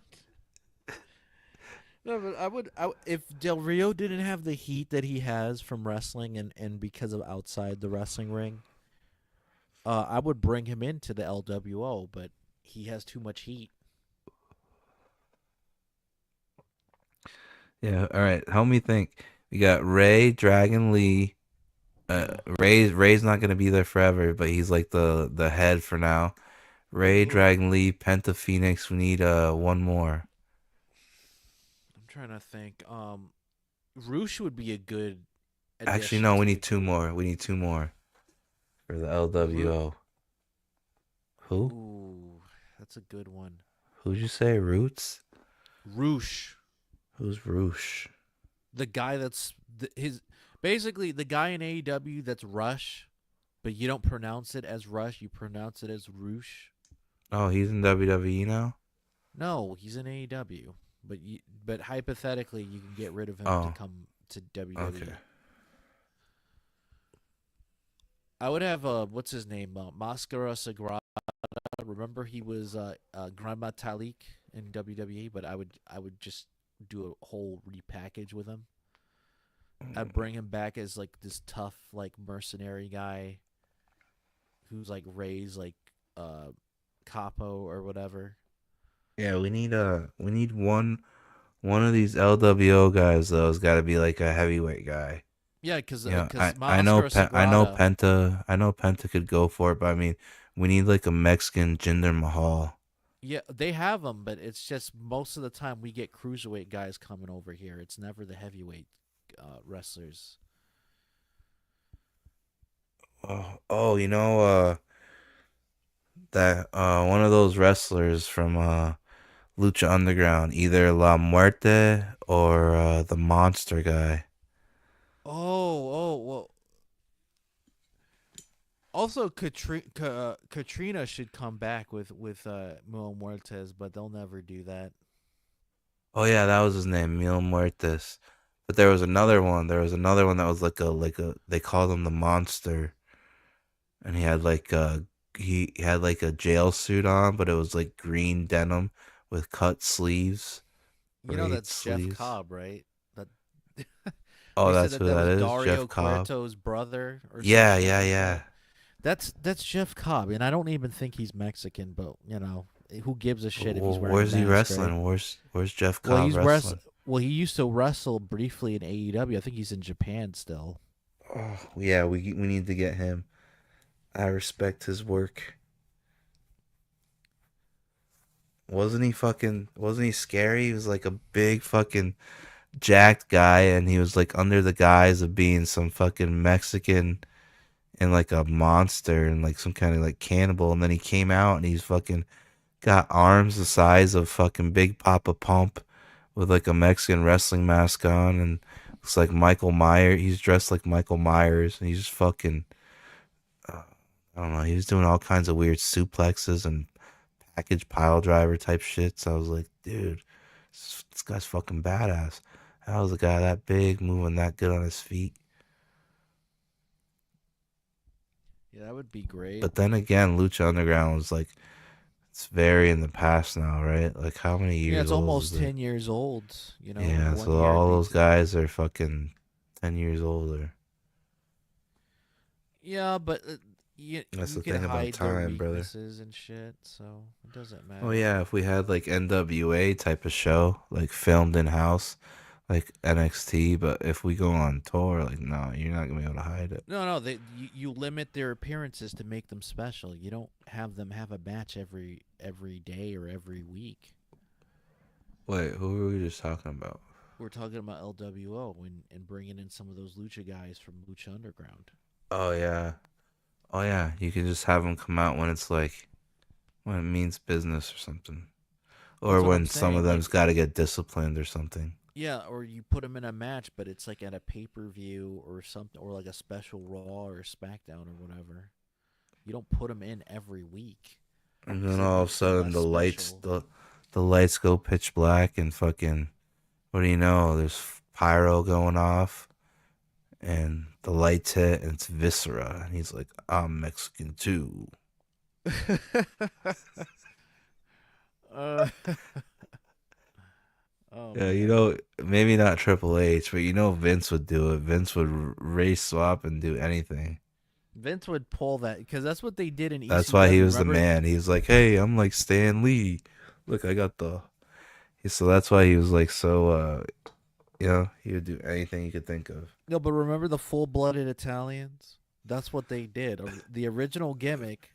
No, but if Del Rio didn't have the heat that he has from wrestling and because of outside the wrestling ring, I would bring him into the LWO, but he has too much heat. Yeah. All right. Help me think. We got Ray, Dragon Lee. Ray's not gonna be there forever, but he's like the head for now. Ray, Dragon Lee, Penta Phoenix. We need one more. I'm trying to think. Roosh would be a good. Actually, addition no. to We the need two more. We need two more for the LWO. Who? Ooh, that's a good one. Who'd you say? Roots? Roosh. Who's Roosh? The guy that's basically the guy in AEW that's Rush, but you don't pronounce it as Rush. You pronounce it as Roosh. Oh, he's in WWE now. No, he's in AEW. But hypothetically, you can get rid of him to come to WWE. Okay. I would have what's his name? Mascara Sagrada. Remember he was Gran Metalik in WWE, but I would just do a whole repackage with him. I'd bring him back as like this tough like mercenary guy who's like raised like capo or whatever. Yeah, we need one of these LWO guys though. Has got to be like a heavyweight guy. Yeah, because I know Penta could go for it, but I mean, we need like a Mexican Jinder Mahal. Yeah, they have them, but it's just most of the time we get cruiserweight guys coming over here. It's never the heavyweight wrestlers. Oh, you know that one of those wrestlers from Lucha Underground, either La Muerte or the Monster guy. Well. Also, Katrina should come back with Mil Muertes, but they'll never do that. Oh yeah, that was his name, Mil Muertes. But there was another one. There was another one that was like a they called him the Monster, and he had like a jail suit on, but it was like green denim with cut sleeves. You know braid that's sleeves. Jeff Cobb, right? That. Oh, They said that's who that that was is. Dario Jeff Cobb. Cueto's brother. Or Yeah, something yeah, like yeah. that. That's Jeff Cobb, and I don't even think he's Mexican, but you know, who gives a shit if he's wearing Where's a he mask, wrestling? right? Where's Jeff Cobb wrestling? Well, he used to wrestle briefly in AEW. I think he's in Japan still. Oh, yeah, we need to get him. I respect his work. Wasn't he scary? He was like a big fucking jacked guy, and he was like under the guise of being some fucking Mexican and like a monster and like some kind of like cannibal, and then he came out and he's fucking got arms the size of fucking Big Papa Pump with like a Mexican wrestling mask on, and looks like Michael Myers. He's dressed like Michael Myers, and he's just fucking I don't know, he was doing all kinds of weird suplexes and package pile driver type shit. So I was like, dude, this guy's fucking badass. How is a guy that big moving that good on his feet? Yeah, that would be great. But then again, Lucha Underground was like, it's very in the past now, right? Like how many years? Yeah, it's old almost is it? 10 years old. You know. Yeah, 1 so year all those beats it. guys are fucking 10 years older. Yeah, but That's you the can thing about hide their time, brother. weaknesses and shit, so it doesn't matter. Oh yeah, if we had like NWA type of show, like filmed in house, like NXT, but if we go on tour, like no, you're not gonna be able to hide it. No, you limit their appearances to make them special. You don't have them have a match every day or every week. Wait, who were we just talking about? We're talking about LWO and bringing in some of those lucha guys from Lucha Underground. Oh yeah, you can just have them come out when it's like when it means business or something, or That's what when I'm some of saying, them's like- got to get disciplined or something. Yeah, or you put them in a match, but it's like at a pay-per-view or something, or like a special Raw or SmackDown or whatever. You don't put them in every week. And So then it all of a makes them sudden less the lights special. the lights go pitch black and fucking what do you know? There's pyro going off and the lights hit and it's Viscera and he's like, I'm Mexican too. Oh, Yeah, you know, maybe not Triple H, but you know Vince would do it. Vince would race swap and do anything. Vince would pull that because that's what they did in. That's why he ECW, was the remember? man. He was like, "Hey, I'm like Stan Lee. Look, I got the." So that's why he was like so. You know, he would do anything you could think of. No, but remember the full-blooded Italians? That's what they did. The original gimmick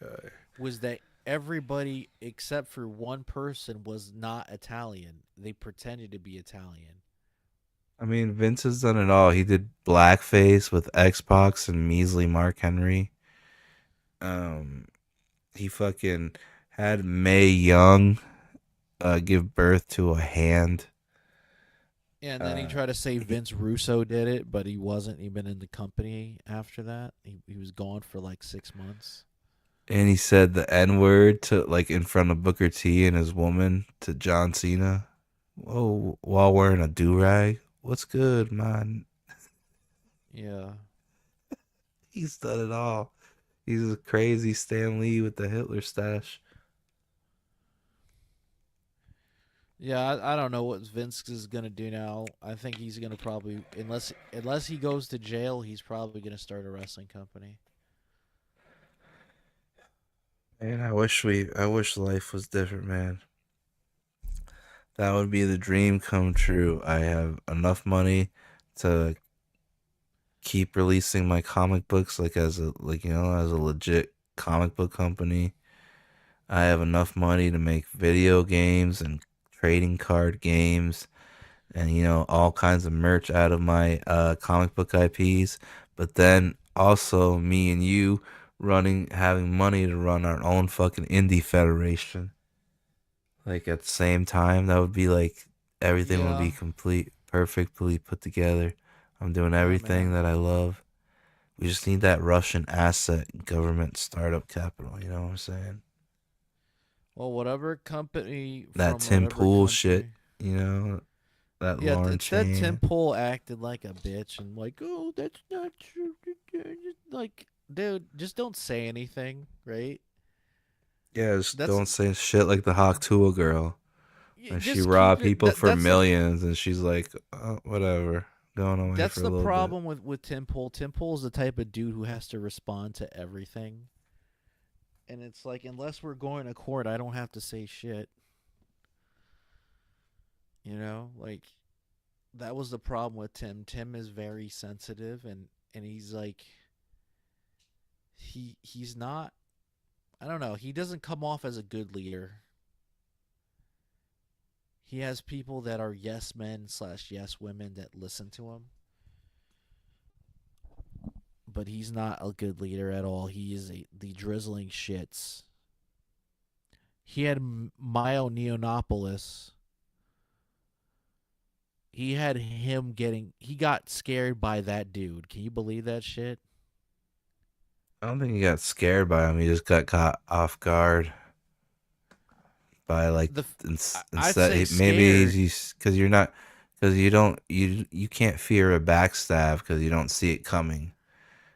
was that everybody except for one person was not Italian. They pretended to be Italian. I mean, Vince has done it all. He did blackface with Xbox and measly Mark Henry. He fucking had Mae Young give birth to a hand. Yeah, and then he tried to say Vince Russo did it, but he wasn't even in the company after that. He was gone for like 6 months. And he said the N-word to like in front of Booker T and his woman to John Cena. Whoa, while wearing a do-rag. What's good, man? Yeah. He's done it all. He's a crazy Stan Lee with the Hitler stash. Yeah, I don't know what Vince is gonna do now. I think he's gonna probably, unless he goes to jail, he's probably gonna start a wrestling company. Man, I wish life was different, man. That would be the dream come true. I have enough money to keep releasing my comic books as a legit comic book company. I have enough money to make video games and trading card games and all kinds of merch out of my comic book IPs. But then also me and you having money to run our own fucking indie federation. Like at the same time, that would be like everything would be perfectly put together. I'm doing everything that I love. We just need that Russian asset government startup capital. You know what I'm saying? Well, whatever company That Tim Pool shit, that Lauren Chain. That Tim Pool acted like a bitch and like, oh, that's not true. Like, dude, just don't say anything, right? Yeah, just don't say shit like the Hawk Tuah girl. And she robbed people for millions, and she's like, whatever, going away. That's for a the little problem with Tim Pool. Tim Pool is the type of dude who has to respond to everything. And it's like, unless we're going to court, I don't have to say shit. Like, that was the problem with Tim. Tim is very sensitive, and he's like, he's not, I don't know, he doesn't come off as a good leader. He has people that are yes men / yes women that listen to him. But he's not a good leader at all. He is the drizzling shits. He had Mio Neonopolis. He got scared by that dude. Can you believe that shit? I don't think he got scared by him. He just got caught off guard by instead. Maybe he's because you can't fear a backstab because you don't see it coming.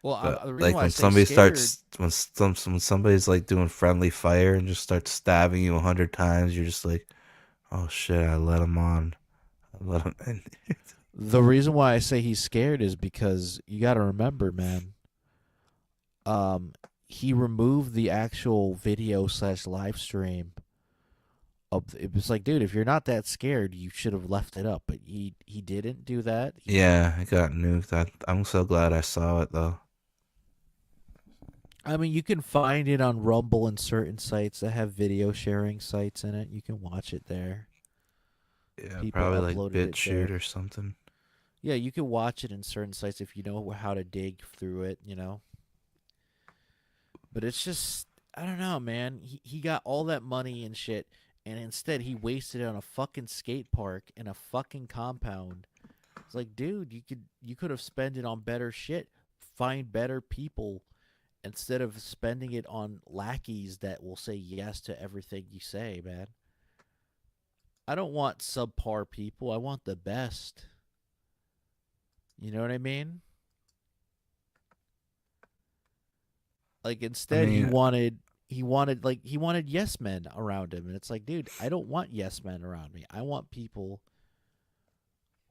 Well, like when somebody starts when somebody's like doing friendly fire and just starts stabbing you 100 times, you're just like, oh shit, I let him on. I let him in. The reason why I say he's scared is because you got to remember, man. He removed the actual video / live stream. It was like, dude, if you're not that scared, you should have left it up. But he didn't do that. Yeah, it got nuked. I'm so glad I saw it though. I mean, you can find it on Rumble and certain sites that have video sharing sites in it. You can watch it there. Yeah, probably like BitChute or something. Yeah, you can watch it in certain sites if you know how to dig through it, But it's just, I don't know, man. He got all that money and shit, and instead he wasted it on a fucking skate park in a fucking compound. It's like, dude, you could have spent it on better shit. Find better people instead of spending it on lackeys that will say yes to everything you say, man. I don't want subpar people. I want the best. You know what I mean? Like, instead he wanted yes men around him, and it's like, dude, I don't want yes men around me. I want people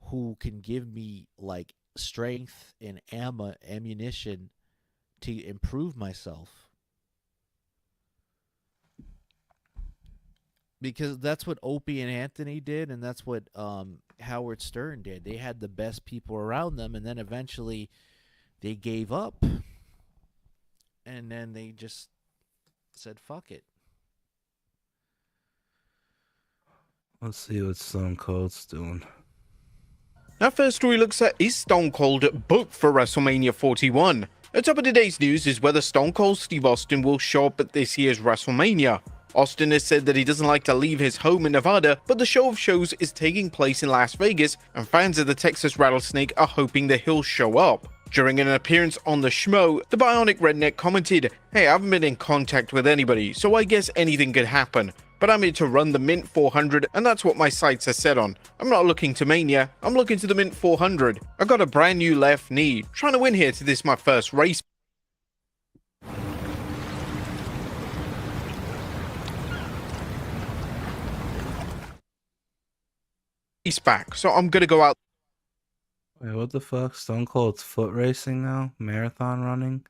who can give me like strength and ammunition to improve myself. Because that's what Opie and Anthony did, and that's what Howard Stern did. They had the best people around them, and then eventually they gave up, and then they just said, fuck it. Let's see what Stone Cold's doing. Our first story looks at, is Stone Cold booked for WrestleMania 41? The top of today's news is whether Stone Cold Steve Austin will show up at this year's WrestleMania. Austin has said that he doesn't like to leave his home in Nevada, but the show of shows is taking place in Las Vegas, and fans of the Texas Rattlesnake are hoping that he'll show up. During an appearance on the Schmo, the Bionic Redneck commented, "Hey, I haven't been in contact with anybody, so I guess anything could happen. But I'm here to run the Mint 400, and that's what my sights are set on. I'm not looking to Mania, I'm looking to the Mint 400. I got a brand new left knee. Trying to win here to this my first race." He's back, so I'm gonna go out. Wait, what the fuck? Stone Cold's foot racing now? Marathon running?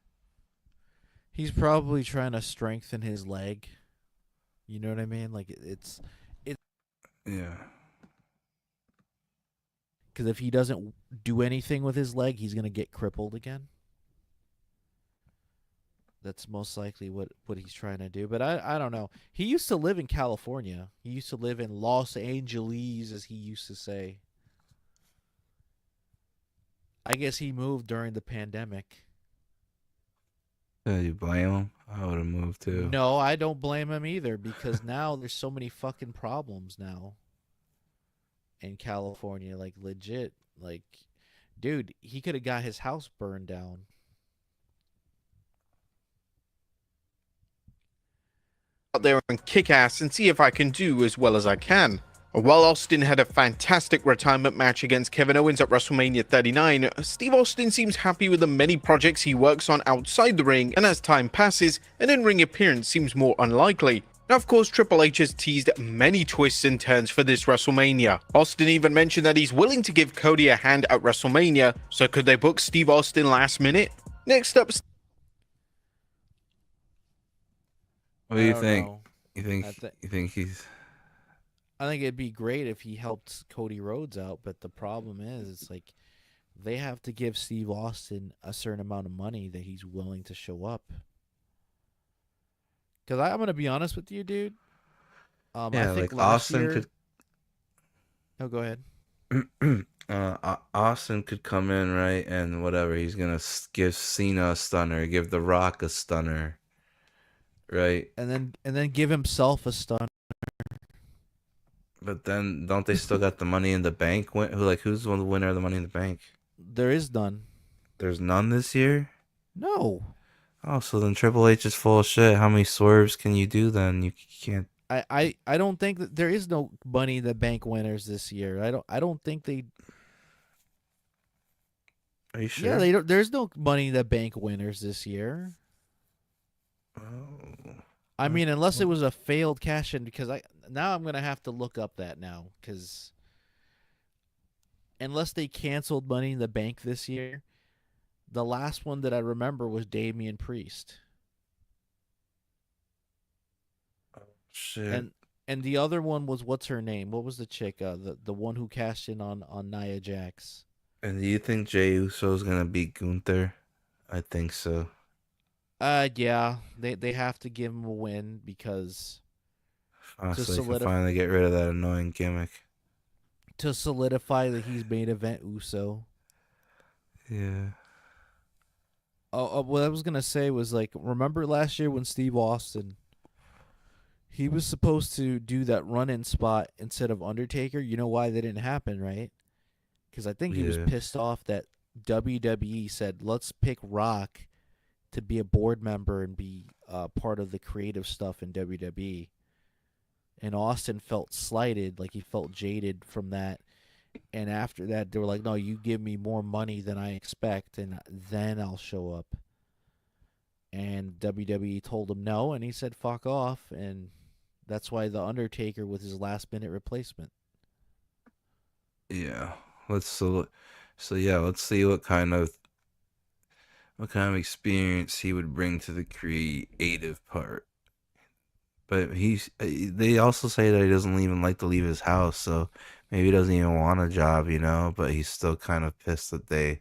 He's probably trying to strengthen his leg. You know what I mean? Like it's Yeah. Because if he doesn't do anything with his leg, he's gonna get crippled again. That's most likely what he's trying to do. But I don't know. He used to live in California. He used to live in Los Angeles, as he used to say. I guess he moved during the pandemic. You blame him? I would have moved too. No, I don't blame him either, because now there's so many fucking problems now in California. Like, legit. Like, dude, he could have got his house burned down. Out there and kick ass and see if I can do as well as I can. While Austin had a fantastic retirement match against Kevin Owens at WrestleMania 39, Steve Austin seems happy with the many projects he works on outside the ring, and as time passes, an in-ring appearance seems more unlikely. Now, of course, Triple H has teased many twists and turns for this WrestleMania. Austin even mentioned that he's willing to give Cody a hand at WrestleMania, so could they book Steve Austin last minute? Next up... What do you think? Know. You think he's... I think it'd be great if he helped Cody Rhodes out, but the problem is, it's like they have to give Steve Austin a certain amount of money that he's willing to show up. Because I'm gonna be honest with you, dude. Yeah, I think like last Austin year... could. Oh, go ahead. Austin could come in, right, and whatever, he's gonna give Cena a stunner, give The Rock a stunner, right? And then give himself a stunner. But then, don't they still got the Money in the Bank? Who's the winner of the Money in the Bank? There is none. There's none this year? No. Oh, so then Triple H is full of shit. How many swerves can you do then? You can't. I don't think that there is no Money in the Bank winners this year. I don't think they. Are you sure? Yeah, they don't. There's no Money in the Bank winners this year. Oh. I mean, unless it was a failed cash in, because now I'm gonna have to look up that now, because unless they canceled Money in the Bank this year, the last one that I remember was Damian Priest. Shit. And the other one was, what's her name? What was the chick? The one who cashed in on Nia Jax. And do you think Jey Uso's gonna beat Gunther? I think so. Yeah, they have to give him a win because Honestly, can finally get rid of that annoying gimmick. To solidify that he's main event Uso. Yeah. What I was gonna say was, like, remember last year when Steve Austin, he was supposed to do that run-in spot instead of Undertaker? You know why that didn't happen, right? Because I think he was pissed off that WWE said, let's pick Rock to be a board member and be part of the creative stuff in WWE. And Austin felt slighted, like he felt jaded from that. And after that, they were like, no, you give me more money than I expect, and then I'll show up. And WWE told him no, and he said, fuck off. And that's why The Undertaker was his last-minute replacement. Yeah. Let's see what kind of experience he would bring to the creative part. But they also say that he doesn't even like to leave his house, so maybe he doesn't even want a job, you know, but he's still kind of pissed that they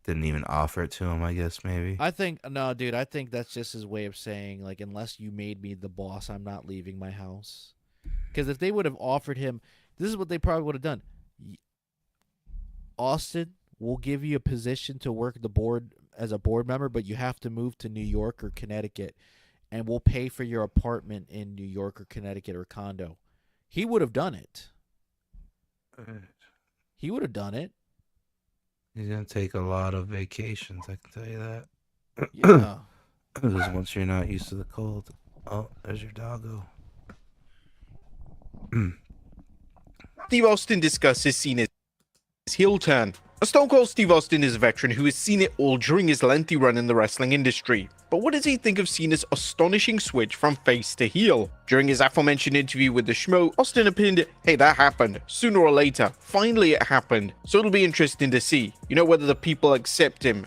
didn't even offer it to him, I guess, maybe. I think no, dude. I think that's just his way of saying, like, unless you made me the boss, I'm not leaving my house. Because if they would have offered him, this is what they probably would have done. Austin, we'll give you a position to work the board as a board member, but you have to move to New York or Connecticut, and we'll pay for your apartment in New York or Connecticut or condo. He would have done it. He would have done it. He's gonna take a lot of vacations, I can tell you that. Yeah. Because once you're not used to the cold. Oh, there's your doggo. Steve Austin discusses Cena's heel turn. Stone Cold Steve Austin is a veteran who has seen it all during his lengthy run in the wrestling industry. But what does he think of Cena's astonishing switch from face to heel? During his aforementioned interview with the Schmo, Austin opined, hey, that happened. Sooner or later, finally it happened. So it'll be interesting to see, you know, whether the people accept him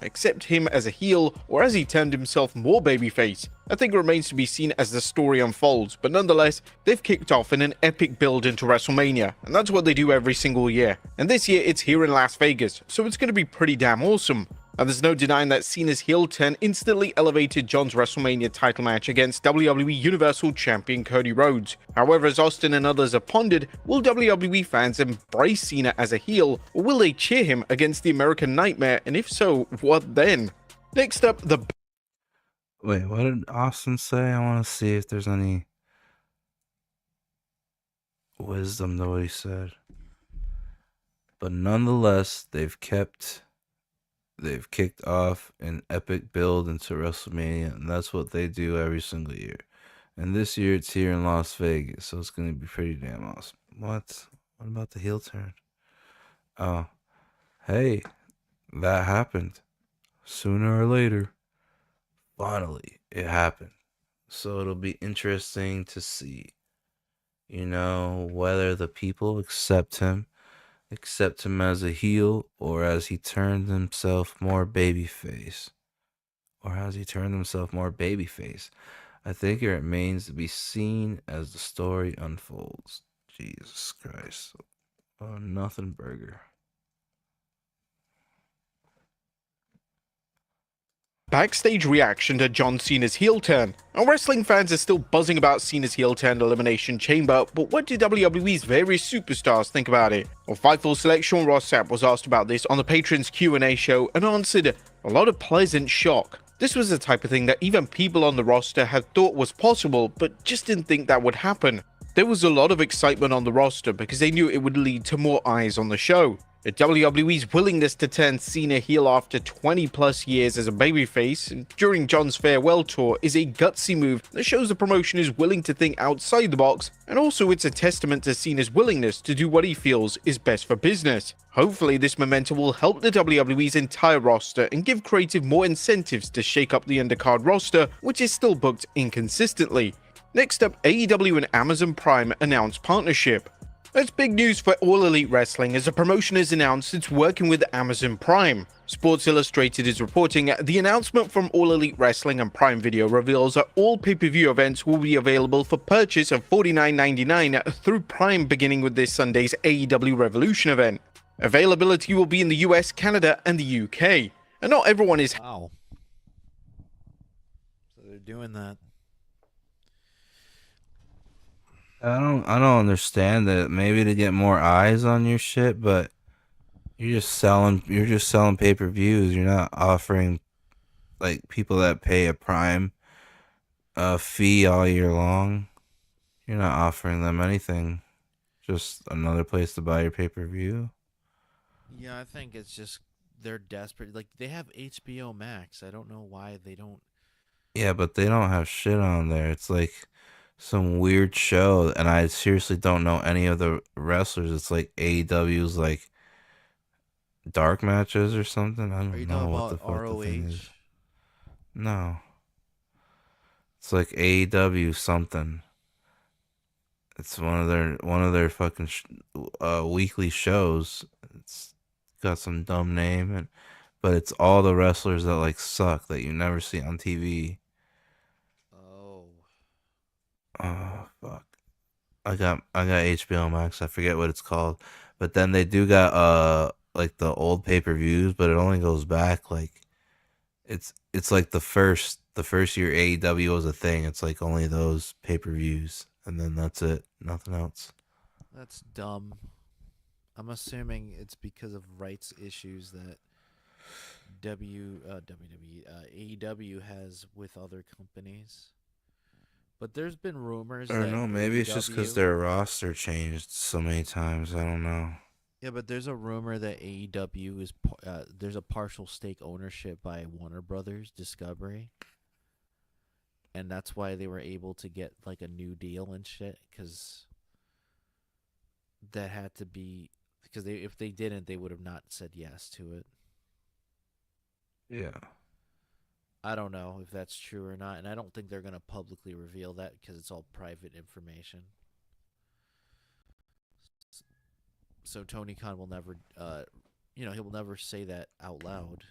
as a heel, or as he turned himself more babyface. I think it remains to be seen as the story unfolds, but nonetheless, they've kicked off in an epic build into WrestleMania, and that's what they do every single year. And this year, it's here in Las Vegas, so it's going to be pretty damn awesome. And there's no denying that Cena's heel turn instantly elevated John's WrestleMania title match against WWE Universal Champion Cody Rhodes. However, as Austin and others have pondered, will WWE fans embrace Cena as a heel, or will they cheer him against the American Nightmare, and if so, what then? Next up, the... Wait, what did Austin say? I want to see if there's any wisdom to what he said. But nonetheless, they've kicked off an epic build into WrestleMania, and that's what they do every single year. And this year it's here in Las Vegas, so it's going to be pretty damn awesome. What? What about the heel turn? Oh, hey, that happened. Sooner or later, finally, it happened. So it'll be interesting to see, you know, whether the people accept him as a heel, or as he turned himself more babyface. I think it remains to be seen as the story unfolds. Jesus Christ. Oh, nothing burger. Backstage reaction to John Cena's heel turn. Our wrestling fans are still buzzing about Cena's heel turn Elimination Chamber, but what do WWE's various superstars think about it? Well, Fightful Select Sean Ross Sapp was asked about this on the Patrons Q&A show and answered, a lot of pleasant shock. This was the type of thing that even people on the roster had thought was possible, but just didn't think that would happen. There was a lot of excitement on the roster because they knew it would lead to more eyes on the show. WWE's willingness to turn Cena heel after 20 plus years as a babyface and during John's farewell tour is a gutsy move that shows the promotion is willing to think outside the box, and also it's a testament to Cena's willingness to do what he feels is best for business. Hopefully this momentum will help the WWE's entire roster and give creative more incentives to shake up the undercard roster, which is still booked inconsistently. Next up, AEW and Amazon Prime announced partnership. That's big news for All Elite Wrestling as the promotion has announced it's working with Amazon Prime. Sports Illustrated is reporting the announcement from All Elite Wrestling and Prime Video reveals that all pay-per-view events will be available for purchase of $49.99 through Prime beginning with this Sunday's AEW Revolution event. Availability will be in the US, Canada, and the UK. And not everyone is... Wow. So they're doing that. I don't understand it. Maybe to get more eyes on your shit, but you're just selling pay-per-views. You're not offering like people that pay a Prime fee all year long. You're not offering them anything. Just another place to buy your pay-per-view. Yeah, I think it's just they're desperate. Like, they have HBO Max. I don't know why they don't. Yeah, but they don't have shit on there. It's like some weird show, and I seriously don't know any of the wrestlers. It's like AEW's like dark matches or something. I don't know what the fuck the thing is. No. It's like AEW something. It's one of their fucking weekly shows. It's got some dumb name, but it's all the wrestlers that like suck that you never see on TV. Oh fuck! I got HBO Max. I forget what it's called, But then they do got like the old pay-per-views, but it only goes back like it's like the first year AEW was a thing. It's like only those pay-per-views, and then that's it. Nothing else. That's dumb. I'm assuming it's because of rights issues that AEW has with other companies. But there's been rumors I that don't know. Maybe it's just because AEW their roster changed so many times. I don't know. Yeah, but there's a rumor that AEW is there's a partial stake ownership by Warner Brothers Discovery, and that's why they were able to get like a new deal and shit. Because that had to be because if they didn't, they would have not said yes to it. Yeah. I don't know if that's true or not, and I don't think they're gonna publicly reveal that because it's all private information. So Tony Khan will never, he will never say that out loud.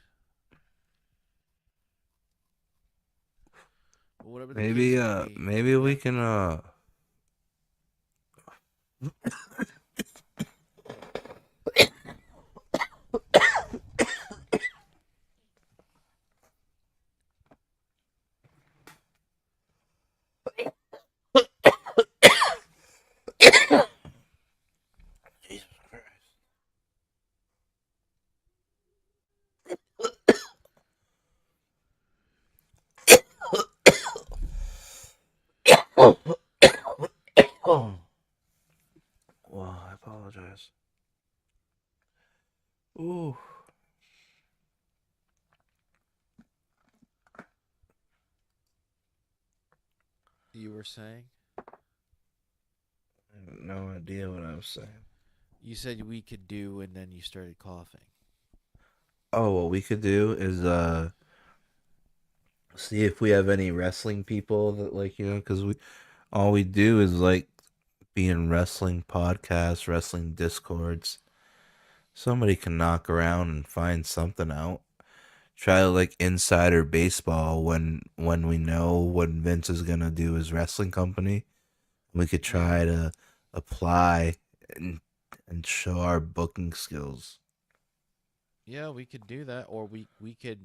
But whatever the Maybe case may be, maybe we can Well, I apologize. Ooh. You were saying? I have no idea what I'm saying. You said we could do, and then you started coughing. Oh, what we could do is see if we have any wrestling people that because all we do is like be in wrestling podcasts, wrestling discords. Somebody can knock around and find something out. Try like insider baseball when we know what Vince is gonna do his wrestling company. We could try to apply and show our booking skills. Yeah, we could do that, or we could,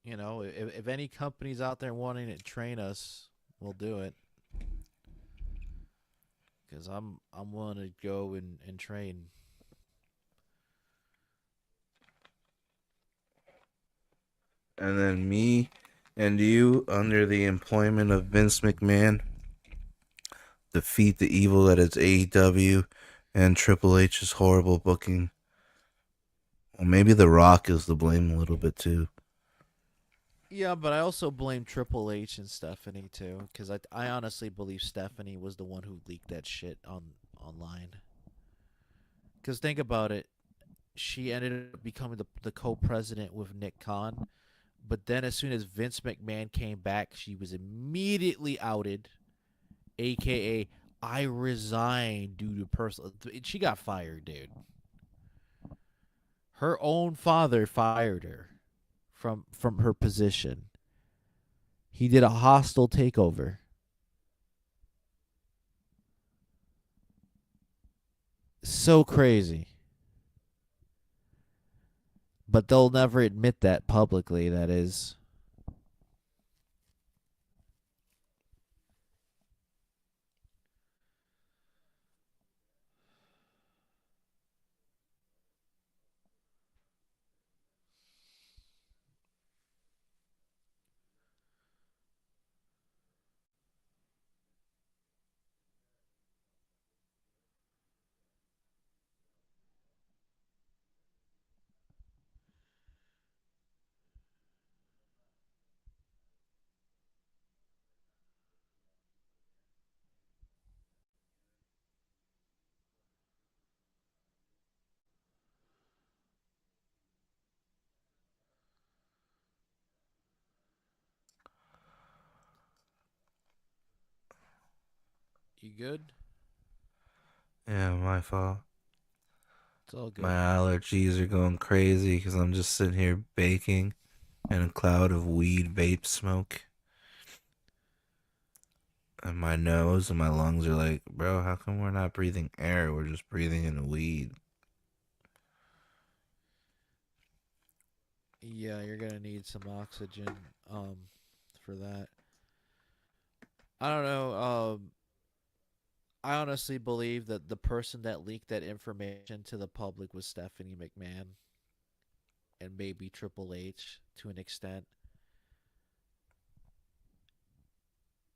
if any companies out there wanting to train us, we'll do it. Because I'm willing to go and train. And then me and you, under the employment of Vince McMahon, defeat the evil that is AEW and Triple H's horrible booking. Well, maybe The Rock is to blame a little bit too. Yeah, but I also blame Triple H and Stephanie too, because I honestly believe Stephanie was the one who leaked that shit online. Because think about it, she ended up becoming the co-president with Nick Khan, but then as soon as Vince McMahon came back, she was immediately outed, aka I resigned due to personal. She got fired, dude. Her own father fired her from her position. He did a hostile takeover. So crazy. But they'll never admit that publicly, that is. You good? Yeah, my fault. It's all good. My allergies are going crazy because I'm just sitting here baking in a cloud of weed vape smoke. And my nose and my lungs are like, bro, how come we're not breathing air? We're just breathing in weed. Yeah, you're gonna need some oxygen for that. I don't know. I honestly believe that the person that leaked that information to the public was Stephanie McMahon and maybe Triple H to an extent.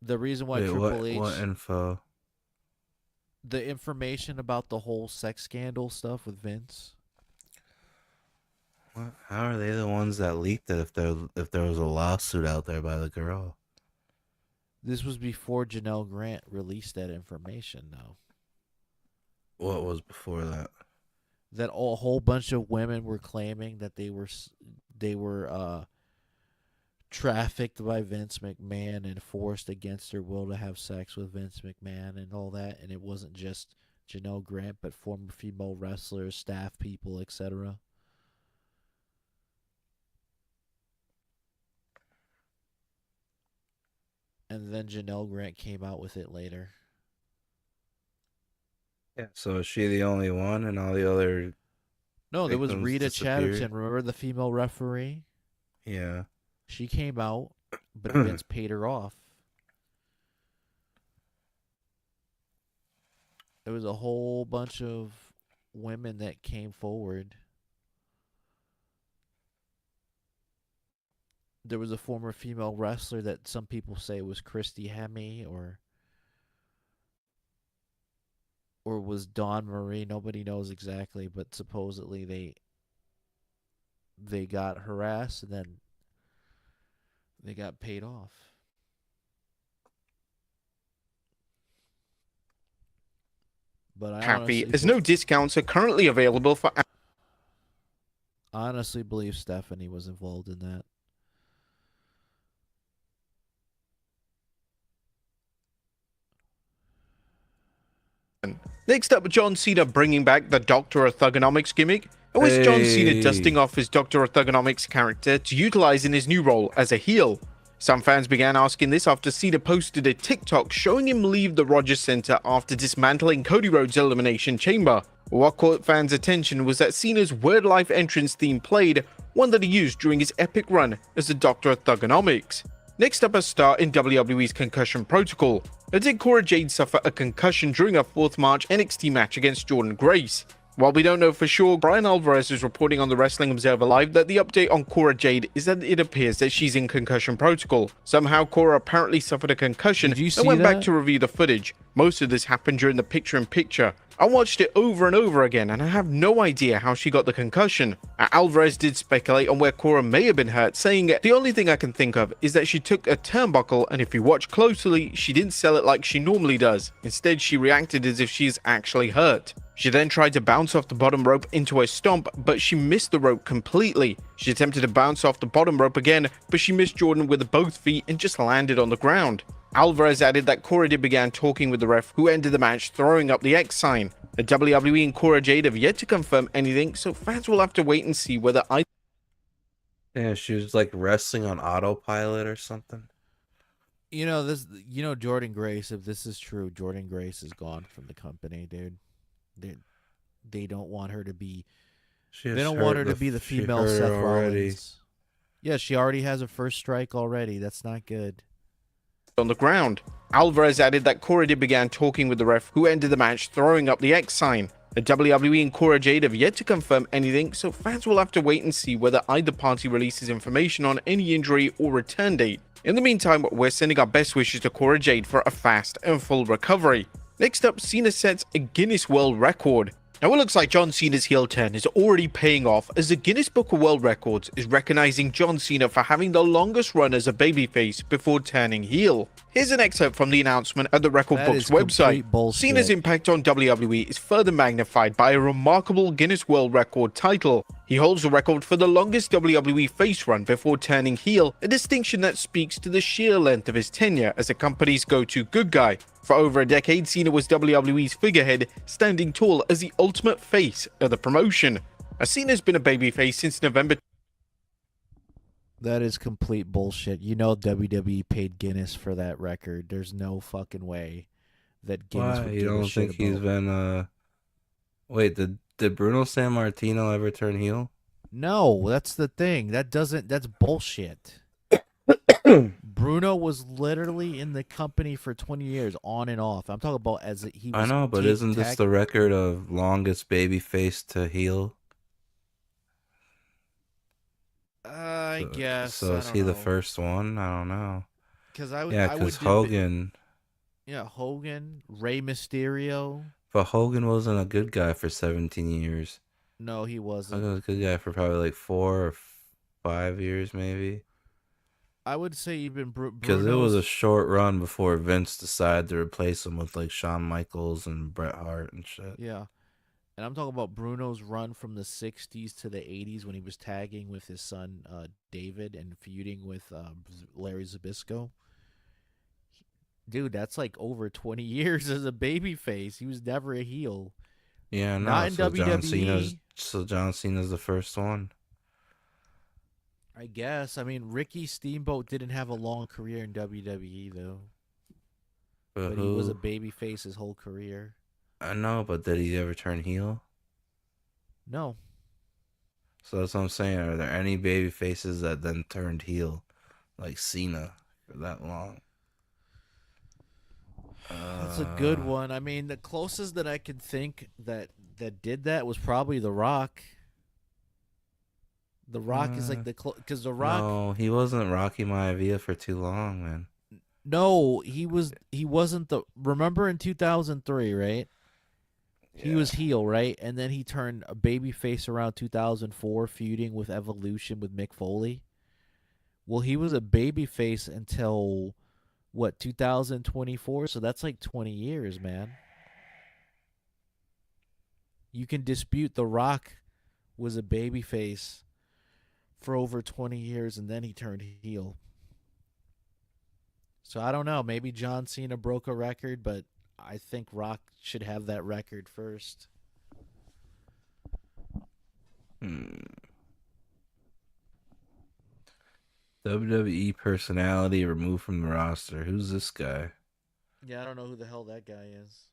The reason why Wait, Triple H, what info? the information about the whole sex scandal stuff with Vince. What? How are they the ones that leaked it if there was a lawsuit out there by the girl? This was before Janelle Grant released that information, though. What was before that? That a whole bunch of women were claiming that they were trafficked by Vince McMahon and forced against their will to have sex with Vince McMahon and all that, and it wasn't just Janelle Grant, but former female wrestlers, staff people, etc. And then Janelle Grant came out with it later. Yeah. So is she the only one, and all the other? No, there was victims Rita disappeared? Chatterton. Remember the female referee? Yeah. She came out, but Vince paid her off. There was a whole bunch of women that came forward. There was a former female wrestler that some people say was Christy Hemme or was Dawn Marie. Nobody knows exactly, but supposedly they got harassed and then they got paid off. But I Happy as no discounts are currently available for. I honestly believe Stephanie was involved in that. Next up, John Cena bringing back the Doctor of Thugonomics gimmick. Or is John Cena dusting off his Doctor of Thugonomics character to utilize in his new role as a heel? Some fans began asking this after Cena posted a TikTok showing him leave the Rogers Center after dismantling Cody Rhodes' Elimination Chamber. What caught fans' attention was that Cena's Word Life entrance theme played, one that he used during his epic run as the Doctor of Thugonomics. Next up, a star in WWE's Concussion Protocol. Did Cora Jade suffer a concussion during her 4th March NXT match against Jordynne Grace? While we don't know for sure, Brian Alvarez is reporting on the Wrestling Observer Live that the update on Cora Jade is that it appears that she's in concussion protocol. Somehow Cora apparently suffered a concussion and went back to review the footage. Most of this happened during the picture-in-picture. I watched it over and over again and I have no idea how she got the concussion. Alvarez did speculate on where Cora may have been hurt, saying the only thing I can think of is that she took a turnbuckle and if you watch closely, she didn't sell it like she normally does. Instead, she reacted as if she's actually hurt. She then tried to bounce off the bottom rope into a stomp, but she missed the rope completely. She attempted to bounce off the bottom rope again, but she missed Jordynne with both feet and just landed on the ground. Alvarez added that Cora Jade began talking with the ref, who ended the match throwing up the X sign. The WWE and Cora Jade have yet to confirm anything, so fans will have to wait and see whether Yeah, she was like wrestling on autopilot or something. You know Jordynne Grace, if this is true, Jordynne Grace is gone from the company, dude. They don't want her to be. They don't want her to be the female Seth Rollins. Yeah, she already has a first strike already. That's not good. On the ground. Alvarez added that Cora Jade began talking with the ref, who ended the match throwing up the X sign. The WWE and Cora Jade have yet to confirm anything, so fans will have to wait and see whether either party releases information on any injury or return date. In the meantime, we're sending our best wishes to Cora Jade for a fast and full recovery. Next up, Cena sets a Guinness World Record. Now it looks like John Cena's heel turn is already paying off, as the Guinness Book of World Records is recognizing John Cena for having the longest run as a babyface before turning heel. Here's an excerpt from the announcement at the Record Book's website. Cena's impact on WWE is further magnified by a remarkable Guinness World Record title. He holds the record for the longest WWE face run before turning heel, a distinction that speaks to the sheer length of his tenure as the company's go-to good guy. For over a decade, Cena was WWE's figurehead, standing tall as the ultimate face of the promotion. Cena's been a babyface since November That is complete bullshit. You know WWE paid Guinness for that record. There's no fucking way that Guinness Why? would You give a don't shit think he's about. been wait, did Bruno Sammartino ever turn heel? No, that's the thing. That's bullshit. Bruno was literally in the company for 20 years, on and off. I'm talking about he I was. know, but isn't this the record of longest babyface to heel? I guess. So I is don't he know. the first one? I don't know. Because I would. Yeah, I would because Hogan. Yeah, Hogan, Rey Mysterio. But Hogan wasn't a good guy for 17 years. No, he wasn't. Hogan was a good guy for probably like 4 or 5 years, maybe. I would say even Because it was a Bruno's. short run before Vince decided to replace him with like Shawn Michaels and Bret Hart and shit. Yeah. And I'm talking about Bruno's run from the 60s to the 80s when he was tagging with his son David and feuding with Larry Zbyszko. Dude, that's like over 20 years as a babyface. He was never a heel. Yeah, no. Not in So WWE. John Cena's the first one. I guess. I mean, Ricky Steamboat didn't have a long career in WWE though. But he was a babyface his whole career. I know, but did he ever turn heel? No. So that's what I'm saying. Are there any baby faces that then turned heel, like Cena, for that long? That's a good one. I mean, the closest that I can think that did that was probably The Rock. The Rock is like because The Rock. No, he wasn't Rocky Maivia for too long, man. No, he wasn't the. Remember in 2003, right? He was heel, right? And then he turned a baby face around 2004, feuding with Evolution with Mick Foley. Well, he was a baby face until what, 2024? So that's like 20 years, man. You can dispute The Rock was a baby face for over 20 years and then he turned heel. So I don't know. Maybe John Cena broke a record, but I think Rock should have that record first. WWE personality removed from the roster. Who's this guy? Yeah, I don't know who the hell that guy is.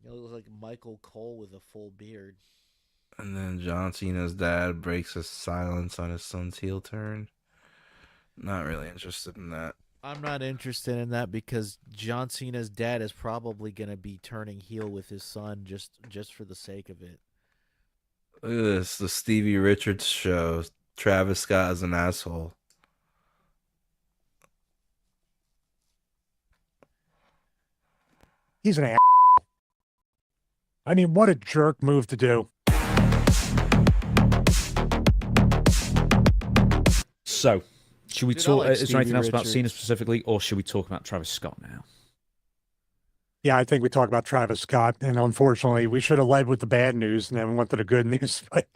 He looks like Michael Cole with a full beard. And then John Cena's dad breaks his silence on his son's heel turn. Not really interested in that. I'm not interested in that because John Cena's dad is probably going to be turning heel with his son just for the sake of it. Look at this, the Stevie Richards show. Travis Scott is an asshole. He's an ass. I mean, what a jerk move to do. So, should we Dude, I talk? like Is there anything Stevie else about Cena Richards. specifically, or should we talk about Travis Scott now? Yeah, I think we talk about Travis Scott, and unfortunately, we should have led with the bad news and then went to the good news. But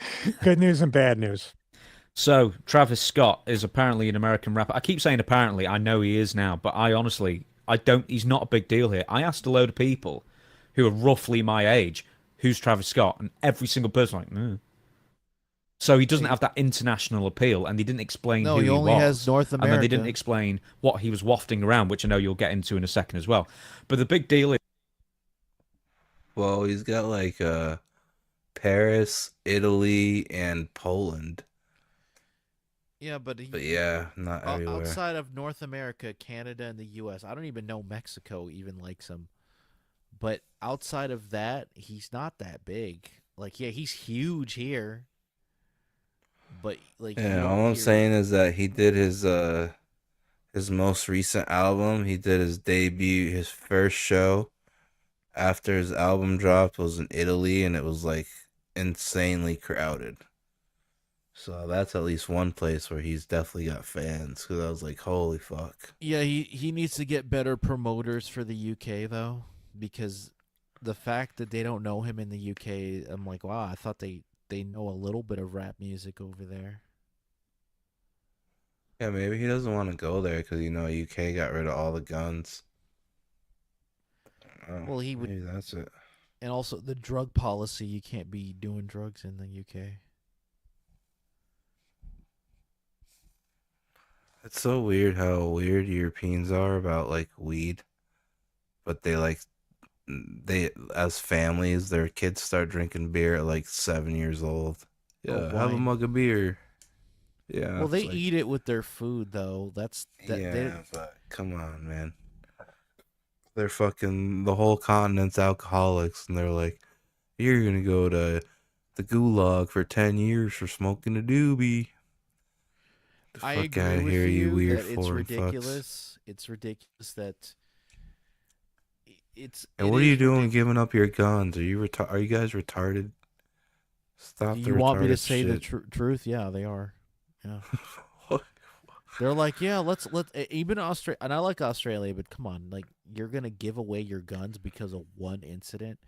good news and bad news. So, Travis Scott is apparently an American rapper. I keep saying apparently. I know he is now, but I don't. He's not a big deal here. I asked a load of people who are roughly my age, who's Travis Scott, and every single person like, no. So he doesn't have that international appeal, and they didn't explain No, who he only was. has North And then they didn't America. explain what he was wafting around, which I know you'll get into in a second as well. But the big deal is, Well, he's got like Paris, Italy, and Poland. Yeah, but yeah, not everywhere. Outside of North America, Canada, and the U.S., I don't even know Mexico even likes him. But outside of that, he's not that big. Like, yeah, he's huge here. But like, you Yeah, don't all I'm hear- saying is that he did his most recent album. He did his debut, his first show after his album dropped was in Italy, and it was like insanely crowded. So that's at least one place where he's definitely got fans. Because I was like, holy fuck. Yeah, he needs to get better promoters for the UK though, because the fact that they don't know him in the UK, I'm like, wow, I thought they know a little bit of rap music over there. Yeah, maybe he doesn't want to go there because, UK got rid of all the guns. Well, he would. Maybe that's it. And also the drug policy, you can't be doing drugs in the UK. It's so weird how weird Europeans are about like weed, but they as families, their kids start drinking beer at like 7 years old. Oh, Yeah, have a wine. mug of beer. Yeah, Well, they it's like, eat it with their food though. yeah, but come on, man. They're fucking the whole continent's alcoholics, and they're like, you're gonna go to the gulag for 10 years for smoking a doobie. The I fuck agree out of with here, you you weird that it's foreign fucks. ridiculous. It's ridiculous that And it what are you is doing ridiculous. giving up your guns? Are you guys retarded? Stop the You want me to retarded say the shit. truth? Yeah, they are. Yeah. They're like, yeah, let's even Australia, and I like Australia, but come on, like you're gonna give away your guns because of one incident,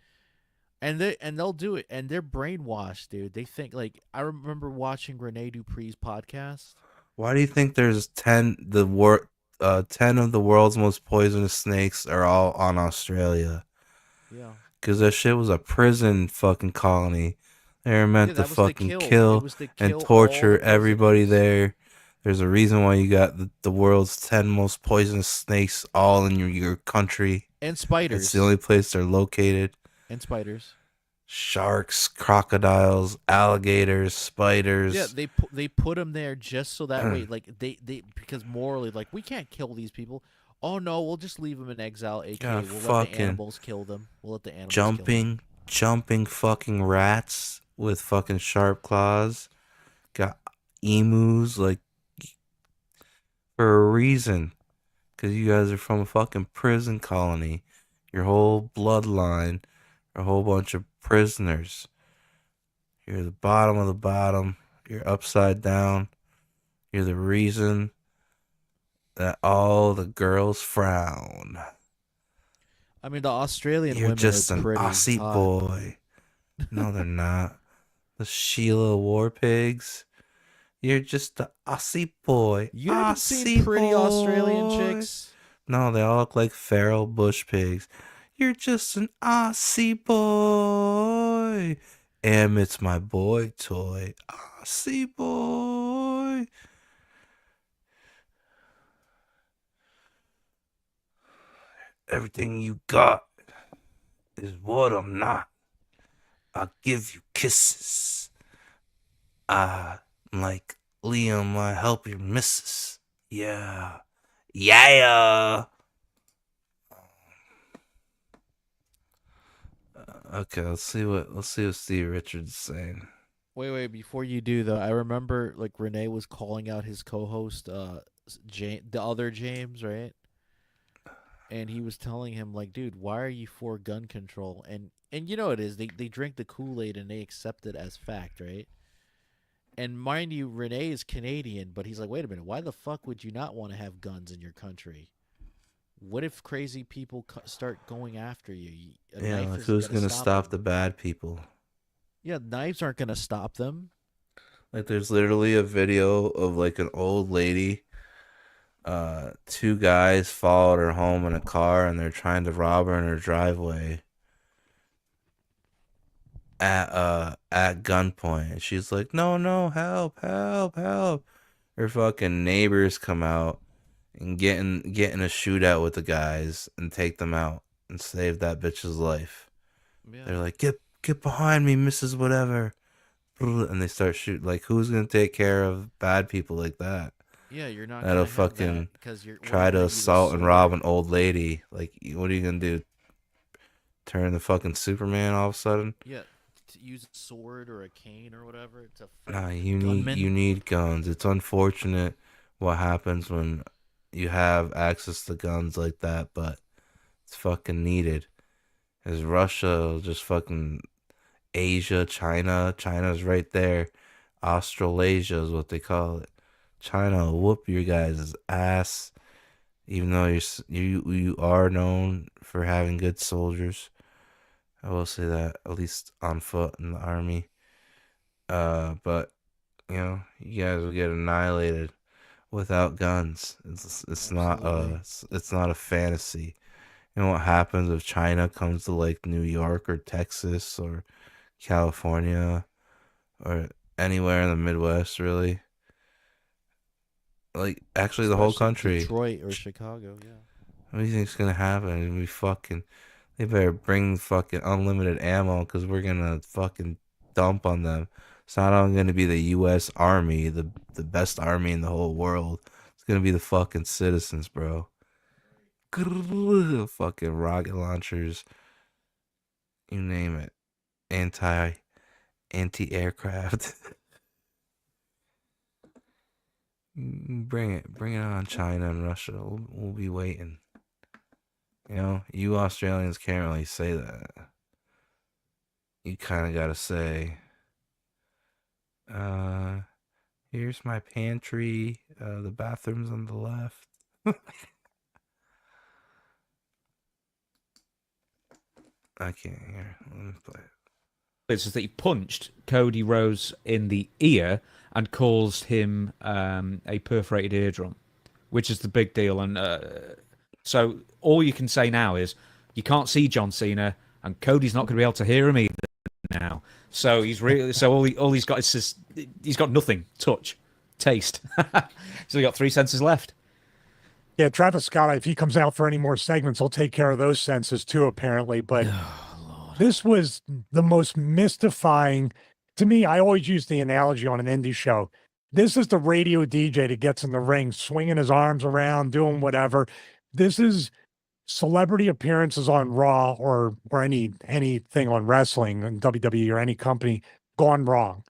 and they'll do it, and they're brainwashed, dude. They think like I remember watching Rene Dupree's podcast. Why do you think there's 10 of the world's most poisonous snakes are all on Australia? Yeah. Because that shit was a prison fucking colony. They were meant to that was to fucking kill. It kill was to and kill all torture the everybody prisoners. there. There's a reason why you got the world's 10 most poisonous snakes all in your country. And spiders. It's the only place they're located. And spiders. Sharks, crocodiles, alligators, spiders. Yeah, they put them there just so that way, like they because morally, like we can't kill these people. Oh no, we'll just leave them in exile. AKA, Yeah, we'll let the fucking animals kill them. We'll let the animals kill them. jumping fucking rats with fucking sharp claws. Got emus, like, for a reason. Because you guys are from a fucking prison colony. Your whole bloodline are a whole bunch of prisoners. You're the bottom of the bottom. You're upside down. You're the reason that all the girls frown. I mean, the Australian You're women just are an pretty Aussie hot. boy. No, they're not. The Sheila War Pigs. You're just the Aussie boy. You haven't Aussie seen pretty Australian boy. chicks? No, they all look like feral bush pigs. You're just an Aussie boy. It's my boy toy. Aussie boy. Everything you got is what I'm not. I'll give you kisses. Like Liam, I help your missus. Yeah. Yeah. Okay, let's see what Steve Richards is saying. Wait, before you do though, I remember like Renee was calling out his co-host, the other James, right? And he was telling him like, dude, why are you for gun control? And you know it is. They drink the Kool-Aid and they accept it as fact, right? And mind you, Renee is Canadian, but he's like, wait a minute, why the fuck would you not want to have guns in your country? What if crazy people start going after you? Yeah, like who's gonna stop the bad people? Yeah, knives aren't gonna stop them. Like there's literally a video of like an old lady. Two guys followed her home in a car and they're trying to rob her in her driveway at gunpoint. And she's like, no, help. Her fucking neighbors come out and get in a shootout with the guys and take them out and save that bitch's life. Yeah. They're like, get behind me, Mrs. Whatever. And they start shooting. Like, who's gonna take care of bad people like that? Yeah, you're not. That'll fucking try to assault and rob an old lady. Like, what are you gonna do? Turn the fucking Superman all of a sudden? Yeah, to use a sword or a cane or whatever. It's a nah. You need guns. It's unfortunate what happens when you have access to guns like that, but it's fucking needed. As Russia, just fucking Asia, China's right there. Australasia is what they call it. China will whoop your guys' ass, even though you are known for having good soldiers. I will say that, at least on foot in the army. But you know, you guys will get annihilated without guns. It's not a fantasy. You know what happens if China comes to like New York or Texas or California or anywhere in the Midwest, really? Like, actually, the whole Especially country. Detroit or Chicago, yeah. What do you think's gonna happen? They better bring fucking unlimited ammo because we're gonna fucking dump on them. It's not only gonna be the U.S. Army, the best army in the whole world. It's gonna be the fucking citizens, bro. Fucking rocket launchers, you name it. Anti-aircraft. Bring it on, China and Russia. We'll be waiting. You know, you Australians can't really say that. You kind of gotta say, here's my pantry. The bathroom's on the left. I can't hear. Let me play it. It's just that he punched Cody Rhodes in the ear and caused him a perforated eardrum, which is the big deal. And so all you can say now is you can't see John Cena, and Cody's not going to be able to hear him either now. So all he's got is he's got nothing, touch, taste. So he got 3 senses left. Yeah, Travis Scott, if he comes out for any more segments, he'll take care of those senses too, apparently. But this was the most mystifying. To me, I always use the analogy on an indie show. This is the radio DJ that gets in the ring, swinging his arms around, doing whatever. This is celebrity appearances on Raw or anything on wrestling and WWE or any company gone wrong.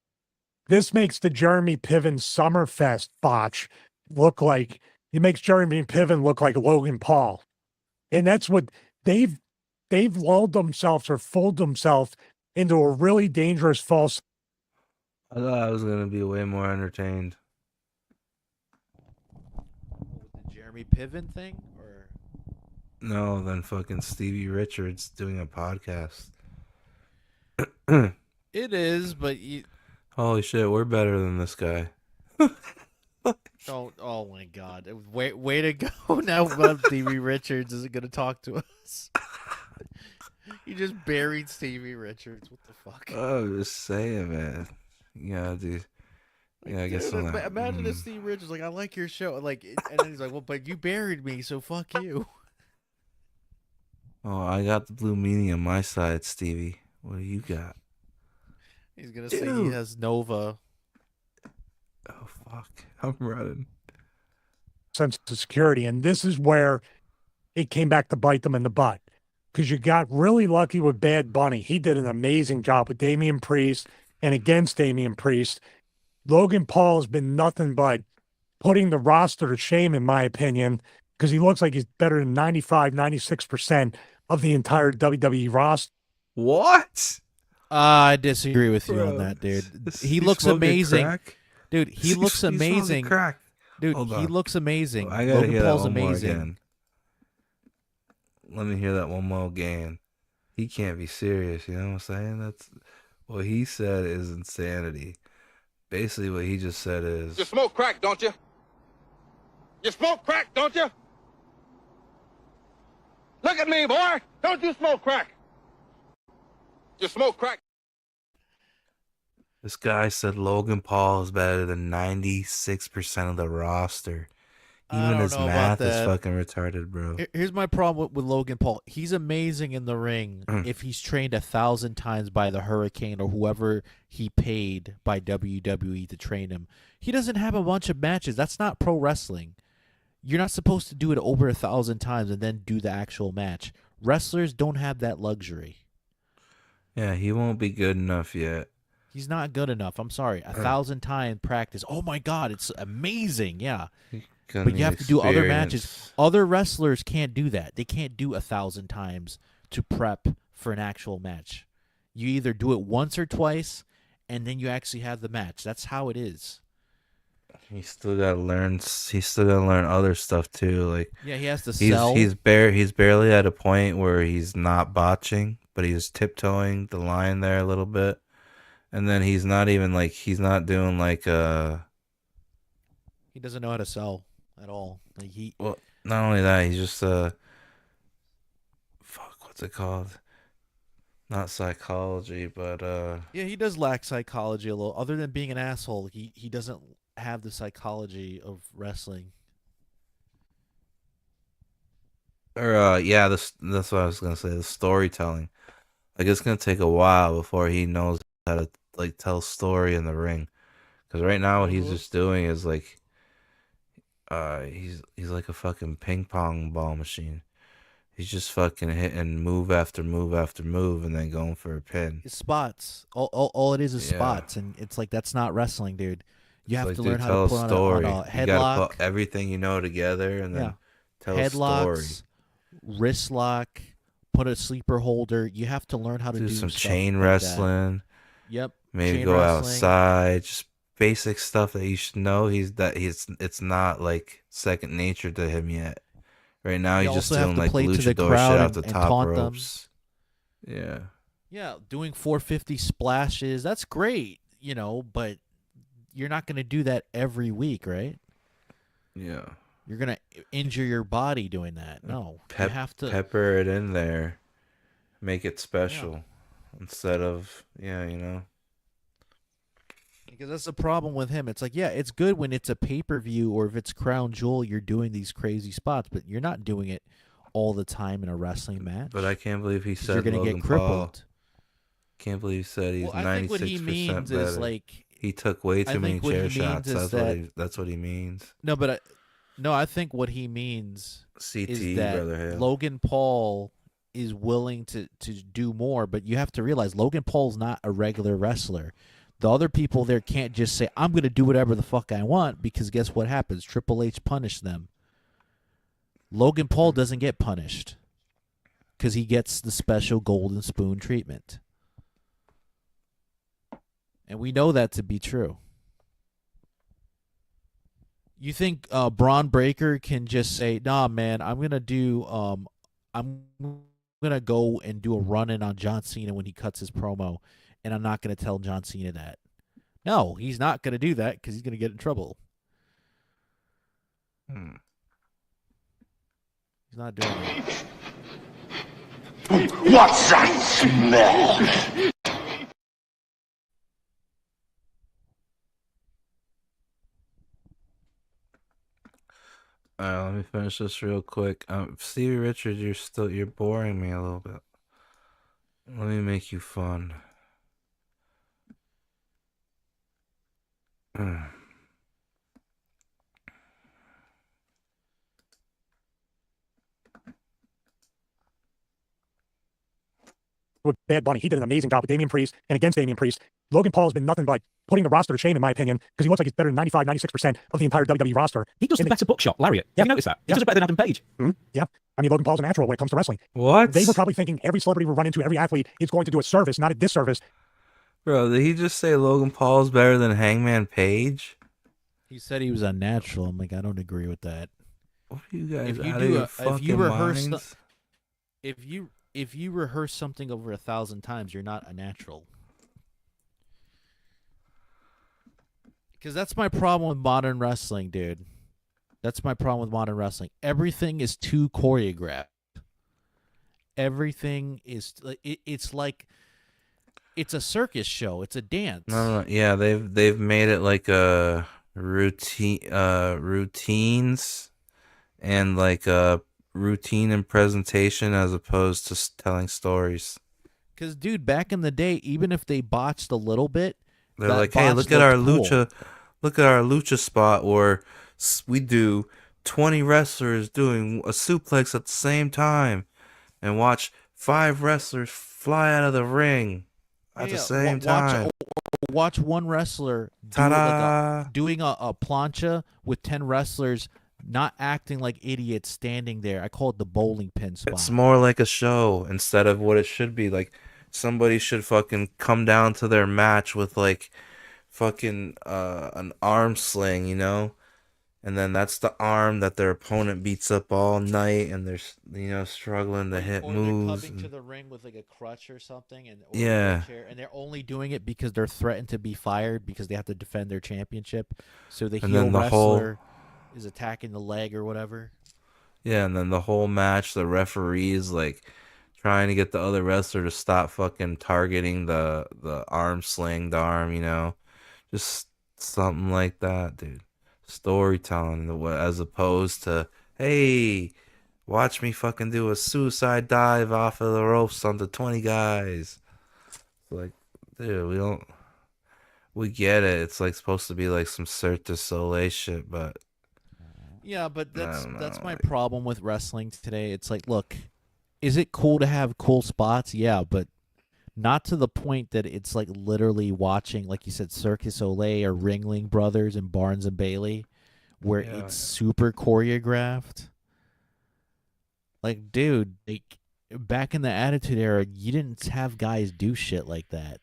This makes the Jeremy Piven Summerfest botch look like. It makes Jeremy Piven look like Logan Paul. And that's what they've lulled themselves or fooled themselves into a really dangerous false. I thought I was gonna be way more entertained. The Jeremy Piven thing, or No, than fucking Stevie Richards doing a podcast. it is, but you Holy shit, we're better than this guy. don't. Oh my God! Way to go! Now Stevie Richards isn't gonna talk to us. You just buried Stevie Richards. What the fuck? I'm just saying, man. Yeah, dude. Yeah, I guess. Dude, imagine if Stevie Richards like, I like your show, like, and then he's like, well, but you buried me, so fuck you. Oh, I got the blue meaning on my side, Stevie. What do you got? He's gonna say he has Nova. Oh fuck! I'm running. Sense of security, and this is where it came back to bite them in the butt. Because you got really lucky with Bad Bunny. He did an amazing job with Damian Priest and against Damian Priest. Logan Paul has been nothing but putting the roster to shame, in my opinion, because he looks like he's better than 95, 96% of the entire WWE roster. What? I disagree with you on that, dude. He looks amazing. Crack? Dude, he looks amazing. Crack. Dude, Hold he on. looks amazing. I gotta Logan hear Paul's that one amazing. more again. Let me hear that one more again. He can't be serious, you know what I'm saying? That's what he said is insanity. Basically what he just said is You smoke crack, don't you? You smoke crack, don't you? Look at me, boy. Don't you smoke crack? You smoke crack. this guy said Logan Paul is better than 96% of the roster. I Even don't his know about math is that. fucking retarded, bro. Here's my problem with Logan Paul. He's amazing in the ring if he's trained 1,000 times by the Hurricane or whoever he paid by WWE to train him. He doesn't have a bunch of matches. That's not pro wrestling. You're not supposed to do it over 1,000 times and then do the actual match. Wrestlers don't have that luxury. Yeah, he won't be good enough yet. He's not good enough. I'm sorry. 1,000 time practice. Oh my God, it's amazing. Yeah. But you have to do other matches. Other wrestlers can't do that. They can't do 1,000 times to prep for an actual match. You either do it once or twice, and then you actually have the match. That's how it is. He's still gotta learn. He's still gotta learn other stuff too. Like Yeah, he has to sell. He's barely at a point where he's not botching, but he's tiptoeing the line there a little bit. And then he's not even like not doing like He doesn't know how to sell at all. Like well, not only that, he's just what's it called? Not psychology, but Yeah, he does lack psychology a little. Other than being an asshole, he doesn't have the psychology of wrestling. Or yeah, that's what I was gonna say. The storytelling, like it's gonna take a while before he knows how to like tell story in the ring. Because right now, what he's just doing is like, he's like a fucking ping pong ball machine. He's just fucking hitting move after move after move, and then going for a pin. It's spots. All it is Yeah. spots, and it's like that's not wrestling, dude. You It's have like, to dude, learn how tell to put a story. on a You gotta headlock. put everything you know together, and then tell a story. Headlocks, wrist lock, put a sleeper holder. You have to learn how to do some stuff chain like wrestling. That. Yep. Maybe chain go wrestling. outside. Just basic stuff that you should know. It's not like second nature to him yet. Right now, You he's just also have doing to like play to the luchador crowd shit out the and top taunt them. ropes. Yeah. Yeah, doing 450 splashes. That's great, but you're not going to do that every week, right? Yeah. You're going to injure your body doing that. No, you have to pepper it in there, make it special instead of Because that's the problem with him. It's like, yeah, it's good when it's a pay-per-view or if it's Crown Jewel, you're doing these crazy spots, but you're not doing it all the time in a wrestling match. But I can't believe he 'cause said you're going to Logan get crippled. Paul. Can't believe he said he's Well, I think what 96% he means better. is like he took way I too many think what he chair means shots. is That's what he means. No, but I think what he means CT, is that Brother Hale. Logan Paul is willing to do more, but you have to realize Logan Paul's not a regular wrestler. The other people there can't just say, I'm going to do whatever the fuck I want, because guess what happens? Triple H punished them. Logan Paul doesn't get punished because he gets the special golden spoon treatment. And we know that to be true. You think Braun Breaker can just say, "Nah, man, I'm gonna go and do a run-in on John Cena when he cuts his promo, and I'm not gonna tell John Cena that." No, he's not gonna do that because he's gonna get in trouble. He's not doing that. What's that smell? Let me finish this real quick. Stevie Richards, you're boring me a little bit. Let me make you fun. With Bad Bunny, he did an amazing job with Damian Priest and against Damian Priest. Logan Paul has been nothing but putting the roster to shame, in my opinion, because he looks like he's better than 95, 96% of the entire WWE roster. He does the better bookshot, Lariat. Have you noticed that? He does it better than Adam Page. Yeah. I mean, Logan Paul's a natural when it comes to wrestling. What? They were probably thinking every celebrity we run into, every athlete is going to do a service, not a disservice. Bro, did he just say Logan Paul's better than Hangman Page? He said he was unnatural. I'm like, I don't agree with that. What are you guys If you out do of your if fucking you rehearse minds? if you rehearse something over 1,000 times, you're not a natural. Because that's my problem with modern wrestling, dude. That's my problem with modern wrestling. Everything is too choreographed. Everything is it's like it's a circus show. It's a dance. No, yeah, they've made it like a routines and like a routine and presentation as opposed to telling stories. Because, dude, back in the day, even if they botched a little bit, They're that like, hey, botch look at our looked cool. lucha spot where we do 20 wrestlers doing a suplex at the same time, and watch 5 wrestlers fly out of the ring at the same time. Watch one wrestler doing a plancha with 10 wrestlers not acting like idiots standing there. I call it the bowling pin spot. It's more like a show instead of what it should be. Like, somebody should fucking come down to their match with like fucking an arm sling, and then that's the arm that their opponent beats up all night, and they're struggling to hit Or moves. they're coming to the ring with like a crutch or something, or a Yeah. wheelchair, and they're only doing it because they're threatened to be fired because they have to defend their championship. So the And heel then the whole- wrestler is attacking the leg or whatever. Yeah, and then the whole match, the referee is like trying to get the other wrestler to stop fucking targeting the arm sling, the arm, just something like that, dude. Storytelling, as opposed to, hey, watch me fucking do a suicide dive off of the ropes onto 20 guys. Like, dude, we get it. It's like supposed to be like some Cirque du Soleil shit, but Yeah, but I don't that's know, my like- problem with wrestling today. It's like, look, is it cool to have cool spots? Yeah, but not to the point that it's like literally watching, like you said, Cirque du Soleil or Ringling Brothers and Barnes and Bailey, where Yeah. it's super choreographed. Like, dude, like back in the Attitude Era, you didn't have guys do shit like that.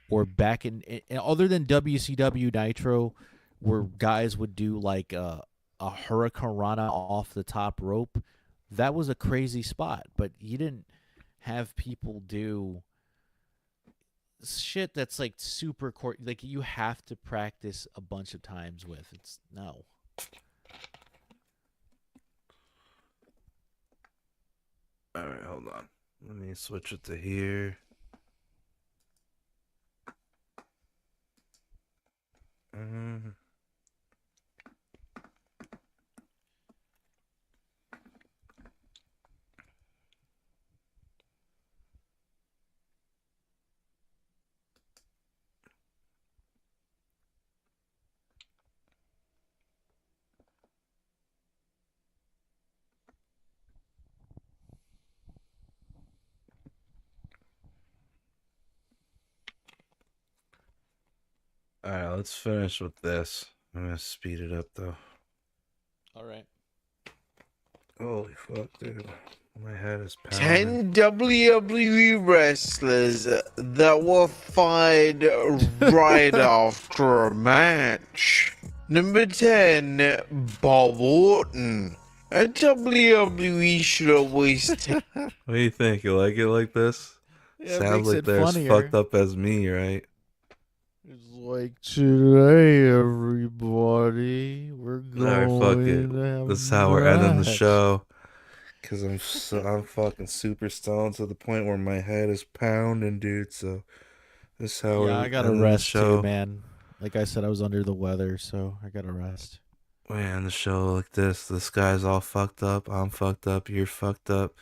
Or back in other than WCW Nitro, where guys would do like a hurricanrana off the top rope, that was a crazy spot. But you didn't have people do shit that's like super like you have to practice a bunch of times with. It's no. All right, hold on. Let me switch it to here. All right, let's finish with this. I'm gonna speed it up though. All right. Holy fuck, dude. My head is pounding. 10 WWE wrestlers that were fired right after a match. Number 10, Bob Orton. A WWE should always take. What do you think? You like it like this? Yeah, it Sounds makes like it they're as funnier. fucked up as me, right? It's like today, everybody, we're All right, fuck going it. to have This is how we're ending the match. show. Cause I'm fucking super stoned to the point where my head is pounding, dude. So this is how Yeah, we're I gotta ending the rest show. too, man. Like I said, I was under the weather, so I gotta rest. We end the show like this. This guy's all fucked up. I'm fucked up. You're fucked up.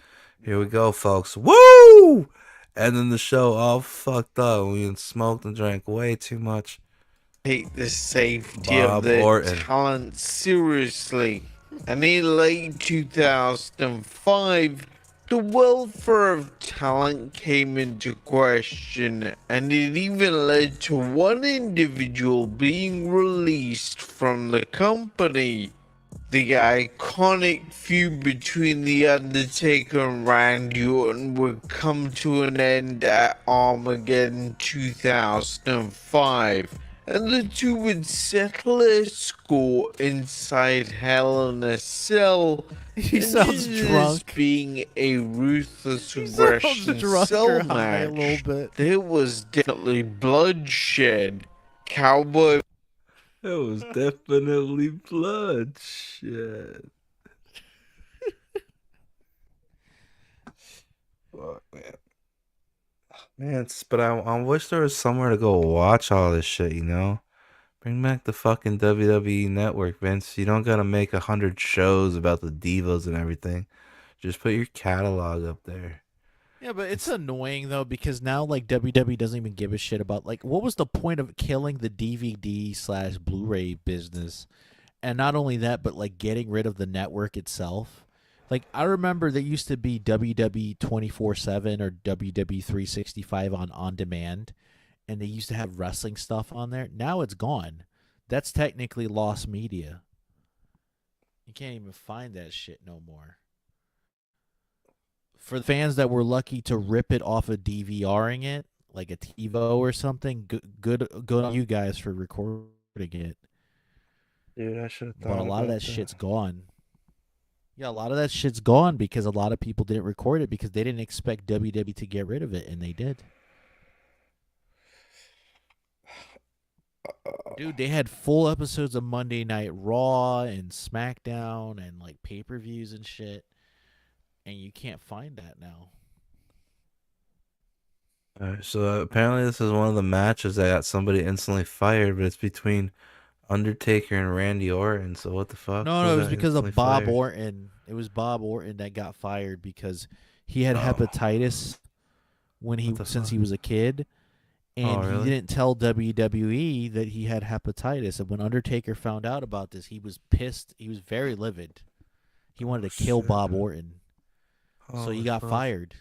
Here we go, folks. Woo! Ending the show all fucked up. We smoked and drank way too much. Take the safety Bob of their Orton. talent seriously. And in late 2005, the welfare of talent came into question, and it even led to one individual being released from the company. The iconic feud between The Undertaker and Randy Orton would come to an end at Armageddon 2005, and the two would settle their score inside Hell in a Cell. He and sounds due to drunk. This being a ruthless sounds aggression drunk cell or high a little match, bit. there was definitely bloodshed. Cowboy It was definitely bloodshed. Fuck, man. Man, but I wish there was somewhere to go watch all this shit, you know? Bring back the fucking WWE network, Vince. You don't gotta make 100 shows about the divas and everything. Just put your catalog up there. Yeah, but it's annoying though because now like WWE doesn't even give a shit about like what was the point of killing the DVD/Blu-ray business, and not only that, but like getting rid of the network itself. Like I remember there used to be WWE 24/7 or WWE 365 on demand, and they used to have wrestling stuff on there. Now it's gone. That's technically lost media. You can't even find that shit no more. For the fans that were lucky to rip it off of DVRing it, like a TiVo or something, good on you guys for recording it. Dude, I should have thought But a lot of about that shit's gone. Yeah, a lot of that shit's gone because a lot of people didn't record it because they didn't expect WWE to get rid of it, and they did. Dude, they had full episodes of Monday Night Raw and SmackDown and like pay-per-views and shit. And you can't find that now. Alright, so apparently this is one of the matches that got somebody instantly fired, but it's between Undertaker and Randy Orton. So what the fuck? No, Who no, it was got because instantly of Bob fired? Orton. It was Bob Orton that got fired because he had Oh, hepatitis what the since fuck? he was a kid, Oh, and he really? didn't tell WWE that he had hepatitis. And when Undertaker found out about this, he was pissed. He was very livid. He wanted to kill shit. Bob Orton, so he Holy got fuck. fired.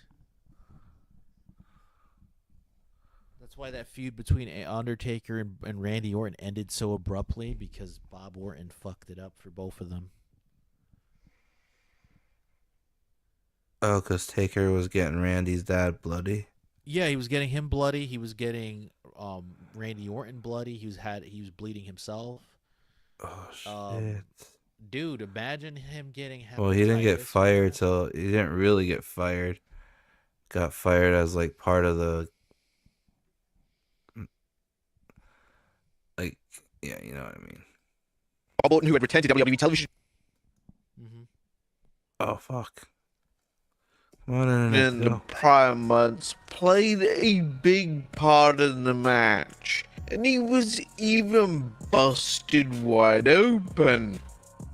That's why that feud between Undertaker and Randy Orton ended so abruptly, because Bob Orton fucked it up for both of them. Oh, because Taker was getting Randy's dad bloody. Yeah, he was getting him bloody. He was getting Randy Orton bloody. He was bleeding himself. Oh shit. Dude, imagine him getting hepatitis. Well, he didn't get from fired that. till he didn't really get fired. Got fired as like part of the like yeah, you know what I mean. Bob Orton, who had returned to WWE television Oh fuck. Come on, internet, in the go. prior months, played a big part in the match, and he was even busted wide open.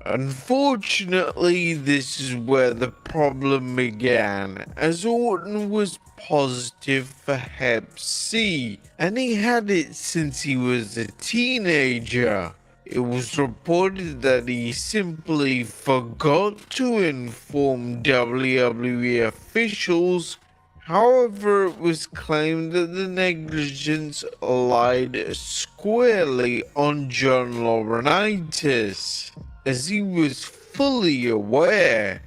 Unfortunately, this is where the problem began, as Orton was positive for Hep C, and he had it since he was a teenager. It was reported that he simply forgot to inform WWE officials. However, it was claimed that the negligence lied squarely on John Laurinaitis, as he was fully aware.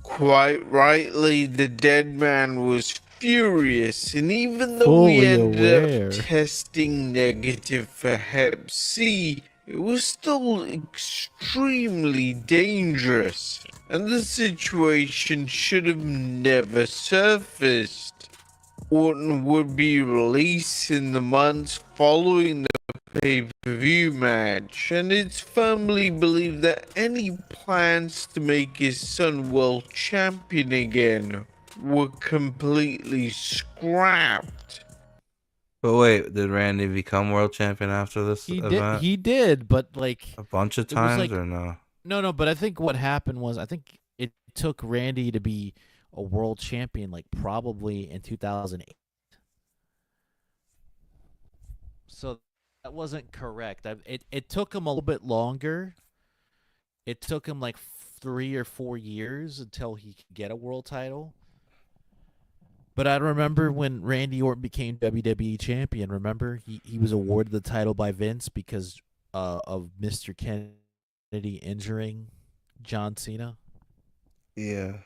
Quite rightly, the dead man was furious, and even though he Fully ended aware. up testing negative for Hep C, it was still extremely dangerous, and the situation should have never surfaced. Orton would be released in the months following the pay-per-view match, and it's firmly believed that any plans to make his son world champion again were completely scrapped. But wait, did Randy become world champion after this event? He did, but like A bunch of it was times like or no? no. But I think what happened was I think it took Randy to be a world champion like probably in 2008. So that wasn't correct. It took him a little bit longer. It took him like 3 or 4 years until he could get a world title. But I remember when Randy Orton became WWE champion. Remember, he was awarded the title by Vince because of Mr. Kennedy injuring John Cena. Yeah.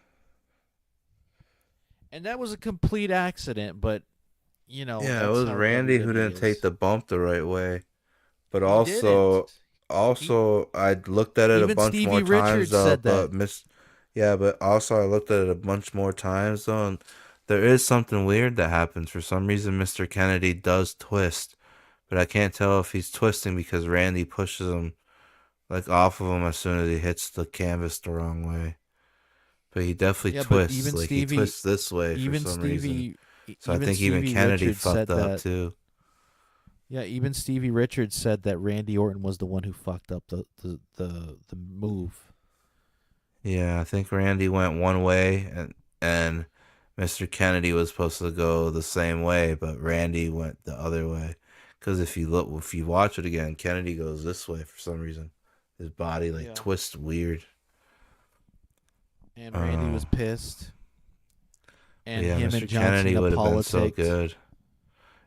And that was a complete accident, but you know, Yeah, it that's was how Randy who WWE didn't take is. the bump the right way. But He also didn't. I looked at it a Even bunch more Stevie times Richards though, said but that. yeah, but also I looked at it a bunch more times though, and there is something weird that happens. For some reason Mr. Kennedy does twist, but I can't tell if he's twisting because Randy pushes him like off of him as soon as he hits the canvas the wrong way. But he definitely Yeah, but twists, like he twists this way for some reason. So I even think even Stevie Kennedy Richards said fucked up that. too. Yeah, even Stevie Richards said that Randy Orton was the one who fucked up the move. Yeah, I think Randy went one way and Mr. Kennedy was supposed to go the same way, but Randy went the other way. Because if you watch it again, Kennedy goes this way for some reason. His body like Yeah. twists weird. And Randy was pissed. And yeah, him Mr. and John Kennedy Cena would have been so politicked. good.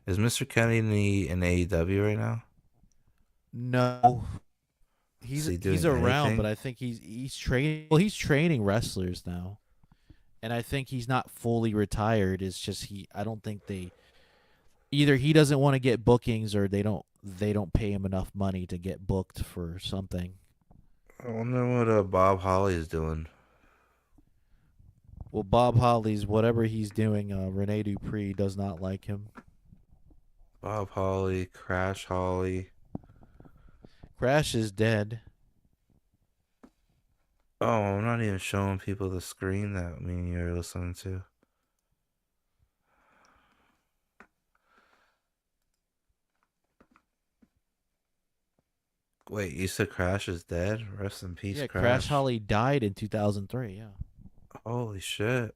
Is Mr. Kennedy in AEW right now? No. Is he He's doing around, anything? but I think he's training. Well, he's training wrestlers now, and I think he's not fully retired. It's just I don't think either he doesn't want to get bookings or they don't pay him enough money to get booked for something. I wonder what Bob Holly is doing. Well, Bob Holly's whatever he's doing. Rene Dupree does not like him. Bob Holly, Crash Holly. Crash is dead. Oh, I'm not even showing people the screen that me and you're listening to. Wait, you said Crash is dead? Rest in peace, Yeah, Crash. Crash Holly died in 2003. Yeah. Holy shit.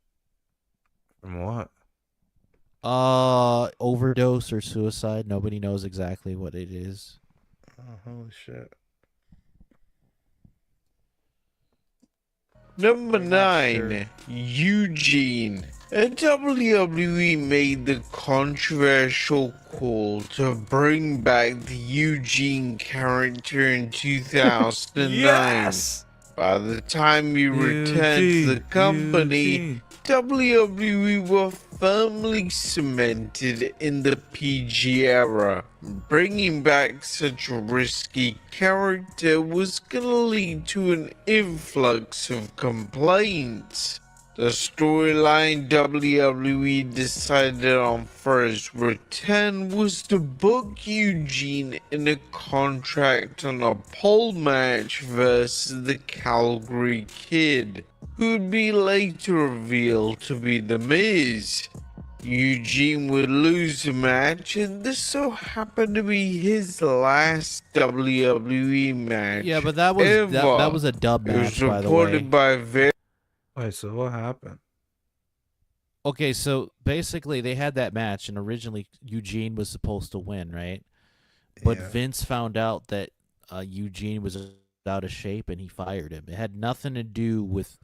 From what? Overdose or suicide. Nobody knows exactly what it is. Oh, holy shit. Number We're not 9, sure. Eugene. WWE made the controversial call to bring back the Eugene character in 2009. Yes! By the time he returned to the company, WWE were firmly cemented in the PG era. Bringing back such a risky character was gonna lead to an influx of complaints. The storyline WWE decided on for his return was to book Eugene in a contract on a pole match versus the Calgary Kid, who'd be later revealed to be The Miz. Eugene would lose the match, and this so happened to be his last WWE match. Yeah, but that was ever. that was a dub It was match, by the way. reported by various. Wait, so what happened? Okay, so basically they had that match, and originally Eugene was supposed to win, right? But Yeah. Vince found out that Eugene was out of shape, and he fired him. It had nothing to do with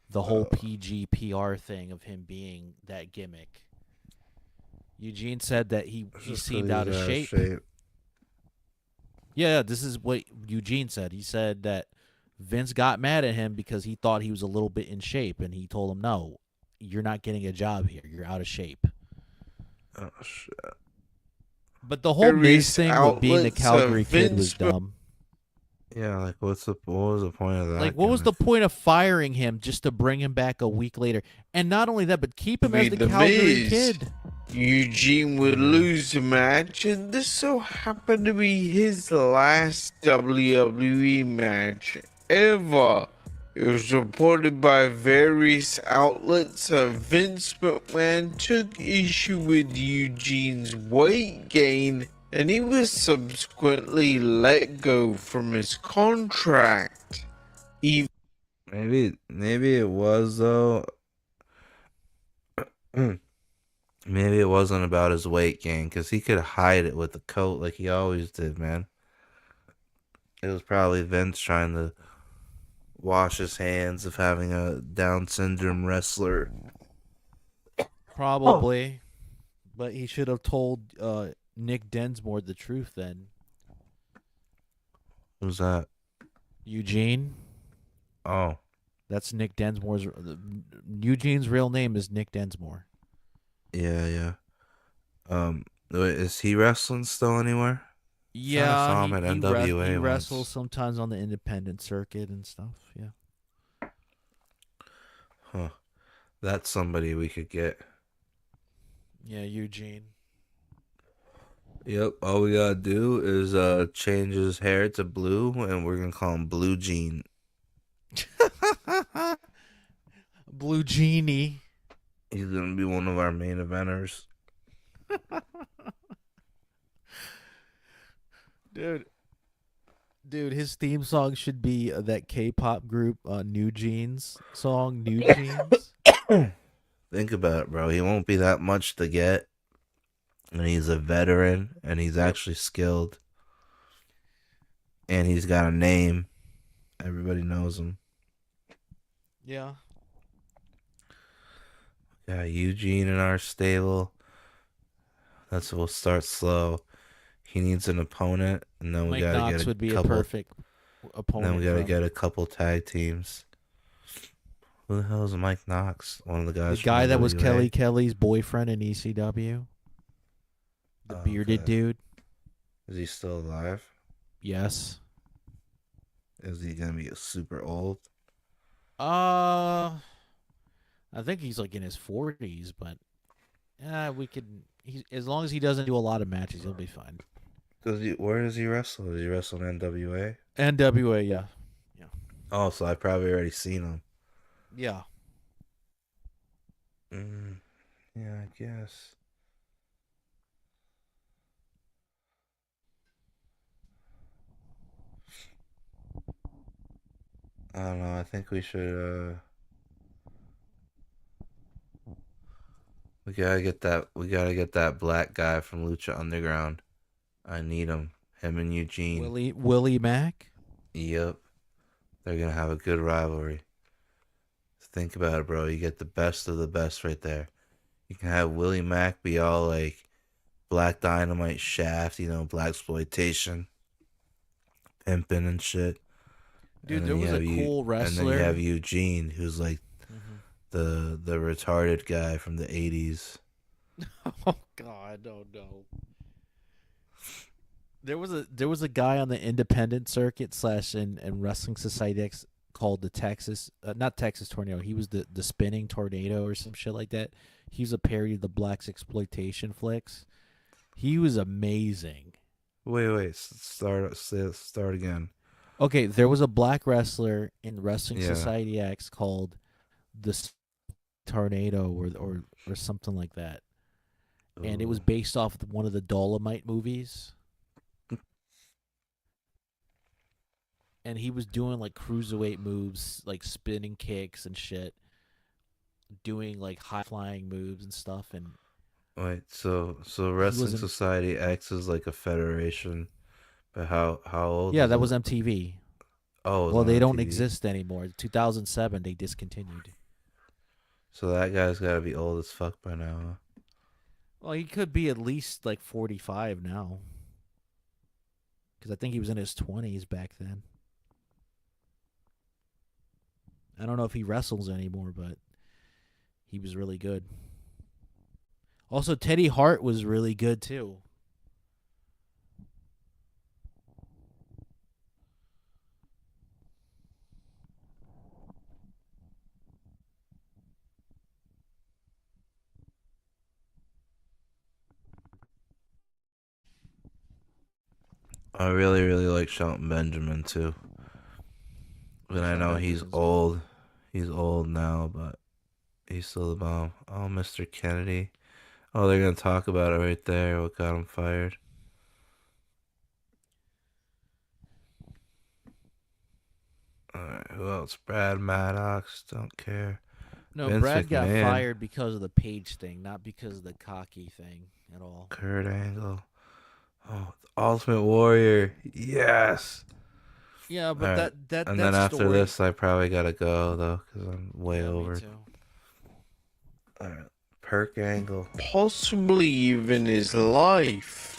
the whole PG PR thing of him being that gimmick. Eugene said that he seemed out of shape. Yeah, this is what Eugene said. He said that Vince got mad at him because he thought he was a little bit in shape, and he told him, no, you're not getting a job here. You're out of shape. Oh, shit. But the whole Miz Various thing with being the outlets Calgary of Kid was Vince- dumb. Yeah, like what was the point of that? Like, what was the point of firing him just to bring him back a week later? And not only that, but keep him as the Calgary Miz. Kid. Eugene would lose the match, and this so happened to be his last WWE match ever. It was reported by various outlets that Vince McMahon took issue with Eugene's weight gain, and he was subsequently let go from his contract. Maybe it was though. Maybe it wasn't about his weight gain because he could hide it with the coat like he always did, man. It was probably Vince trying to wash his hands of having a Down syndrome wrestler. Probably. But he should have told Nick Densmore the truth then. Who's that? Eugene. Oh. That's Nick Densmore's. Eugene's real name is Nick Densmore. Yeah. Wait, is he wrestling still anywhere? Yeah, I saw him at NWA he once. wrestles sometimes on the independent circuit and stuff. Yeah. Huh. That's somebody we could get. Yeah, Eugene. Yep, all we gotta do is change his hair to blue, and we're gonna call him Blue Gene. Blue Genie. He's gonna be one of our main eventers. Dude, his theme song should be that K-pop group New Jeans song, New Jeans. Think about it, bro. He won't be that much to get, and he's a veteran, and he's actually skilled, and he's got a name. Everybody knows him. Yeah. Yeah, Eugene in our stable. We'll start slow. He needs an opponent, and then we Mike gotta Knox get a would be couple. a perfect opponent. Then we gotta for him. get a couple tag teams. Who the hell is Mike Knox? One of the guys. The guy from that was NWA? Kelly Kelly's boyfriend in ECW. The bearded dude. Is he still alive? Yes. Is he gonna be super old? I think he's like in his 40s, but we could. As long as he doesn't do a lot of matches, he'll be fine. Where does he wrestle? Does he wrestle in NWA? NWA, yeah. Oh, so I've probably already seen him. Yeah. Yeah, I guess. I don't know. I think we should. We gotta get that. We gotta get that black guy from Lucha Underground. I need him. Him and Eugene. Willie Mack. Yep. They're gonna have a good rivalry. Think about it, bro. You get the best of the best right there. You can have Willie Mack be all like Black Dynamite, Shaft, Black exploitation, pimping and shit. Dude, And there then was you a have cool And then you wrestler. have Eugene, who's like the retarded guy from the 80s. Oh God, no. There was a guy on the independent circuit / and Wrestling Society X called the Texas, not Texas Tornado. He was the spinning tornado or some shit like that. He was a parody of the Black's exploitation flicks. He was amazing. Wait, start again. Okay, there was a black wrestler in Wrestling Yeah. Society X called the Tornado or something like that, and it was based off one of the Dolomite movies. And he was doing like cruiserweight moves, like spinning kicks and shit, doing like high flying moves and stuff. And Wait, so Wrestling wasn't- Society X is like a federation, but how old? Yeah, is that it? was MTV. Oh, it was well, on they don't MTV. exist anymore. 2007, they discontinued. So that guy's got to be old as fuck by now. Huh? Well, he could be at least like 45 now, because I think he was in his 20s back then. I don't know if he wrestles anymore, but he was really good. Also, Teddy Hart was really good too. I really, really like Shelton Benjamin too. But I know he's old. He's old now, but he's still the bomb. Oh, Mr. Kennedy. Oh, they're gonna talk about it right there. What got him fired? Alright, who else? Brad Maddox. Don't care. No, Vince Brad got McMahon. fired because of the Page thing, not because of the cocky thing at all. Kurt Angle. Oh, the Ultimate Warrior. Yes. Yeah, but Alright, that And then after story- this, I probably gotta go though, because I'm way Yeah, me over. too. Alright, Perk Angle. Possibly even his life.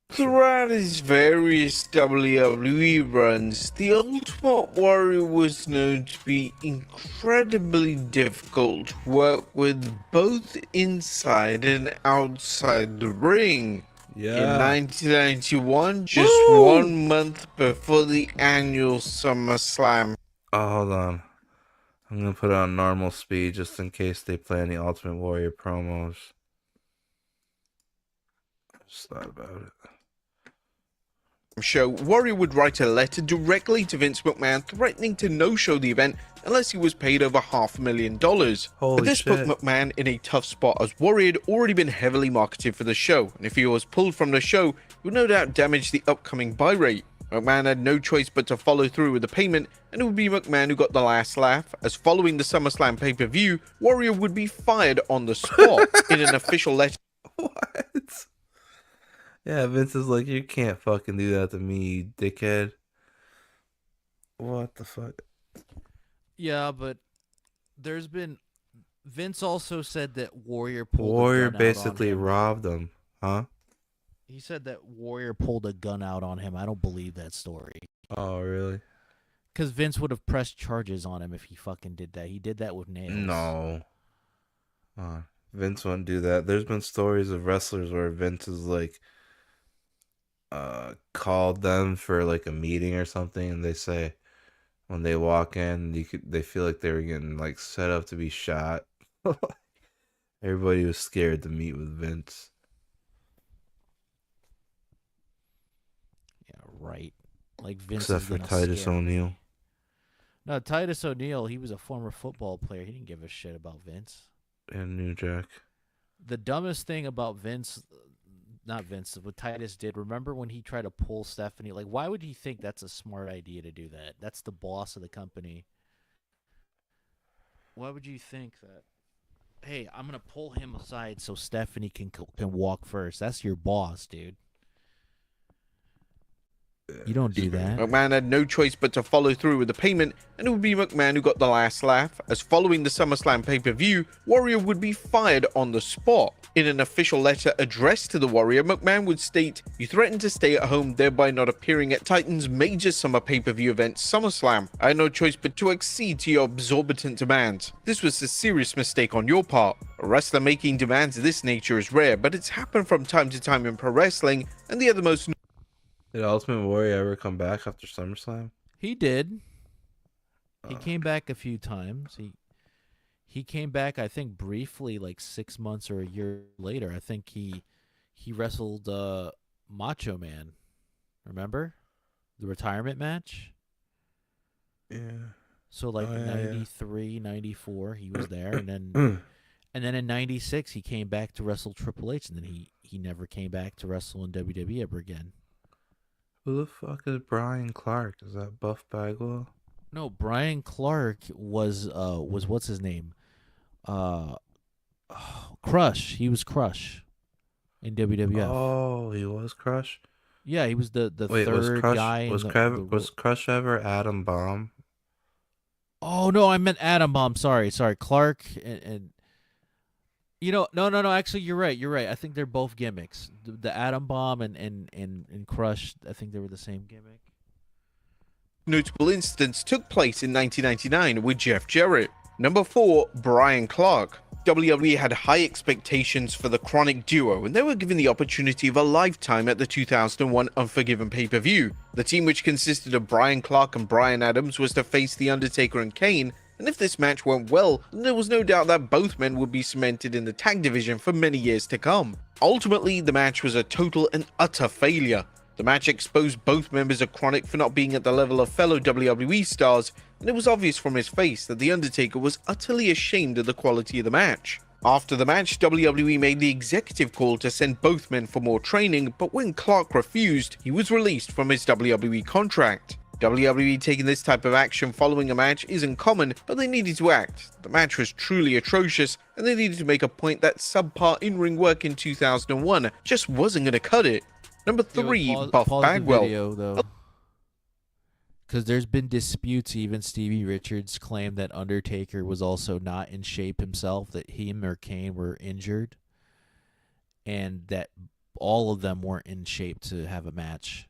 Throughout his various WWE runs, the Ultimate Warrior was known to be incredibly difficult to work with both inside and outside the ring. Yeah. In 1991, just Woo! 1 month before the annual SummerSlam. Oh, hold on. I'm gonna put it on normal speed just in case they play any Ultimate Warrior promos. Just thought about it. Show, Warrior would write a letter directly to Vince McMahon threatening to no-show the event unless he was paid over $500,000. Holy But this shit. put McMahon in a tough spot as Warrior had already been heavily marketed for the show, and if he was pulled from the show, it would no doubt damage the upcoming buy rate. McMahon had no choice but to follow through with the payment, and it would be McMahon who got the last laugh, as following the SummerSlam pay-per-view, Warrior would be fired on the spot in an official letter. Yeah, Vince is like, you can't fucking do that to me, you dickhead. What the fuck? Yeah, but there's been Vince also said that Warrior pulled Warrior a gun basically out on him. robbed him, huh? He said that Warrior pulled a gun out on him. I don't believe that story. Oh, really? Because Vince would have pressed charges on him if he fucking did that. He did that with Nails. No. Vince wouldn't do that. There's been stories of wrestlers where Vince is like, called them for like a meeting or something, and they say when they walk in, they feel like they were getting like set up to be shot. Everybody was scared to meet with Vince. Yeah, right. Like Vince Except is for gonna Titus scare me. O'Neil. No, Titus O'Neil, he was a former football player. He didn't give a shit about Vince. And New Jack. The dumbest thing about Vince, not Vince, what Titus did, remember when he tried to pull Stephanie? Like, why would he think that's a smart idea to do that? That's the boss of the company. Why would you think that? Hey, I'm gonna pull him aside so Stephanie can walk first. That's your boss, dude. You don't do that. McMahon had no choice but to follow through with the payment, and it would be McMahon who got the last laugh, as following the SummerSlam pay-per-view, Warrior would be fired on the spot. In an official letter addressed to the Warrior, McMahon would state, "You threatened to stay at home, thereby not appearing at Titan's major summer pay-per-view event, SummerSlam. I had no choice but to accede to your exorbitant demands. This was a serious mistake on your part. A wrestler making demands of this nature is rare, but it's happened from time to time in pro wrestling, and the other most..." Did Ultimate Warrior ever come back after SummerSlam? He did. He came back a few times. He came back, I think, briefly, like 6 months or a year later. I think he wrestled Macho Man. Remember the retirement match? Yeah. So like Oh, yeah, 93, 94, he was there, and then in 96 he came back to wrestle Triple H, and then he never came back to wrestle in WWE ever again. Who the fuck is Brian Clark? Is that Buff Bagwell? No, Brian Clark was what's his name? Crush. He was Crush in WWF. Oh, he was Crush? Yeah, he was the Wait, third guy. Was Crush ever Adam Bomb? Oh no, I meant Adam Bomb. Sorry, Clark and no. Actually, you're right. I think they're both gimmicks. The Atom Bomb and Crush. I think they were the same gimmick. Notable incidents took place in 1999 with Jeff Jarrett. Number 4, Brian Clark. WWE had high expectations for the Chronic duo, and they were given the opportunity of a lifetime at the 2001 Unforgiven pay-per-view. The team, which consisted of Brian Clark and Brian Adams, was to face The Undertaker and Kane, and if this match went well, then there was no doubt that both men would be cemented in the tag division for many years to come. Ultimately, the match was a total and utter failure. The match exposed both members of Chronic for not being at the level of fellow WWE stars, and it was obvious from his face that The Undertaker was utterly ashamed of the quality of the match. After the match, WWE made the executive call to send both men for more training, but when Clark refused, he was released from his WWE contract. WWE taking this type of action following a match isn't common, but they needed to act. The match was truly atrocious, and they needed to make a point that subpar in-ring work in 2001 just wasn't going to cut it. Number 3, Buff Bagwell. Because there's been disputes, even Stevie Richards claimed that Undertaker was also not in shape himself, that him or Kane were injured, and that all of them weren't in shape to have a match.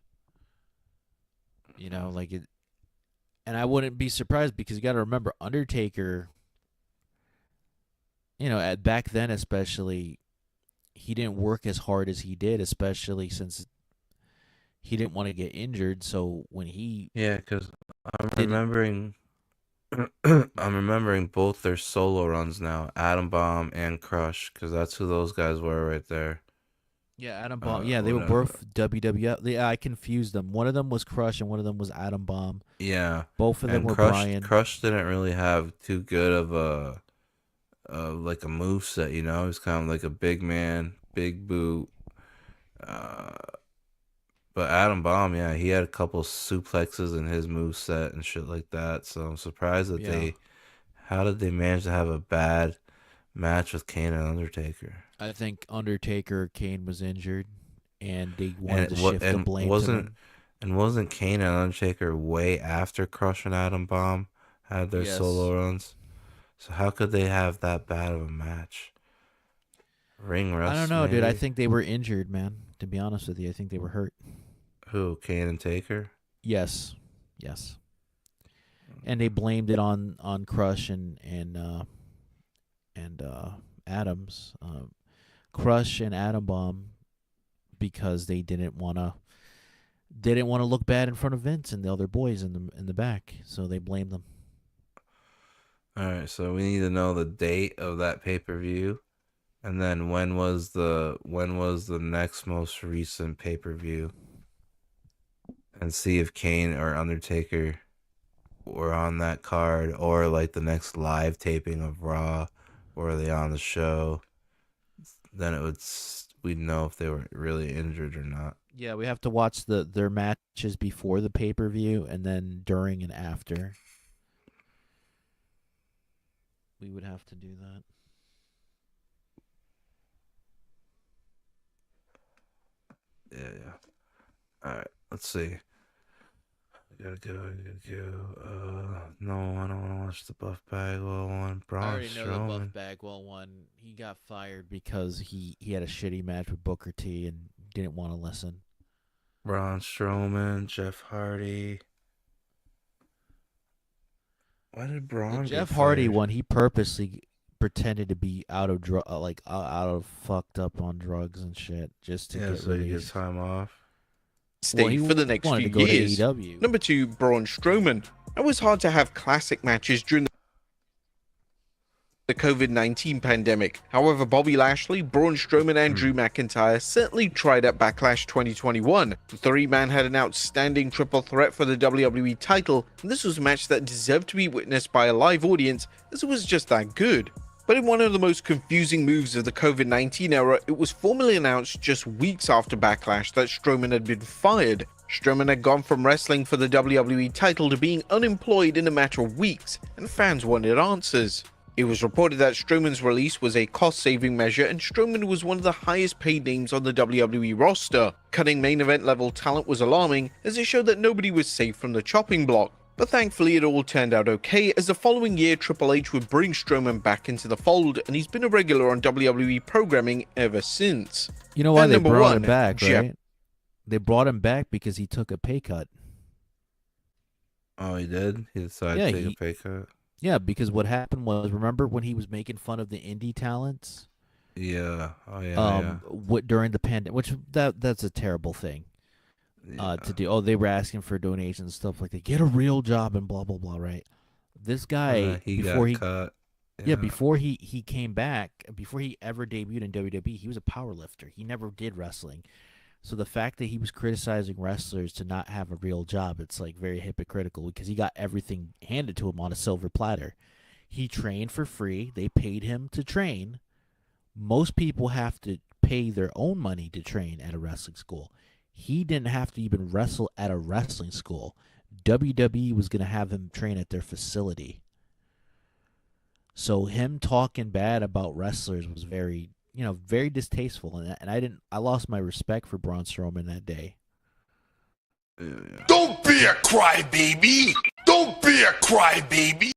And I wouldn't be surprised, because you got to remember, Undertaker, back then especially, he didn't work as hard as he did, especially since he didn't want to get injured. So when because I'm remembering both their solo runs now, Adam Bomb and Crush, because that's who those guys were right there. Yeah, Adam Bomb. They were both WWF. Yeah, I confused them. One of them was Crush and one of them was Adam Bomb. Yeah, both of them were Brian. Crush didn't really have too good of a moveset, He was kind of like a big man, big boot. But Adam Bomb, he had a couple suplexes in his moveset and shit like that. So I'm surprised that how did they manage to have a bad match with Kane and Undertaker? I think Undertaker, Kane was injured, and they wanted to shift the blame to them. And wasn't Kane and Undertaker way after Crush and Adam Bomb had their solo runs? So how could they have that bad of a match? Ring rust. I don't know, maybe? dude. I think they were injured, man. To be honest with you, I think they were hurt. Who, Kane and Taker? Yes. And they blamed it on Crush and Adams. Crush and Adam Bomb, because they didn't want to look bad in front of Vince and the other boys in the back, so they blamed them. All right, so we need to know the date of that pay-per-view, and then when was the next most recent pay-per-view, and see if Kane or Undertaker were on that card, or like the next live taping of Raw, or are they on the show? Then we'd know if they were really injured or not. Yeah, we have to watch their matches before the pay-per-view and then during and after. we would have to do that. Yeah. All right, let's see. I gotta go. No, I don't want to watch the Buff Bagwell one. I Braun already know the Buff Strowman. Bagwell one. He got fired because he had a shitty match with Booker T and didn't want to listen. Braun Strowman, Jeff Hardy. Why did Braun? The Jeff get Hardy fired? one, he purposely pretended to be out of fucked up on drugs and shit just to get so he gets released. time off. Stay Well, he for the next wanted few to go to years. AEW. Number 2, Braun Strowman. It was hard to have classic matches during the COVID-19 pandemic. However, Bobby Lashley, Braun Strowman, and Drew McIntyre certainly tried at Backlash 2021. The three-man had an outstanding triple threat for the WWE title, and this was a match that deserved to be witnessed by a live audience as it was just that good. But in one of the most confusing moves of the COVID-19 era, it was formally announced just weeks after Backlash that Strowman had been fired. Strowman had gone from wrestling for the WWE title to being unemployed in a matter of weeks, and fans wanted answers. It was reported that Strowman's release was a cost-saving measure, and Strowman was one of the highest paid names on the WWE roster. Cutting main event level talent was alarming, as it showed that nobody was safe from the chopping block. But thankfully it all turned out okay, as the following year Triple H would bring Strowman back into the fold, and he's been a regular on WWE programming ever since. You know why And they number brought one, him back, Jeff- right? They brought him back because he took a pay cut. Oh, he did? He decided Yeah, to take he- a pay cut? Yeah, because what happened was, remember when he was making fun of the indie talents? Yeah. Oh, yeah. What during the pandemic, which that's a terrible thing to do. Oh, they were asking for donations and stuff like that. Get a real job and blah blah blah. Right? This guy he before got he cut. yeah, before he came back, before he ever debuted in WWE, he was a power lifter. He never did wrestling. So the fact that he was criticizing wrestlers to not have a real job, it's like very hypocritical because he got everything handed to him on a silver platter. He trained for free. They paid him to train. Most people have to pay their own money to train at a wrestling school. He didn't have to even wrestle at a wrestling school. WWE was going to have him train at their facility. So him talking bad about wrestlers was very, very distasteful, and I lost my respect for Braun Strowman that day. Don't be a crybaby. Don't be a crybaby.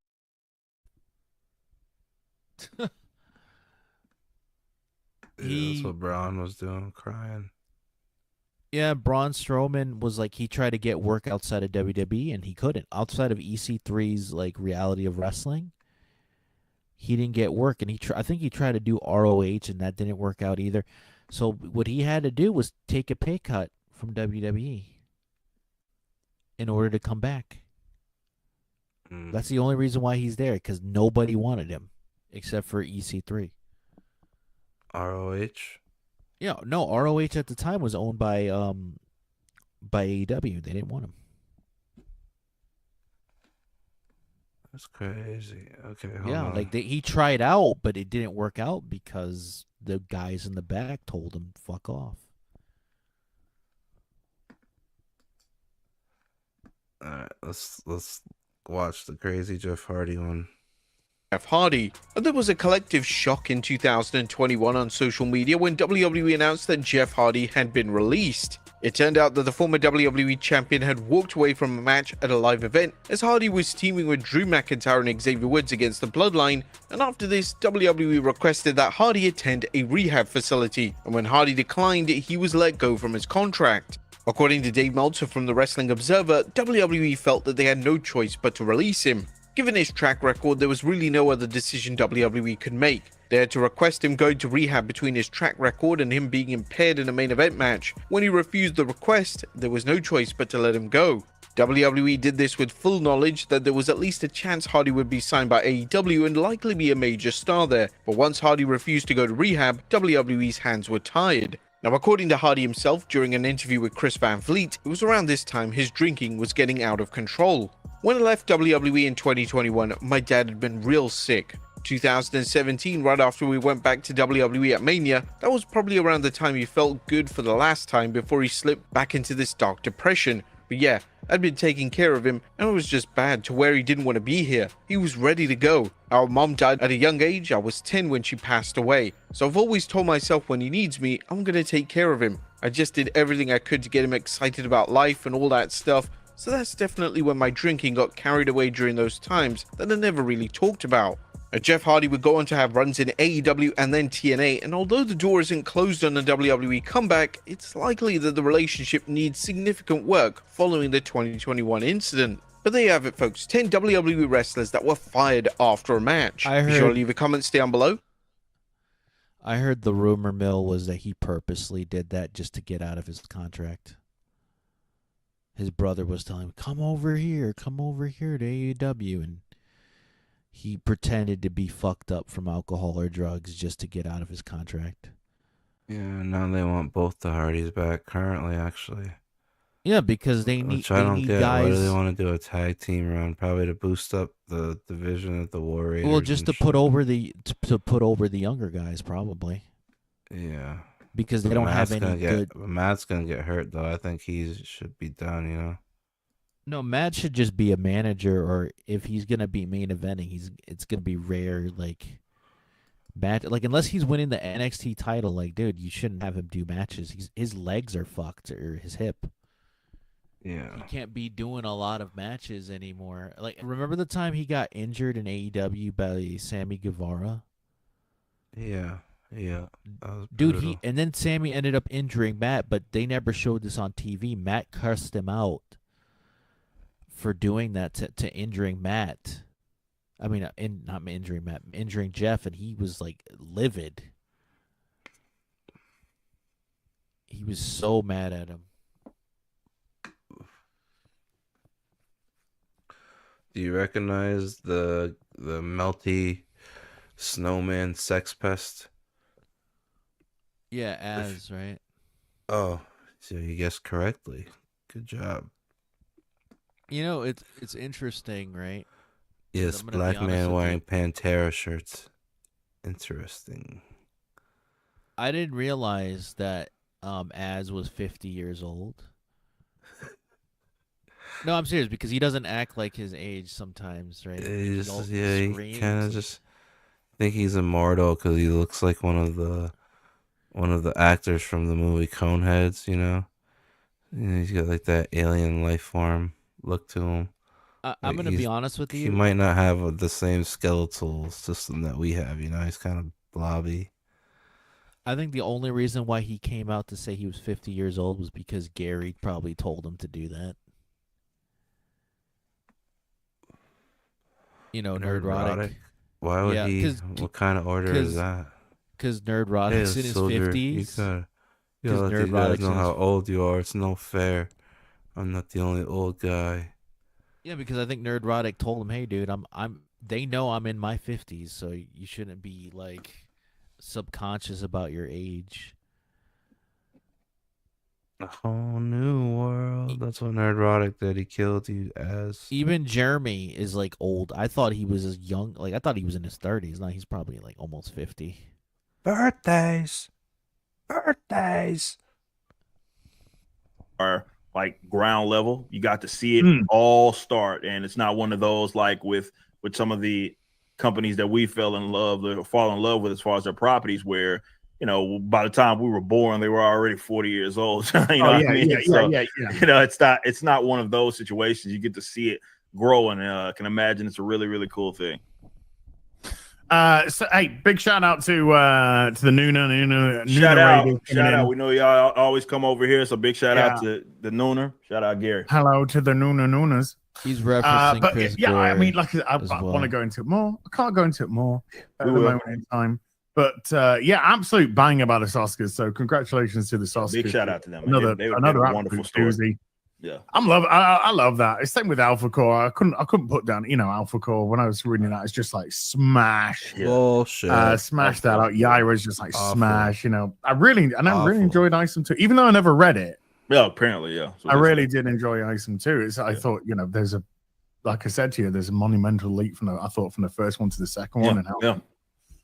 That's what Braun was doing, crying. Yeah, Braun Strowman was like, he tried to get work outside of WWE and he couldn't. Outside of EC3's like reality of wrestling, he didn't get work, and I think he tried to do ROH and that didn't work out either. So what he had to do was take a pay cut from WWE in order to come back. That's the only reason why he's there, because nobody wanted him except for EC3. ROH? Yeah, no, ROH at the time was owned by AEW. They didn't want him. That's crazy. Okay, hold Yeah, on. like he tried out, but it didn't work out because the guys in the back told him fuck off. All right, let's watch the crazy Jeff Hardy one. Jeff Hardy. There was a collective shock in 2021 on social media when WWE announced that Jeff Hardy had been released. It turned out that the former WWE champion had walked away from a match at a live event as Hardy was teaming with Drew McIntyre and Xavier Woods against the Bloodline, and after this, WWE requested that Hardy attend a rehab facility, and when Hardy declined, he was let go from his contract. According to Dave Meltzer from the Wrestling Observer, WWE felt that they had no choice but to release him. Given his track record, there was really no other decision WWE could make. They had to request him going to rehab between his track record and him being impaired in a main event match. When he refused the request, there was no choice but to let him go. WWE did this with full knowledge that there was at least a chance Hardy would be signed by AEW and likely be a major star there, but once Hardy refused to go to rehab, WWE's hands were tied. Now, according to Hardy himself, during an interview with Chris Van Vliet, it was around this time his drinking was getting out of control. When I left WWE in 2021, my dad had been real sick. 2017, right after we went back to WWE at Mania, that was probably around the time he felt good for the last time before he slipped back into this dark depression. But yeah, I'd been taking care of him, and it was just bad to where he didn't want to be here. He was ready to go. Our mom died at a young age. I was 10 when she passed away. So I've always told myself when he needs me, I'm going to take care of him. I just did everything I could to get him excited about life and all that stuff. So that's definitely when my drinking got carried away during those times that I never really talked about. Jeff Hardy would go on to have runs in AEW and then TNA, and although the door isn't closed on a WWE comeback, it's likely that the relationship needs significant work following the 2021 incident. But there you have it, folks. 10 WWE wrestlers that were fired after a match. Be sure to leave your comments down below. I heard the rumor mill was that he purposely did that just to get out of his contract. His brother was telling him, come over here to AEW, and he pretended to be fucked up from alcohol or drugs just to get out of his contract. Yeah, now they want both the Hardys back currently, actually. Yeah, because they need, Which I don't get. guys. Why do they want to do a tag team run? Probably to boost up the division of the Warriors. Well, just to put over the younger guys, probably. Yeah. Because they don't have any good. Matt's gonna get hurt though. I think he should be done. You know. No, Matt should just be a manager, or if he's gonna be main eventing, it's gonna be rare, like match. Like unless he's winning the NXT title, like dude, you shouldn't have him do matches. His legs are fucked, or his hip. Yeah, he can't be doing a lot of matches anymore. Like remember the time he got injured in AEW by Sammy Guevara? Yeah. Dude, and then Sammy ended up injuring Matt, but they never showed this on TV. Matt cursed him out for doing that to injuring Matt. I mean, not injuring Matt, injuring Jeff, and he was like livid. He was so mad at him. Do you recognize the Melty snowman sex pest? Yeah, as right. Oh, so you guessed correctly. Good job. You know, it's interesting, right? Yes, black man wearing Pantera shirts. Interesting. I didn't realize that Az was 50 years old. No, I'm serious, because he doesn't act like his age sometimes, right? He kind of just think he's immortal because he looks like one of the actors from the movie Coneheads, you know? He's got like that alien life form look to him. I'm going to be honest with you. He might not have the same skeletal system that we have, you know? He's kind of blobby. I think the only reason why he came out to say he was 50 years old was because Gary probably told him to do that. You know, Nerdrotic. Why would he? What kind of order is that? Because Nerdrotic's in his 50s. You gotta let these guys know how old you are. It's no fair. I'm not the only old guy. Yeah, because I think Nerdrotic told him, "Hey, dude, they know I'm in my 50s, so you shouldn't be like subconscious about your age." A whole new world. That's what Nerdrotic did. He killed you as. Even Jeremy is like old. I thought he was as young. Like I thought he was in his 30s. Now he's probably like almost 50. Birthdays. Are like ground level. You got to see it all start, and it's not one of those like with some of the companies that we fell in love or fall in love with as far as their properties, where you know by the time we were born they were already 40 years old. You know what I mean? Yeah. You know, it's not one of those situations. You get to see it grow, and I can imagine it's a really, really cool thing. So hey, big shout out to the Nooner shout out. We know y'all always come over here, so big shout out to the Nooner. Shout out Gary. Hello to the Nooners. He's referencing but Chris yeah, I Gore mean, like I want to go into it more. I can't go into it more at the moment in time. But yeah, absolute bang about the Oscars. So congratulations to the Oscars. Big shout out to them. Another wonderful story. Doozy. Yeah, I love that. It's same with Alpha Core. I couldn't put down, you know, Alpha Core when I was reading that. It's just like smash. Bullshit. Smash that out. Yaira's just like smash. You know, I really enjoyed Isom too, even though I never read it. Yeah, apparently, yeah. So I really did enjoy Isom too. I thought, you know, like I said to you, there's a monumental leap from the first one to the second one, and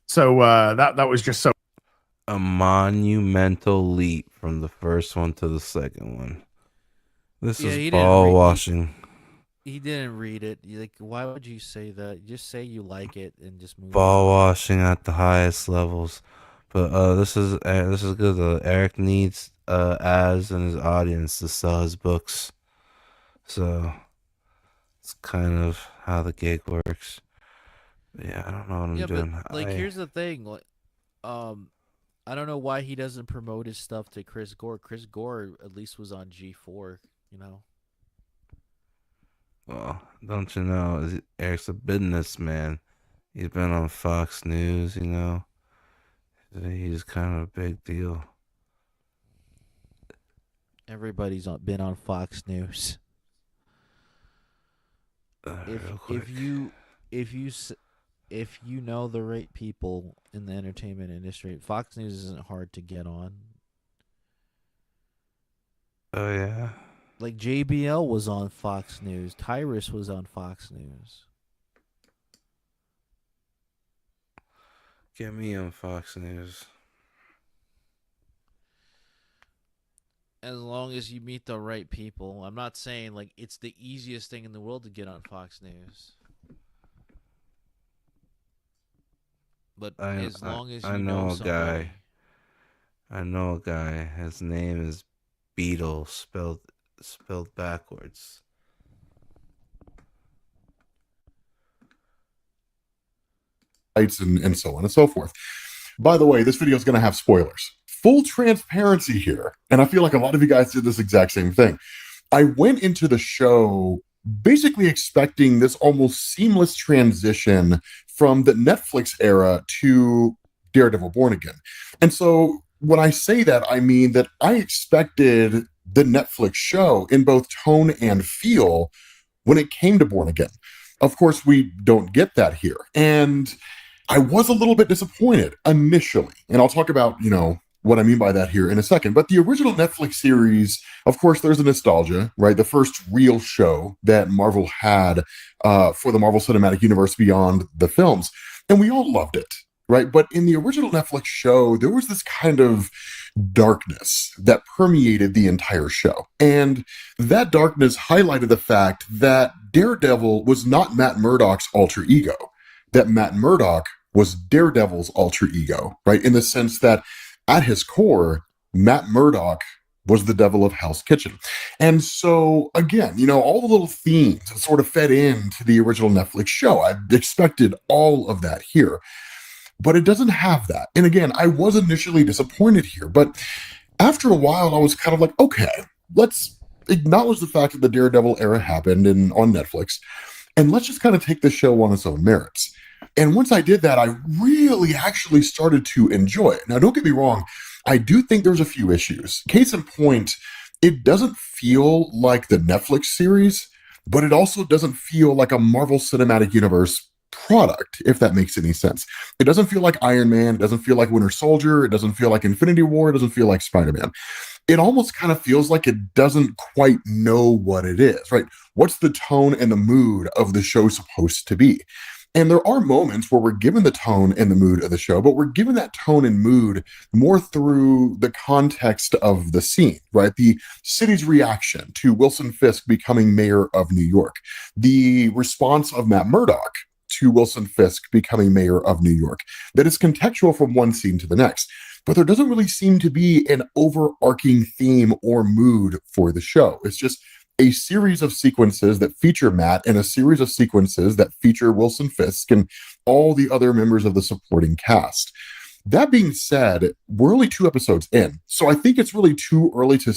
so that was just so a monumental leap from the first one to the second one. This Yeah, is he didn't ball read. washing. He didn't read it. Like, why would you say that? Just say you like it and just move Ball on. washing at the highest levels. But this is good. Eric needs ads in his audience to sell his books. So it's kind of how the gig works. But yeah, I don't know what I'm Yeah, but doing. like, here's the thing. Like, I don't know why he doesn't promote his stuff to Chris Gore. Chris Gore at least was on G4. You know. Well, don't you know? Eric's a businessman. He's been on Fox News. You know, he's kind of a big deal. Everybody's been on Fox News. Real quick. If you know the right people in the entertainment industry, Fox News isn't hard to get on. Oh yeah. Like JBL was on Fox News. Tyrus was on Fox News. Get me on Fox News. As long as you meet the right people. I'm not saying like it's the easiest thing in the world to get on Fox News. But as long as you know a somebody. guy. I know a guy. His name is Beetle, spelled backwards. And so on and so forth. By the way, this video is going to have spoilers. Full transparency here, and I feel like a lot of you guys did this exact same thing. I went into the show basically expecting this almost seamless transition from the Netflix era to Daredevil Born Again. And so when I say that, I mean that I expected the Netflix show in both tone and feel when it came to Born Again. Of course, we don't get that here. And I was a little bit disappointed initially. And I'll talk about, what I mean by that here in a second. But the original Netflix series, of course, there's a nostalgia, right? The first real show that Marvel had for the Marvel Cinematic Universe beyond the films. And we all loved it, right? But in the original Netflix show, there was this kind of darkness that permeated the entire show. And that darkness highlighted the fact that Daredevil was not Matt Murdock's alter ego, that Matt Murdock was Daredevil's alter ego, right? In the sense that at his core, Matt Murdock was the devil of Hell's Kitchen. And so, again, all the little themes that sort of fed into the original Netflix show, I expected all of that here. But it doesn't have that. And again, I was initially disappointed here. But after a while, I was kind of like, okay, let's acknowledge the fact that the Daredevil era happened on Netflix. And let's just kind of take the show on its own merits. And once I did that, I really actually started to enjoy it. Now, don't get me wrong. I do think there's a few issues. Case in point, it doesn't feel like the Netflix series, but it also doesn't feel like a Marvel Cinematic Universe product, if that makes any sense. It doesn't feel like Iron Man. It doesn't feel like Winter Soldier. It doesn't feel like Infinity War. It doesn't feel like Spider-Man. It almost kind of feels like it doesn't quite know what it is, right? What's the tone and the mood of the show supposed to be? And there are moments where we're given the tone and the mood of the show, but we're given that tone and mood more through the context of the scene, right? The city's reaction to Wilson Fisk becoming mayor of New York, the response of Matt Murdock to Wilson Fisk becoming mayor of New York, that is contextual from one scene to the next. But there doesn't really seem to be an overarching theme or mood for the show. It's just a series of sequences that feature Matt and a series of sequences that feature Wilson Fisk and all the other members of the supporting cast. That being said, we're only 2 episodes in, so I think it's really too early to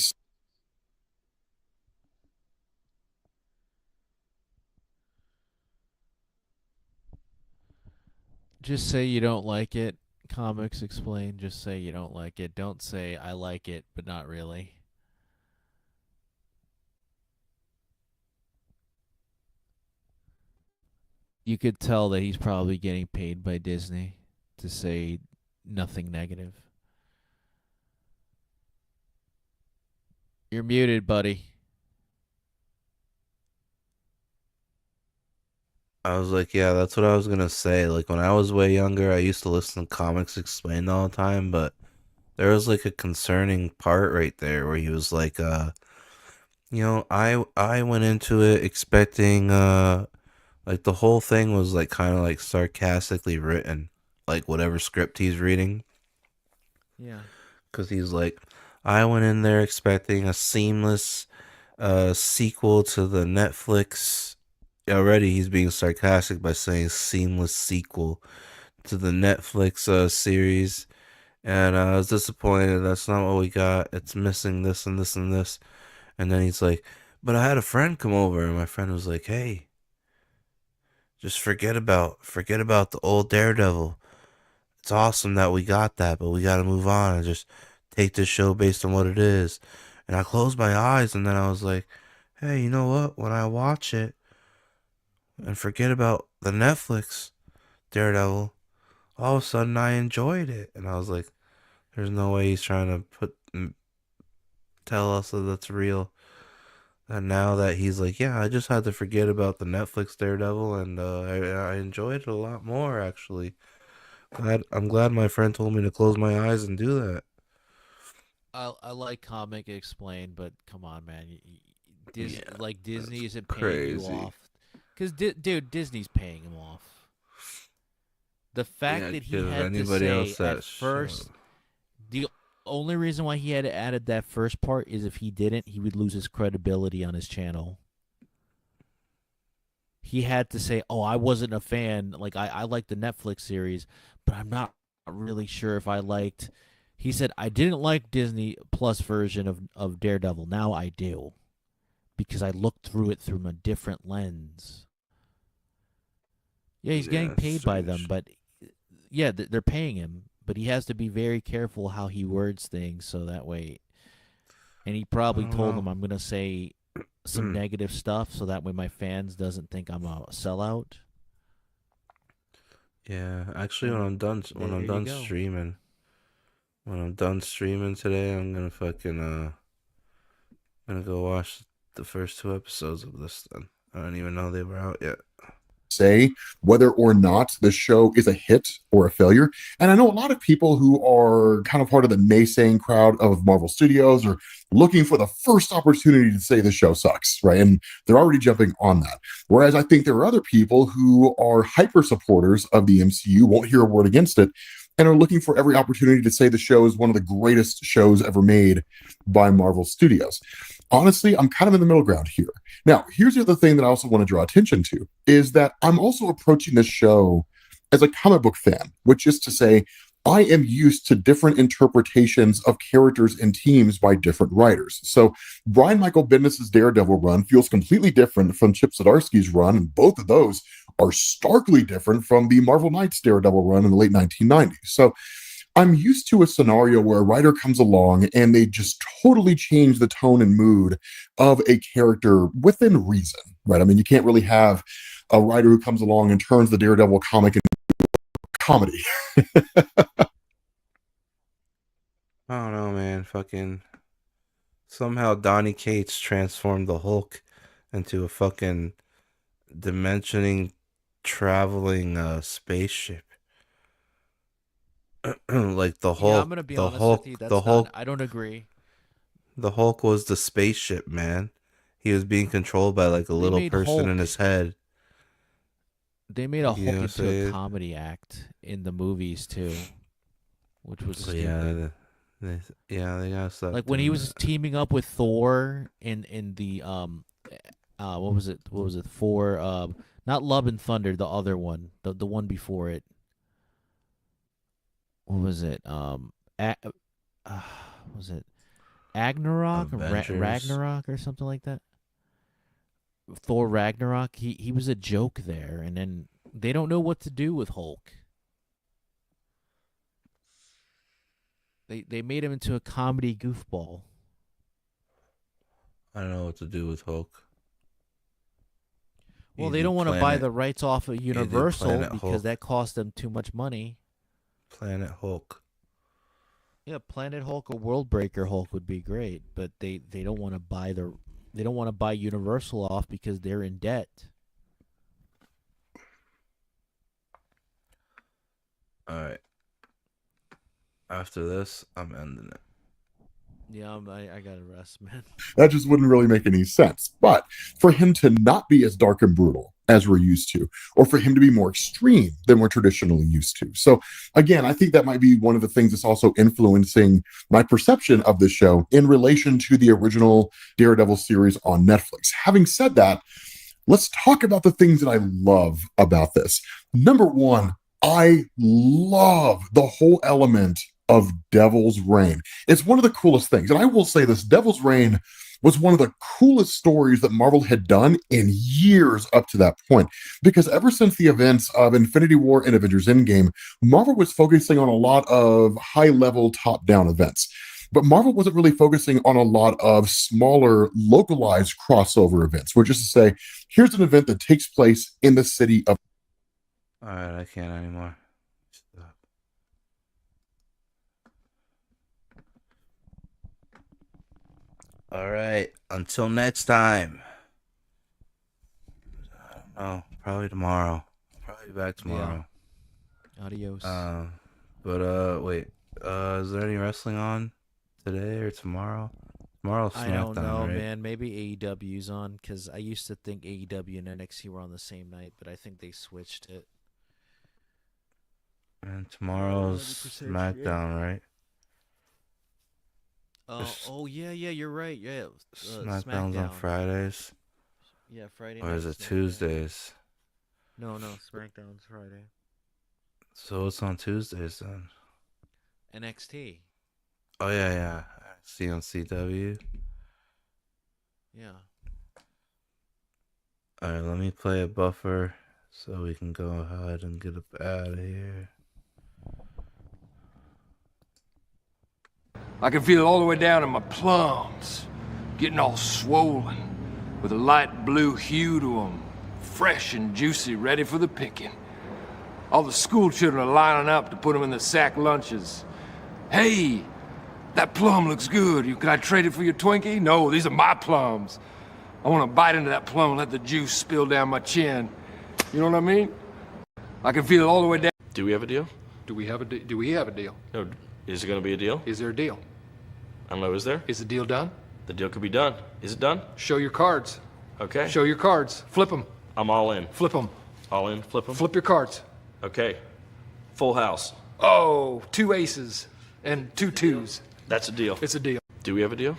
Just say you don't like it. Comics Explain. Just say you don't like it. Don't say I like it, but not really. You could tell that he's probably getting paid by Disney to say nothing negative. You're muted, buddy. I was like, yeah, that's what I was gonna say. Like when I was way younger, I used to listen to Comics Explained all the time, but there was like a concerning part right there where he was like, I went into it expecting like the whole thing was like kind of like sarcastically written, like whatever script he's reading. Yeah. Because he's like, I went in there expecting a seamless sequel to the Netflix. Already he's being sarcastic by saying seamless sequel to the Netflix series. And I was disappointed. That's not what we got. It's missing this and this and this. And then he's like, but I had a friend come over, and my friend was like, hey, just forget about the old Daredevil. It's awesome that we got that, but we got to move on and just take this show based on what it is. And I closed my eyes, and then I was like, hey, you know what? When I watch it and forget about the Netflix Daredevil, all of a sudden I enjoyed it. And I was like, there's no way he's trying to tell us that that's real. And now that he's like, yeah, I just had to forget about the Netflix Daredevil, and I enjoyed it a lot more, actually. I'm glad my friend told me to close my eyes and do that. I like comic explained, but come on, man. Yeah, like Disney isn't paying crazy. you off. Because, dude, Disney's paying him off. The fact Yeah, that he 'cause had to anybody say else that at first, the only reason why he had added that first part is if he didn't, he would lose his credibility on his channel. He had to say, oh, I wasn't a fan. Like, I liked the Netflix series, but I'm not really sure if I liked. He said, I didn't like Disney Plus version of Daredevil. Now I do. Because I looked through it through a different lens. Yeah, he's getting paid by them, but yeah, they're paying him. But he has to be very careful how he words things so that way. And he probably told them, I'm going to say some negative stuff so that way my fans doesn't think I'm a sellout. Yeah, actually, And when I'm done there you go. streaming, today, I'm gonna gonna go watch the first 2 episodes of this. Then I don't even know they were out yet. Say whether or not the show is a hit or a failure. And I know a lot of people who are kind of part of the naysaying crowd of Marvel Studios are looking for the first opportunity to say the show sucks, right? And they're already jumping on that. Whereas I think there are other people who are hyper supporters of the MCU, won't hear a word against it, and are looking for every opportunity to say the show is one of the greatest shows ever made by Marvel Studios. Honestly, I'm kind of in the middle ground here. Now, here's the other thing that I also want to draw attention to is that I'm also approaching this show as a comic book fan, which is to say, I am used to different interpretations of characters and teams by different writers. So Brian Michael Bendis' Daredevil run feels completely different from Chip Zdarsky's run, and both of those are starkly different from the Marvel Knights Daredevil run in the late 1990s. So I'm used to a scenario where a writer comes along and they just totally change the tone and mood of a character within reason, right? I mean, you can't really have a writer who comes along and turns the Daredevil comic into comedy. I don't know, man. Fucking somehow Donny Cates transformed the Hulk into a fucking dimensioning traveling spaceship. Like the Hulk. Yeah, I'm gonna be honest with you. I don't agree. The Hulk was the spaceship, man. He was being controlled by like a little person in Hulk- his head. They made a You know Hulk what I'm into a saying? comedy act in the movies too, which was But stupid. they got stuff. Like when he was teaming up with Thor in the what was it? What was it? For not Love and Thunder, the other one, the one before it. What was it? Was it Ragnarok or Avengers. Ragnarok or something like that? Thor Ragnarok. He was a joke there, and then they don't know what to do with Hulk. They made him into a comedy goofball. I don't know what to do with Hulk. Well, You they do don't want to buy Planet- the rights off of you do Universal Planet because Hulk. that cost them too much money. Planet Hulk. Yeah, Planet Hulk or World Breaker Hulk would be great, but they don't want to buy Universal off because they're in debt. All right. After this, I'm ending it. Yeah, I gotta rest, man. That just wouldn't really make any sense. But for him to not be as dark and brutal as we're used to, or for him to be more extreme than we're traditionally used to. So again, I think that might be one of the things that's also influencing my perception of the show in relation to the original Daredevil series on Netflix. Having said that, let's talk about the things that I love about this. Number one, I love the whole element of Devil's Reign. It's one of the coolest things. And I will say this, Devil's Reign was one of the coolest stories that Marvel had done in years up to that point. Because ever since the events of Infinity War and Avengers Endgame, Marvel was focusing on a lot of high-level top-down events. But Marvel wasn't really focusing on a lot of smaller, localized crossover events, which is to say, here's an event that takes place in the city of... All right, I can't anymore. Stop. All right, until next time. I don't know, probably tomorrow. Probably back tomorrow. Yeah. Adios. Wait. Is there any wrestling on today or tomorrow? Tomorrow's SmackDown, I don't know, right? man. Maybe AEW's on, because I used to think AEW and NXT were on the same night, but I think they switched it. And tomorrow's SmackDown, right? Oh yeah, you're right. Yeah, SmackDown's on Fridays. Yeah, Friday. Or is it Tuesdays? No, SmackDown's Friday. So it's on Tuesdays then. NXT. Oh yeah. See on CW. Yeah. All right, let me play a buffer so we can go ahead and get up out of here. I can feel it all the way down in my plums, getting all swollen, with a light blue hue to them, fresh and juicy, ready for the picking. All the school children are lining up to put them in the sack lunches. Hey, that plum looks good. Can I trade it for your Twinkie? No, these are my plums. I want to bite into that plum and let the juice spill down my chin. You know what I mean? I can feel it all the way down. Do we have a deal? Do we have a deal? No. Is it going to be a deal? Is there a deal? I don't know. Is there? Is the deal done? The deal could be done. Is it done? Show your cards. Okay. Show your cards. Flip them. I'm all in. Flip them. All in. Flip them. Flip your cards. Okay. Full house. Oh, 2 aces and 2 twos. That's a deal. It's a deal. Do we have a deal?